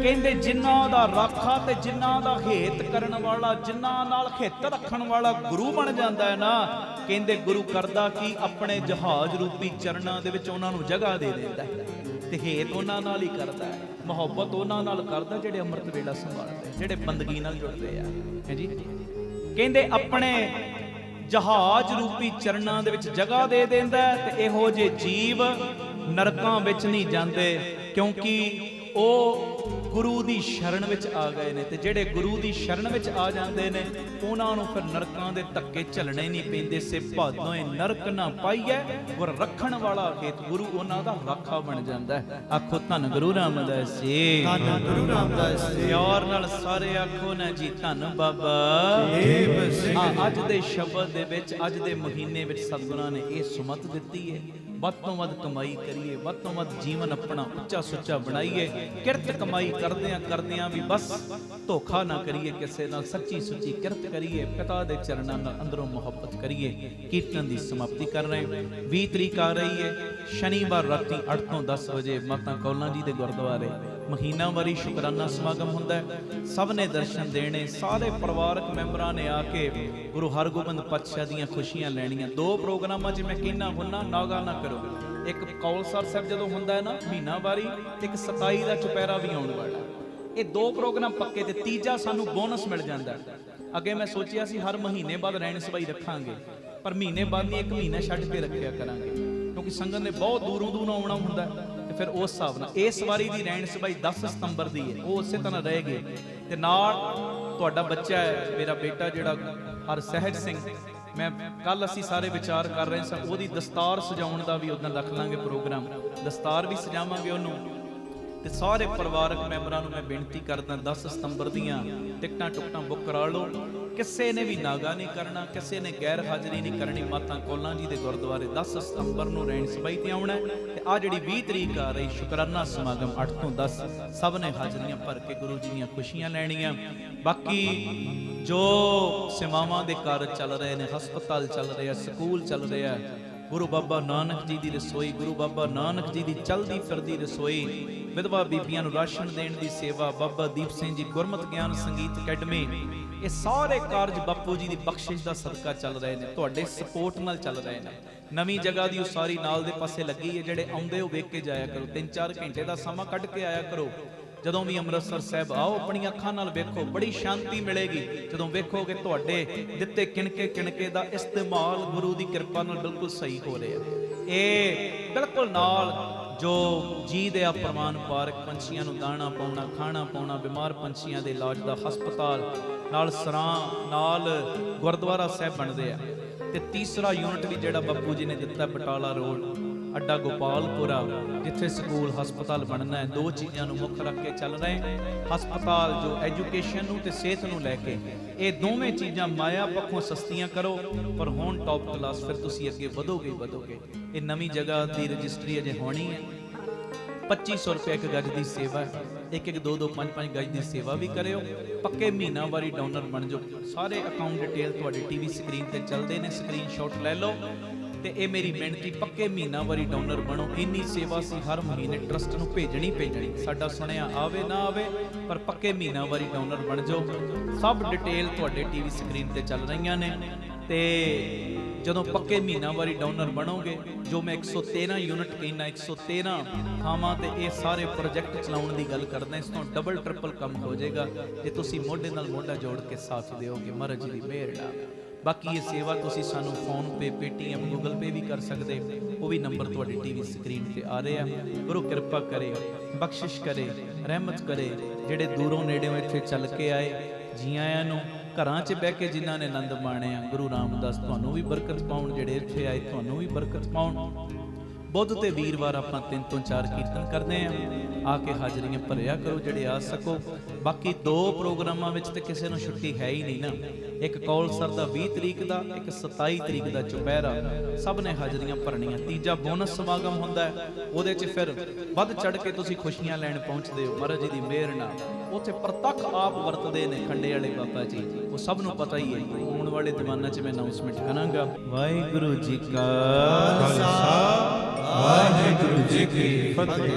ਕਹਿੰਦੇ ਜਿਨ੍ਹਾਂ ਦਾ ਰਾਖਾ ਤੇ ਜਿਨ੍ਹਾਂ ਦਾ ਹਿੱਤ ਕਰਨ ਵਾਲਾ, ਜਿਨ੍ਹਾਂ ਨਾਲ ਹਿੱਤ ਰੱਖਣ ਵਾਲਾ ਗੁਰੂ ਬਣ ਜਾਂਦਾ ਹੈ ਨਾ, ਕਹਿੰਦੇ ਗੁਰੂ ਕਰਦਾ ਕੀ, ਆਪਣੇ ਜਹਾਜ਼ ਰੂਪੀ ਚਰਨਾਂ ਦੇ ਵਿੱਚ ਉਹਨਾਂ ਨੂੰ ਜਗ੍ਹਾ ਦੇ ਦਿੰਦਾ ਹੈ, ਤੇ ਹਿੱਤ ਉਹਨਾਂ ਨਾਲ ਹੀ ਕਰਦਾ ਹੈ, ਮੁਹੱਬਤ ਉਹਨਾਂ ਨਾਲ ਕਰਦਾ ਜਿਹੜੇ ਅੰਮ੍ਰਿਤ ਵੇਲਾ ਸੰਭਾਲਦੇ, ਜਿਹੜੇ ਬੰਦਗੀ ਨਾਲ ਜੁੜਦੇ ਆ। ਹੈ ਜੀ। ਕਹਿੰਦੇ ਆਪਣੇ ਜਹਾਜ਼ ਰੂਪੀ ਚਰਨਾਂ ਦੇ ਵਿੱਚ ਜਗ੍ਹਾ ਦੇ ਦਿੰਦਾ, ਤੇ ਇਹੋ ਜਿਹੇ ਜੀਵ ਨਰਕਾਂ ਵਿੱਚ ਨਹੀਂ ਜਾਂਦੇ, ਕਿਉਂਕਿ ਉਹ ਗੁਰੂ ਦੀ ਸ਼ਰਨ ਵਿੱਚ ਆ ਗਏ ਨੇ, ਤੇ ਜਿਹੜੇ ਗੁਰੂ ਦੀ ਸ਼ਰਨ ਵਿੱਚ ਆ ਜਾਂਦੇ ਨੇ ਉਹਨਾਂ ਨੂੰ ਫਿਰ ਨਰਕਾਂ ਦੇ ਧੱਕੇ ਝੱਲਣੇ ਨਹੀਂ ਪੈਂਦੇ। ਸੇ ਭਾਦੋਏ ਨਰਕ ਨਾ ਪਾਈਐ, ਗੁਰ ਰੱਖਣ ਵਾਲਾ ਖੇਤ, ਗੁਰੂ ਉਹਨਾਂ ਦਾ ਰਾਖਾ ਬਣ ਜਾਂਦਾ ਹੈ। ਆਖੋ ਧੰਨ ਗੁਰੂ ਰਾਮਦਾਸ ਜੀ, ਧੰਨ ਗੁਰੂ ਰਾਮਦਾਸ ਜੀ। ਪਿਆਰ ਨਾਲ ਸਾਰੇ ਆਖੋ ਨਾ ਜੀ ਧੰਨ ਬਾਬਾ ਦੇਵ ਸਿੰਘ। ਅੱਜ ਦੇ ਸ਼ਬਦ ਦੇ ਵਿੱਚ, ਅੱਜ ਦੇ ਮਹੀਨੇ ਵਿੱਚ ਸਤਿਗੁਰਾਂ ਨੇ ਇਹ ਸੁਮਤ ਦਿੱਤੀ ਹੈ, ਵੱਧ ਤੋਂ ਵੱਧ ਕਮਾਈ ਕਰੀਏ, ਵੱਧ ਤੋਂ ਵੱਧ ਜੀਵਨ ਆਪਣਾ ਉੱਚਾ ਸੁੱਚਾ ਬਣਾਈਏ। ਕਿਰਤ ਕਮਾਈ ਕਰਦਿਆਂ ਵੀ ਬਸ ਧੋਖਾ ਨਾ ਕਰੀਏ ਕਿਸੇ ਨਾਲ, ਸੱਚੀ ਸੁੱਚੀ ਕਿਰਤ ਕਰੀਏ, ਪਿਤਾ ਦੇ ਚਰਨਾਂ ਨਾਲ ਅੰਦਰੋਂ ਮੁਹੱਬਤ ਕਰੀਏ। ਕੀਰਤਨ ਦੀ ਸਮਾਪਤੀ ਕਰ ਰਹੇ 20 ਤਰੀਕ ਆ ਰਹੀ ਹੈ, ਸ਼ਨੀਵਾਰ ਰਾਤੀ 8 ਤੋਂ 10 ਵਜੇ ਮਾਤਾ ਕੌਲਾਂ ਜੀ ਦੇ ਗੁਰਦੁਆਰੇ ਮਹੀਨਾਵਾਰੀ ਸ਼ੁਕਰਾਨਾ ਸਮਾਗਮ ਹੁੰਦਾ ਹੈ। ਸਭ ਨੇ ਦਰਸ਼ਨ ਦੇਣੇ, ਸਾਰੇ ਪਰਿਵਾਰਕ ਮੈਂਬਰਾਂ ਨੇ ਆ ਕੇ ਗੁਰੂ ਹਰਗੋਬਿੰਦ ਪਾਤਸ਼ਾਹ ਦੀਆਂ ਖੁਸ਼ੀਆਂ ਲੈਣੀਆਂ। 2 ਪ੍ਰੋਗਰਾਮਾਂ 'ਚ ਮੈਂ ਕਹਿੰਦਾ ਹੁੰਨਾ, ਨਾਗਾ ਨਾ ਕਰੋ। ਇੱਕ ਕੌਲਸਰ ਸਾਹਿਬ ਜਦੋਂ ਹੁੰਦਾ ਹੈ ਨਾ ਮਹੀਨਾਵਾਰੀ, ਇੱਕ 27 ਦਾ ਚੁਪਹਿਰਾ ਵੀ ਆਉਣ ਵਾਲਾ। ਇਹ 2 ਪ੍ਰੋਗਰਾਮ ਪੱਕੇ, ਤੇ ਤੀਜਾ ਸਾਨੂੰ ਬੋਨਸ ਮਿਲ ਜਾਂਦਾ। ਅੱਗੇ ਮੈਂ ਸੋਚਿਆ ਸੀ ਹਰ ਮਹੀਨੇ ਬਾਅਦ ਰਹਿਣ ਸਬਾਈ ਰੱਖਾਂਗੇ, ਪਰ ਮਹੀਨੇ ਬਾਅਦ ਨਹੀਂ, 1 ਮਹੀਨਾ ਛੱਡ ਕੇ ਰੱਖਿਆ ਕਰਾਂਗੇ, ਕਿਉਂਕਿ ਸੰਗਤ ਨੇ ਬਹੁਤ ਦੂਰੋਂ ਆਉਣਾ ਹੁੰਦਾ ਤੇ ਫਿਰ ਉਸ ਹਿਸਾਬ ਨਾਲ ਇਸ ਵਾਰੀ ਦੀ ਰਹਿਣ ਸਬਾਈ 10 ਸਤੰਬਰ ਦੀ ਹੈ, ਉਹ ਉਸੇ ਤਰ੍ਹਾਂ ਰਹੇਗੀ। ਤੇ ਨਾਲ ਤੁਹਾਡਾ ਬੱਚਾ ਹੈ, ਮੇਰਾ ਬੇਟਾ ਜਿਹੜਾ ਹਰਸਹਿਜ ਸਿੰਘ, ਮੈਂ ਕੱਲ ਅਸੀਂ ਸਾਰੇ ਵਿਚਾਰ ਕਰ ਰਹੇ ਸਾਂ, ਉਹਦੀ ਦਸਤਾਰ ਸਜਾਉਣ ਦਾ ਵੀ ਉਦੋਂ ਰੱਖ ਲਾਂਗੇ ਪ੍ਰੋਗਰਾਮ, ਦਸਤਾਰ ਵੀ ਸਜਾਵਾਂਗੇ ਉਹਨੂੰ। ਤੇ ਸਾਰੇ ਪਰਿਵਾਰਕ ਮੈਂਬਰਾਂ ਨੂੰ ਮੈਂ ਬੇਨਤੀ ਕਰਦਾ 10 ਸਤੰਬਰ ਦੀਆਂ ਟਿਕਟਾਂ ਟੁਕਟਾਂ ਬੁੱਕ ਕਰਾ ਲਓ। ਕਿਸੇ ਨੇ ਵੀ ਨਾਗਾ ਨਹੀਂ ਕਰਨਾ, ਕਿਸੇ ਨੇ ਗੈਰ ਹਾਜ਼ਰੀ ਨਹੀਂ ਕਰਨੀ। ਮਾਤਾ ਕੌਲਾਂ ਜੀ ਦੇ ਗੁਰਦੁਆਰੇ 10 ਸਤੰਬਰ ਨੂੰ ਰਹਿਣ ਸਬਾਈ ਤੇ ਆਉਣਾ। ਤੇ ਆ ਜਿਹੜੀ 20 ਤਰੀਕ ਆ ਰਹੀ ਸ਼ੁਕਰਾਨਾ ਸਮਾਗਮ 8 ਤੋਂ 10, ਸਭ ਨੇ ਹਾਜ਼ਰੀਆਂ ਭਰ ਕੇ ਗੁਰੂ ਜੀ ਦੀਆਂ ਖੁਸ਼ੀਆਂ ਲੈਣੀਆਂ। ਬਾਕੀ ਜੋ ਸੇਵਾਵਾਂ ਦੇ ਕਾਰਜ ਚੱਲ ਰਹੇ ਨੇ, ਹਸਪਤਾਲ ਚੱਲ ਰਿਹਾ, ਸਕੂਲ ਚੱਲ ਰਿਹਾ, ਗੁਰੂ ਬਾਬਾ ਨਾਨਕ ਜੀ ਦੀ ਰਸੋਈ, ਗੁਰੂ ਬਾਬਾ ਨਾਨਕ ਜੀ ਦੀ ਚਲਦੀ ਫਿਰਦੀ ਰਸੋਈ, ਵਿਧਵਾ ਬੀਬੀਆਂ ਨੂੰ ਰਾਸ਼ਨ ਦੇਣ ਦੀ ਸੇਵਾ, ਬਾਬਾ ਦੀਪ ਸਿੰਘ ਜੀ ਗੁਰਮਤਿ ਗਿਆਨ ਸੰਗੀਤ ਅਕੈਡਮੀ, ਇਹ ਸਾਰੇ ਕਾਰਜ ਬਾਪੂ ਜੀ ਦੀ ਬਖਸ਼ਿਸ਼ ਦਾ ਸਦਕਾ ਚੱਲ ਰਹੇ ਨੇ, ਤੁਹਾਡੇ ਸਪੋਰਟ ਨਾਲ ਚੱਲ ਰਹੇ ਨੇ। ਨਵੀਂ ਜਗ੍ਹਾ ਦੀ ਉਸਾਰੀ ਨਾਲ ਦੇ ਪਾਸੇ ਲੱਗੀ ਹੈ, ਜਿਹੜੇ ਆਉਂਦੇ ਹੋ ਵੇਖ ਕੇ ਜਾਇਆ ਕਰੋ, 3-4 ਘੰਟੇ ਦਾ ਸਮਾਂ ਕੱਢ ਕੇ ਆਇਆ ਕਰੋ। ਜਦੋਂ ਵੀ ਅੰਮ੍ਰਿਤਸਰ ਸਾਹਿਬ ਆਓ, ਆਪਣੀਆਂ ਅੱਖਾਂ ਨਾਲ ਵੇਖੋ, ਬੜੀ ਸ਼ਾਂਤੀ ਮਿਲੇਗੀ ਜਦੋਂ ਵੇਖੋਗੇ ਤੁਹਾਡੇ ਦਿੱਤੇ ਕਿਣਕੇ ਦਾ ਇਸਤੇਮਾਲ ਗੁਰੂ ਦੀ ਕਿਰਪਾ ਨਾਲ ਬਿਲਕੁਲ ਸਹੀ ਹੋ ਰਿਹਾ। ਇਹ ਬਿਲਕੁਲ ਨਾਲ ਜੋ ਜੀ ਦੇ ਆ ਪ੍ਰਮਾਨ ਪਾਰਕ, ਪੰਛੀਆਂ ਨੂੰ ਦਾਣਾ ਪਾਉਣਾ, ਖਾਣਾ ਪਾਉਣਾ, ਬਿਮਾਰ ਪੰਛੀਆਂ ਦੇ ਇਲਾਜ ਦਾ ਹਸਪਤਾਲ, ਨਾਲ ਸਰਾਂ, ਨਾਲ ਗੁਰਦੁਆਰਾ ਸਾਹਿਬ ਬਣਦੇ ਆ। ਤੇ ਤੀਸਰਾ ਯੂਨਿਟ ਵੀ ਜਿਹੜਾ ਬਾਪੂ ਜੀ ਨੇ ਦਿੱਤਾ ਬਟਾਲਾ ਰੋਡ ਅੱਡਾ ਗੋਪਾਲਪੁਰਾ, ਜਿੱਥੇ ਸਕੂਲ ਹਸਪਤਾਲ ਬਣਨਾ ਹੈ। 2 ਚੀਜ਼ਾਂ ਨੂੰ ਮੁੱਖ ਰੱਖ ਕੇ ਚੱਲ ਰਹੇ ਹਸਪਤਾਲ, ਜੋ ਐਜੂਕੇਸ਼ਨ ਨੂੰ ਤੇ ਸਿਹਤ ਨੂੰ ਲੈ ਕੇ। ਇਹ ਦੋਵੇਂ ਚੀਜ਼ਾਂ ਮਾਇਆ ਪੱਖੋਂ ਸਸਤੀਆਂ ਕਰੋ, ਪਰ ਹੁਣ ਟੌਪ ਕਲਾਸ, ਫਿਰ ਤੁਸੀਂ ਅੱਗੇ ਵਧੋਗੇ। ਇਹ ਨਵੀਂ ਜਗ੍ਹਾ ਦੀ ਰਜਿਸਟਰੀ ਅਜੇ ਹੋਣੀ ਹੈ। 2500 ਰੁਪਏ 1 ਗਜ ਦੀ ਸੇਵਾ ਹੈ, 1-1, 2-2, 5-5 ਗਜ ਦੀ ਸੇਵਾ ਵੀ ਕਰਿਓ। ਪੱਕੇ ਮਹੀਨਾਵਾਰੀ ਡੋਨਰ ਬਣ ਜਾਓ। ਸਾਰੇ ਅਕਾਊਂਟ ਡਿਟੇਲ ਤੁਹਾਡੀ ਟੀਵੀ ਸਕਰੀਨ ਤੇ ਚੱਲਦੇ ਨੇ, ਸਕਰੀਨਸ਼ਾਟ ਲੈ ਲਓ। ਤੇ ਇਹ ਮੇਰੀ ਬੇਨਤੀ, ਪੱਕੇ ਮਹੀਨਾਵਾਰੀ ਡੋਨਰ ਬਣੋ। ਇੰਨੀ ਸੇਵਾ ਸੀ ਹਰ ਮਹੀਨੇ ਟਰਸਟ ਨੂੰ ਭੇਜਣੀ। ਸਾਡਾ ਸੁਣਿਆ ਆਵੇ ਨਾ ਆਵੇ, ਪਰ ਪੱਕੇ ਮਹੀਨਾਵਾਰੀ ਡੋਨਰ ਬਣ ਜਾਓ। ਸਭ ਡਿਟੇਲ ਤੁਹਾਡੇ ਟੀਵੀ ਸਕਰੀਨ ਤੇ ਚੱਲ ਰਹੀਆਂ ਨੇ। ਤੇ ਜਦੋਂ ਪੱਕੇ ਮਹੀਨਾਵਾਰੀ ਡੋਨਰ ਬਣੋਗੇ, ਜੋ ਮੈਂ 113 ਯੂਨਿਟ ਕਹਿੰਦਾ, 113 ਥਾਵਾਂ ਤੇ ਇਹ ਸਾਰੇ ਪ੍ਰੋਜੈਕਟ ਚਲਾਉਣ ਦੀ ਗੱਲ ਕਰਦਾ, ਇਸ ਤੋਂ ਡਬਲ ਟ੍ਰਿਪਲ ਕੰਮ ਹੋ ਜਾਏਗਾ ਜੇ ਤੁਸੀਂ ਮੋਢੇ ਨਾਲ ਮੋਢਾ ਜੋੜ ਕੇ ਸਾਥ ਦਿਓਗੇ ਮਹਾਰਾਜ ਜੀ ਦੀ ਮਿਹਰ ਨਾਲ। ਬਾਕੀ ਇਹ ਸੇਵਾ ਤੁਸੀਂ ਸਾਨੂੰ ਫੋਨਪੇ, ਪੇਟੀਐਮ, ਗੂਗਲ ਪੇ ਵੀ ਕਰ ਸਕਦੇ, ਉਹ ਵੀ ਨੰਬਰ ਤੁਹਾਡੀ ਟੀਵੀ ਸਕਰੀਨ ਤੇ ਆ ਰਹੇ ਆ। ਗੁਰੂ ਕਿਰਪਾ ਕਰੇ, ਬਖਸ਼ਿਸ਼ ਕਰੇ, ਰਹਿਮਤ ਕਰੇ। ਜਿਹੜੇ ਦੂਰੋਂ ਨੇੜਿਓਂ ਇੱਥੇ ਚੱਲ ਕੇ ਆਏ, ਜੀ ਆਇਆਂ ਨੂੰ। ਘਰਾਂ 'ਚ ਬਹਿ ਕੇ ਜਿਨ੍ਹਾਂ ਨੇ ਆਨੰਦ ਮਾਣਿਆ, ਗੁਰੂ ਰਾਮਦਾਸ ਤੁਹਾਨੂੰ ਵੀ ਬਰਕਤ ਪਾਉਣ, ਜਿਹੜੇ ਇੱਥੇ ਆਏ ਤੁਹਾਨੂੰ ਵੀ ਬਰਕਤ ਪਾਉਣ। ਬੁੱਧ ਤੇ ਵੀਰਵਾਰ ਆਪਾਂ 3 ਤੋਂ 4 ਕੀਰਤਨ ਕਰਦੇ ਆਂ, ਆ ਕੇ ਹਾਜ਼ਰੀਆਂ ਭਰਿਆ ਕਰੋ ਜਿਹੜੇ ਆ ਸਕੋ। ਬਾਕੀ 2 ਪ੍ਰੋਗਰਾਮਾਂ ਵਿੱਚ ਤੇ ਕਿਸੇ ਨੂੰ ਛੁੱਟੀ ਹੈ ਹੀ ਨਹੀਂ ਨਾ। ਇੱਕ ਕੌਲਸਰ ਦਾ 20 ਤਰੀਕ ਦਾ, ਇੱਕ 27 ਤਰੀਕ ਦਾ ਚੁਪਹਿਰਾ, ਸਭ ਨੇ ਹਾਜ਼ਰੀਆਂ ਭਰਨੀਆਂ। ਤੀਜਾ ਬੋਨਸ ਸਮਾਗਮ ਹੁੰਦਾ ਹੈ, ਉਹਦੇ 'ਚ ਫਿਰ ਵੱਧ ਚੜ ਕੇ ਤੁਸੀਂ ਖੁਸ਼ੀਆਂ ਲੈਣ ਪਹੁੰਚਦੇ ਹੋ ਮਹਾਰਾਜ ਜੀ ਦੀ ਮਿਹਰ ਨਾਲ। ਉੱਥੇ ਪ੍ਰਤੱਖ ਆਪ ਵਰਤਦੇ ਨੇ ਖੰਡੇ ਵਾਲੇ ਬਾਬਾ ਜੀ, ਉਹ ਸਭ ਨੂੰ ਪਤਾ ਹੀ ਹੈ। ਆਉਣ ਵਾਲੇ ਜ਼ਮਾਨੇ 'ਚ ਮੈਂ ਅਨਾਉਂਸਮੈਂਟ ਕਰਾਂਗਾ। ਵਾਹਿਗੁਰੂ ਜੀ ਕਾ ਖਾਲਸਾ, ਵਾਹਿਗੁਰੂ ਜੀ ਕੀ ਫਤਿਹ।